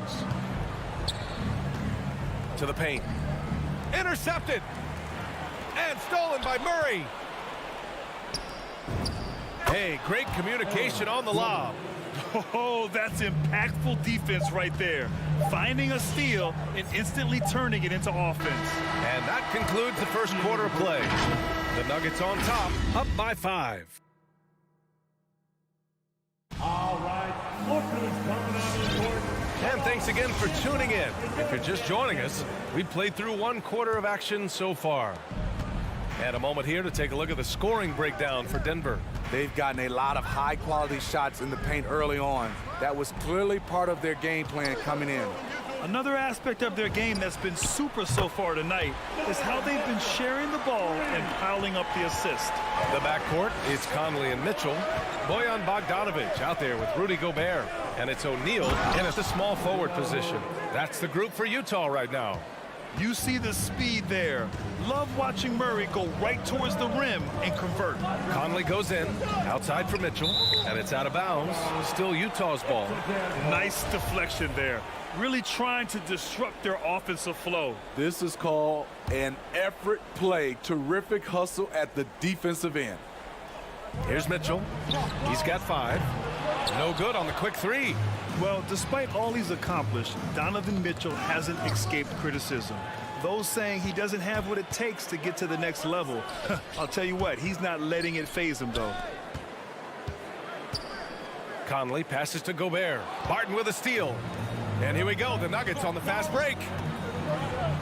To the paint. Intercepted. And stolen by Murray. Hey, great communication on the lob. Oh, that's impactful defense right there. Finding a steal and instantly turning it into offense. And that concludes the first quarter of play. The Nuggets on top, up by 5. All right, look who's coming on the court. And thanks again for tuning in. If you're just joining us, we played through one quarter of action so far. And a moment here to take a look at the scoring breakdown for Denver. They've gotten a lot of high-quality shots in the paint early on. That was clearly part of their game plan coming in. Another aspect of their game that's been super so far tonight is how they've been sharing the ball and piling up the assist. The backcourt is Conley and Mitchell. Bojan Bogdanović out there with Rudy Gobert. And it's O'Neal in at the small forward position. That's the group for Utah right now. You see the speed there. Love watching Murray go right towards the rim and convert. Conley goes in, outside for Mitchell, and it's out of bounds. Still Utah's ball. Nice deflection there. Really trying to disrupt their offensive flow. This is called an effort play. Terrific hustle at the defensive end. Here's Mitchell. He's got 5. No good on the quick 3. Well, despite all he's accomplished, Donovan Mitchell hasn't escaped criticism. Those saying he doesn't have what it takes to get to the next level. I'll tell you what, he's not letting it faze him, though. Conley passes to Gobert. Barton with a steal. And here we go, the Nuggets on the fast break.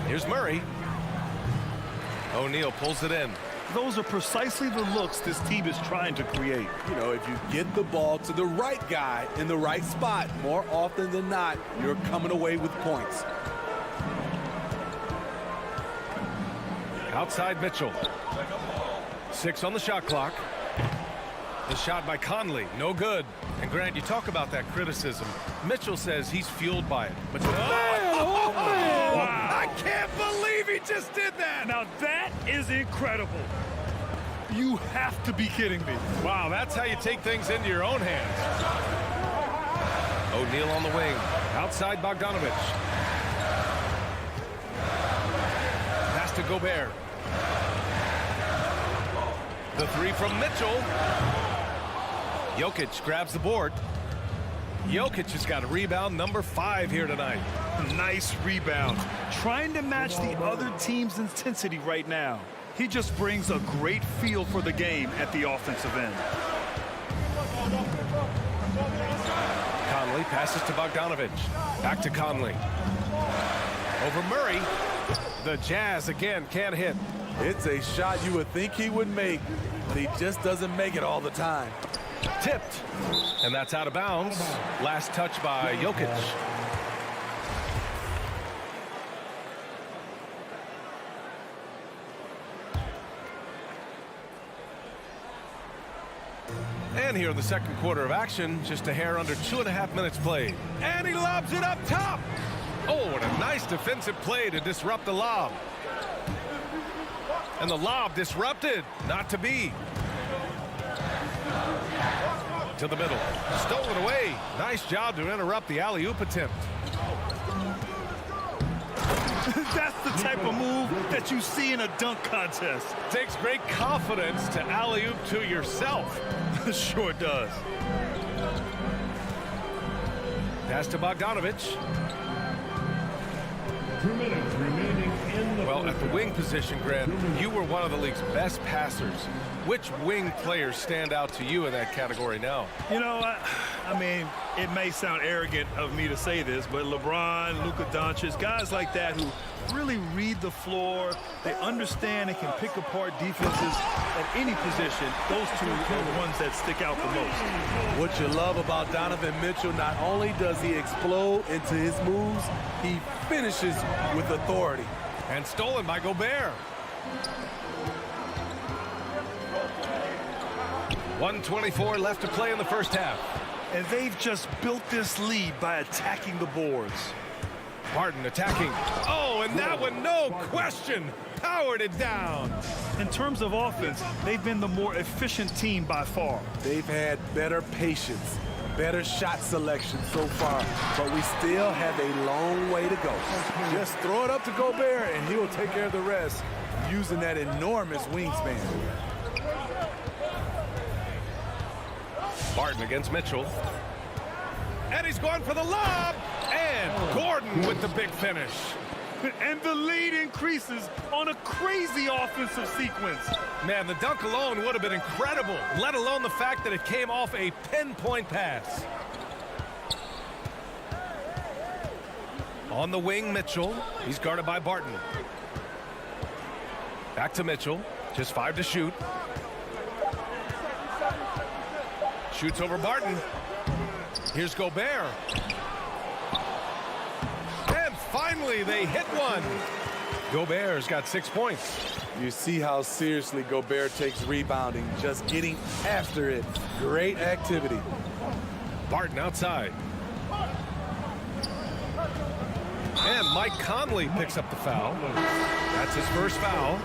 Here's Murray. O'Neal pulls it in. Those are precisely the looks this team is trying to create. You know, if you get the ball to the right guy in the right spot, more often than not, you're coming away with points. Outside Mitchell. 6 on the shot clock. The shot by Conley, no good. And Grant, you talk about that criticism. Mitchell says he's fueled by it. But wow. I can't believe he just did that. Now that is incredible. You have to be kidding me. Wow, that's how you take things into your own hands. O'Neal on the wing. Outside Bogdanović. Pass to Gobert. The 3 from Mitchell. Jokic grabs the board. Jokic has got a rebound number 5 here tonight. Nice rebound. Trying to match the other team's intensity right now. He just brings a great feel for the game at the offensive end. Conley passes to Bogdanović. Back to Conley. Over Murray. The Jazz again can't hit. It's a shot you would think he would make, but he just doesn't make it all the time. Tipped. And that's out of bounds. Last touch by Jokic. And here in the second quarter of action, just a hair under 2.5 minutes played. And he lobs it up top. Oh, what a nice defensive play to disrupt the lob. And the lob disrupted. Not to be. To the middle. Stolen away. Nice job to interrupt the alley-oop attempt. That's the type of move that you see in a dunk contest. Takes great confidence to alley-oop to yourself. Sure does. Pass to Bogdanovich. 2 minutes remaining in the Well, at the wing position, Grant, you were one of the league's best passers. Which wing players stand out to you in that category now? You know, I mean, it may sound arrogant of me to say this, but LeBron, Luka Doncic, guys like that who really read the floor, they understand and can pick apart defenses at any position. Those two are the ones that stick out the most. What you love about Donovan Mitchell, not only does he explode into his moves, he finishes with authority. And stolen by Gobert. 1:24 left to play in the first half. And they've just built this lead by attacking the boards. Barton attacking. Oh, and that one, no question, powered it down. In terms of offense, they've been the more efficient team by far. They've had better patience, better shot selection so far, but we still have a long way to go. Just throw it up to Gobert, and he'll take care of the rest using that enormous wingspan. Barton against Mitchell. And he's going for the lob. And Gordon with the big finish. And the lead increases on a crazy offensive sequence. Man, the dunk alone would have been incredible, let alone the fact that it came off a pinpoint pass. On the wing, Mitchell. He's guarded by Barton. Back to Mitchell. Just 5 to shoot. Shoots over Barton. Here's Gobert. And finally, they hit one. Gobert's got 6 points. You see how seriously Gobert takes rebounding, just getting after it. Great activity. Barton outside. And Mike Conley picks up the foul. That's his first foul.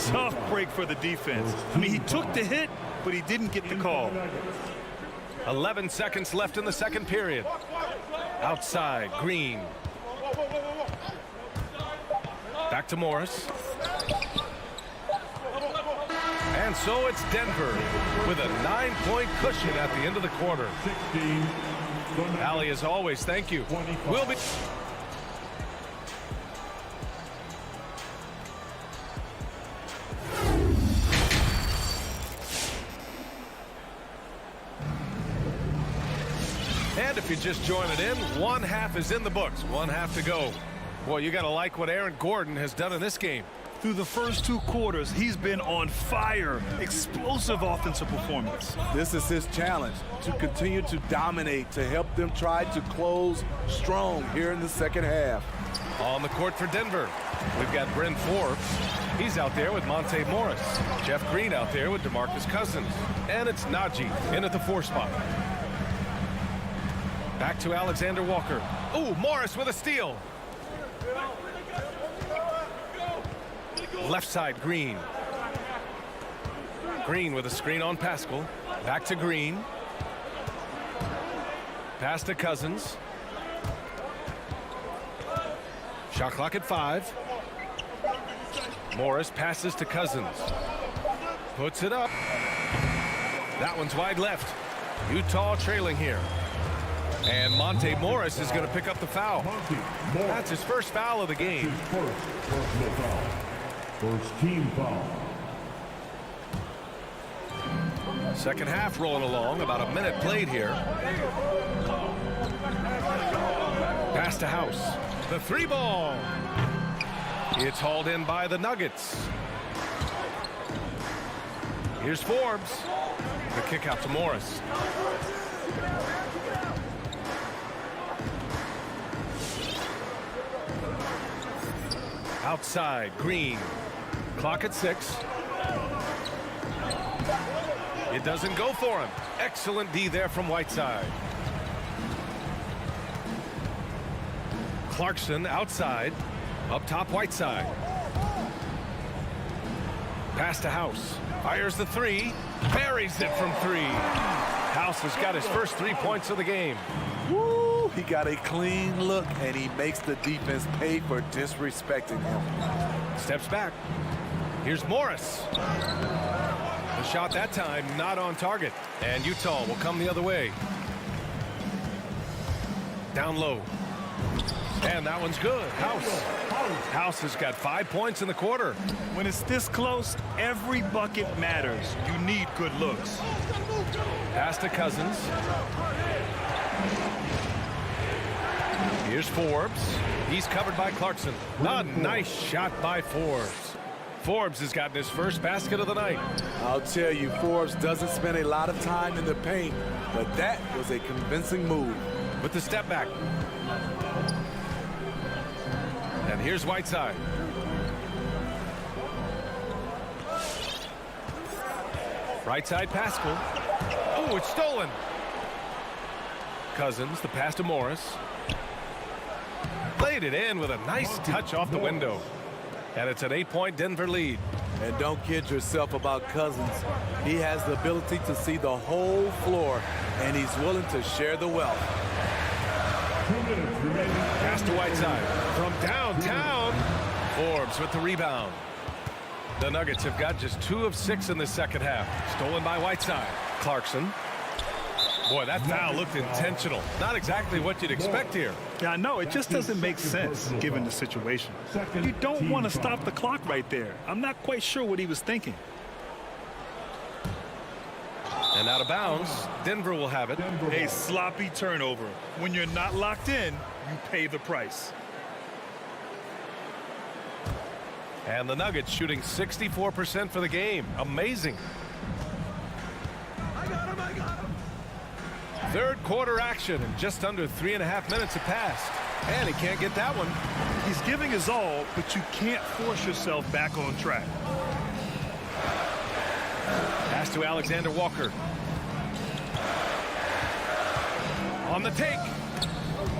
Tough break for the defense. I mean, he took the hit, but he didn't get the call. 11 seconds left in the second period. Outside, Green. Back to Morris. And so it's Denver with a 9-point cushion at the end of the quarter. Allie, as always, thank you. We'll be... And if you're just joining in, one half is in the books. One half to go. Boy, you got to like what Aaron Gordon has done in this game. Through the first 2 quarters, he's been on fire. Explosive offensive performance. This is his challenge, to continue to dominate, to help them try to close strong here in the second half. On the court for Denver, we've got Bryn Forbes. He's out there with Monte Morris. Jeff Green out there with DeMarcus Cousins. And it's Najee in at the 4 spot. Back to Alexander Walker. Ooh, Morris with a steal. Left side, Green. Green with a screen on Pascal. Back to Green. Pass to Cousins. Shot clock at 5. Morris passes to Cousins. Puts it up. That one's wide left. Utah trailing here. And Monte Morris is going to pick up the foul. That's his first foul of the game. First team foul. Second half rolling along. About a minute played here. Pass to House. The 3 ball. It's hauled in by the Nuggets. Here's Forbes. The kick out to Morris. Outside, Green. Clock at 6. It doesn't go for him. Excellent D there from Whiteside. Clarkson outside. Up top, Whiteside. Pass to House. Fires the three. Buries it from three. House has got his first 3 points of the game. Woo! He got a clean look, and he makes the defense pay for disrespecting him. Steps back. Here's Morris. The shot that time not on target. And Utah will come the other way. Down low. And that one's good. House has got 5 points in the quarter. When it's this close, every bucket matters. You need good looks. Pass to Cousins. Here's Forbes. He's covered by Clarkson. A nice shot by Forbes. Forbes has gotten his first basket of the night. I'll tell you, Forbes doesn't spend a lot of time in the paint, but that was a convincing move. With the step back. And here's Whiteside. Right side, Pascal. Oh, it's stolen. Cousins, the pass to Morris. Played it in with a nice touch off the window. And it's an 8-point Denver lead. And don't kid yourself about Cousins. He has the ability to see the whole floor, and he's willing to share the wealth. Pass to Whiteside. From downtown. Forbes with the rebound. The Nuggets have got just 2 of 6 in the second half. Stolen by Whiteside. Clarkson. Boy, that foul looked intentional. Not exactly what you'd expect here. Yeah, I know. It just doesn't make sense given the situation. You don't want to stop the clock right there. I'm not quite sure what he was thinking. And out of bounds, Denver will have it. A sloppy turnover. When you're not locked in, you pay the price. And the Nuggets shooting 64% for the game. Amazing. I got him. Third quarter action, and just under 3.5 minutes have passed. And he can't get that one. He's giving his all, but you can't force yourself back on track. Pass to Alexander Walker. On the take.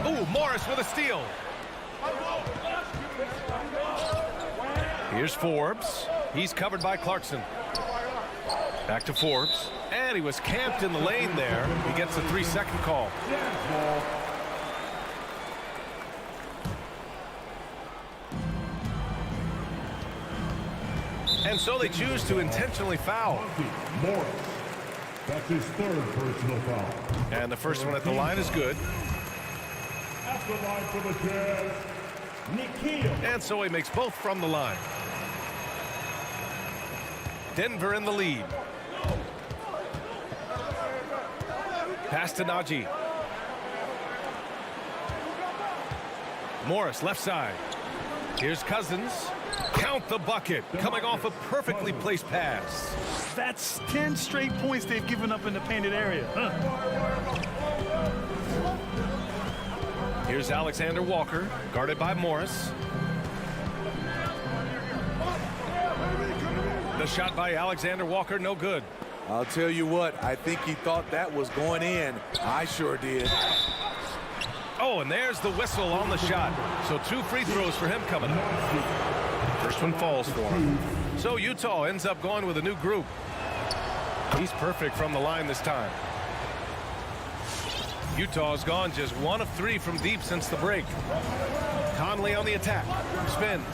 Ooh, Morris with a steal. Here's Forbes. He's covered by Clarkson. Back to Forbes. And he was camped in the lane there. He gets a 3-second call. And so they choose to intentionally foul. Morris. That's his third personal foul. And the first one at the line is good. At the line for the Jazz, Nikhil. And so he makes both from the line. Denver in the lead. Pass to Najee. Morris left side. Here's Cousins. Count the bucket. Coming off a perfectly placed pass. That's 10 straight points they've given up in the painted area. Here's Alexander Walker, guarded by Morris. The shot by Alexander Walker, no good. I'll tell you what, I think he thought that was going in. I sure did. Oh, and there's the whistle on the shot. So 2 free throws for him coming up. First one falls for him. So Utah ends up going with a new group. He's perfect from the line this time. Utah's gone just 1 of 3 from deep since the break. Conley on the attack. Spins.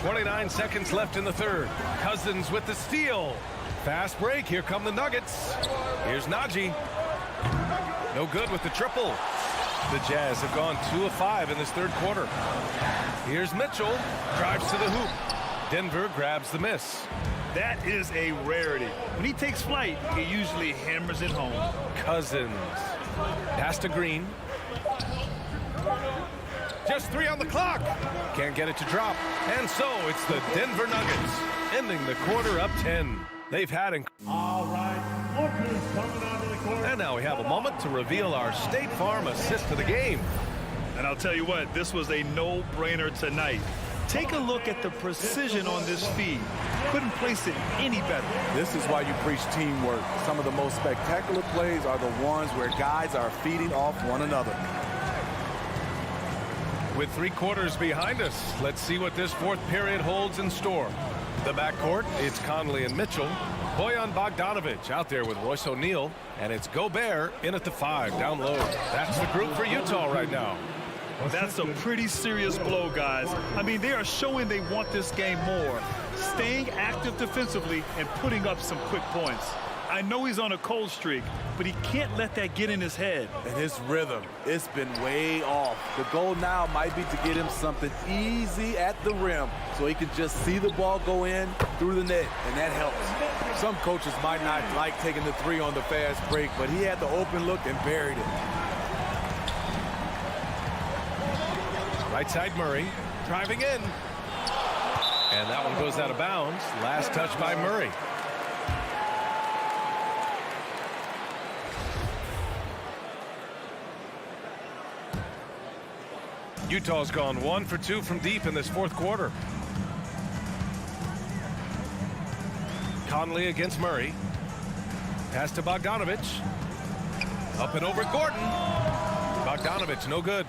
29 seconds left in the third. Cousins with the steal. Fast break. Here come the Nuggets. Here's Najee. No good with the triple. The Jazz have gone 2 of 5 in this third quarter. Here's Mitchell. Drives to the hoop. Denver grabs the miss. That is a rarity. When he takes flight, he usually hammers it home. Cousins. Pass to Green. Just 3 on the clock. Can't get it to drop. And so it's the Denver Nuggets ending the quarter up 10. They've had All right, Walker's coming onto the court. And now we have a moment to reveal our State Farm assist to the game. And I'll tell you what, this was a no-brainer tonight. Take a look at the precision on this feed. Couldn't place it any better. This is why you preach teamwork. Some of the most spectacular plays are the ones where guys are feeding off one another. With 3 quarters behind us, let's see what this 4th period holds in store. The backcourt, it's Conley and Mitchell. Bojan Bogdanovic out there with Royce O'Neal. And it's Gobert in at the 5, down low. That's the group for Utah right now. That's a pretty serious blow, guys. I mean, they are showing they want this game more. Staying active defensively and putting up some quick points. I know he's on a cold streak, but he can't let that get in his head. And his rhythm, it's been way off. The goal now might be to get him something easy at the rim so he can just see the ball go in through the net, and that helps. Some coaches might not like taking the 3 on the fast break, but he had the open look and buried it. Right side Murray, driving in. And that one goes out of bounds. Last touch by Murray. Utah's gone 1 for 2 from deep in this 4th quarter. Conley against Murray. Pass to Bogdanovic. Up and over Gordon. Bogdanovic, no good.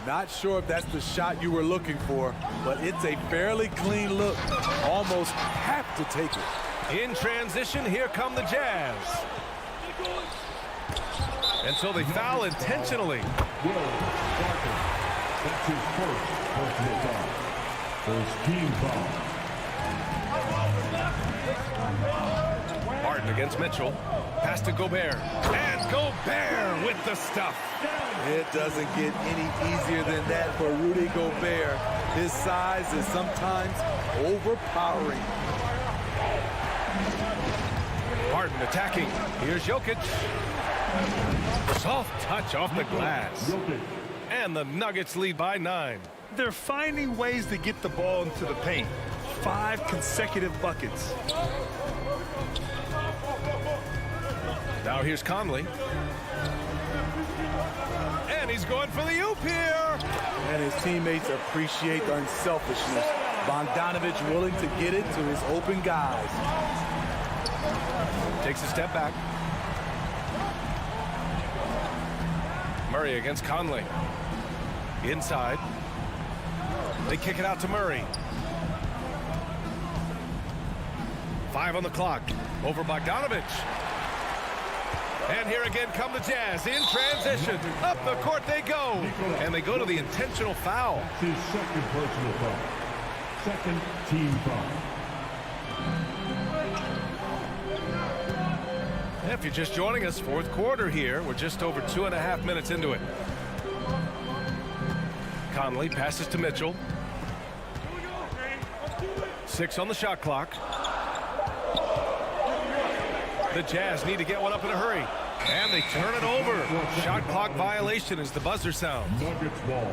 Not sure if that's the shot you were looking for, but it's a fairly clean look. Almost have to take it. In transition, here come the Jazz. And so they foul intentionally. That's his first team foul. Martin against Mitchell. Pass to Gobert. And Gobert with the stuff. It doesn't get any easier than that for Rudy Gobert. His size is sometimes overpowering. Martin attacking. Here's Jokic. Soft touch off the glass. And the Nuggets lead by 9. They're finding ways to get the ball into the paint. 5 consecutive buckets. Now here's Conley. And he's going for the oop here. And his teammates appreciate the unselfishness. Bogdanovic willing to get it to his open guys. Takes a step back. Murray against Conley. Inside. They kick it out to Murray. 5 on the clock. Over Bogdanovic. And here again come the Jazz in transition. Up the court they go. And they go to the intentional foul. His second personal foul. Second team foul. If you're just joining us, 4th quarter here. We're just over 2.5 minutes into it. Conley passes to Mitchell. 6 on the shot clock. The Jazz need to get one up in a hurry. And they turn it over. Shot clock violation as the buzzer sounds. Nuggets ball.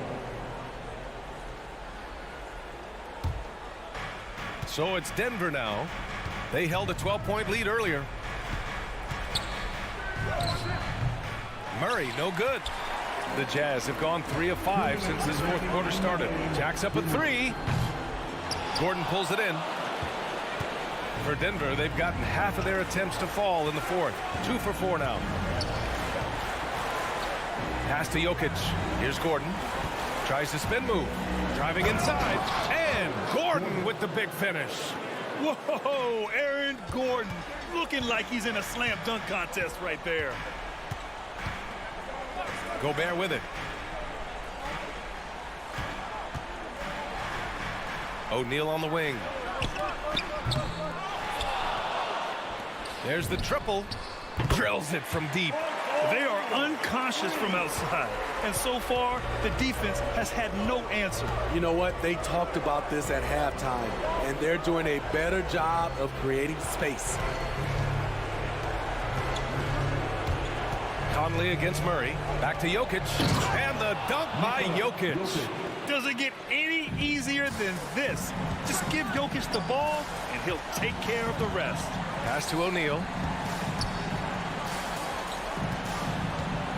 So it's Denver now. They held a 12-point lead earlier. Murray, no good. The Jazz have gone 3 of 5 since this 4th quarter started. Jacks up a 3. Gordon pulls it in. For Denver, they've gotten half of their attempts to fall in the 4th. 2 for 4 now. Pass to Jokic. Here's Gordon. Tries to spin move. Driving inside. And Gordon with the big finish. Whoa, Aaron Gordon looking like he's in a slam dunk contest right there. Gobert with it. O'Neal on the wing. There's the triple. Drills it from deep. They are unconscious from outside. And so far, the defense has had no answer. You know what? They talked about this at halftime, and they're doing a better job of creating space. Conley against Murray. Back to Jokic. And the dunk by Jokic. Does it get any easier than this? Just give Jokic the ball, and he'll take care of the rest. Pass to O'Neal.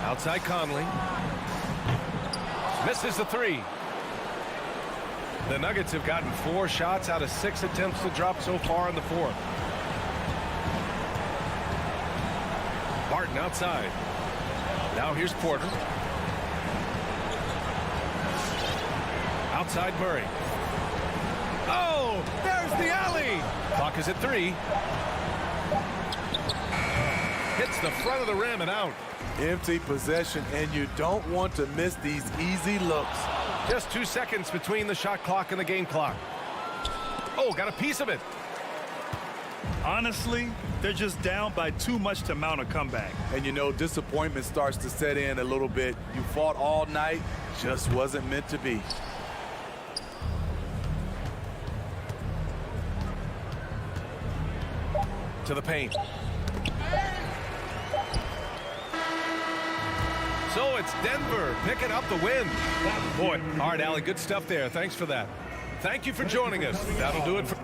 Outside Conley. Misses the 3. The Nuggets have gotten 4 shots out of 6 attempts to drop so far in the 4th. Martin outside. Now here's Porter. Outside Murray. Oh, there's the alley. Clock is at 3. Hits the front of the rim and out. Empty possession, and you don't want to miss these easy looks. Just 2 seconds between the shot clock and the game clock. Oh, got a piece of it. Honestly, they're just down by too much to mount a comeback. And you know, disappointment starts to set in a little bit. You fought all night, just wasn't meant to be. To the paint. So it's Denver picking up the win. Boy, all right, Allie, good stuff there. Thanks for that. Thank you for joining us. That'll do it for...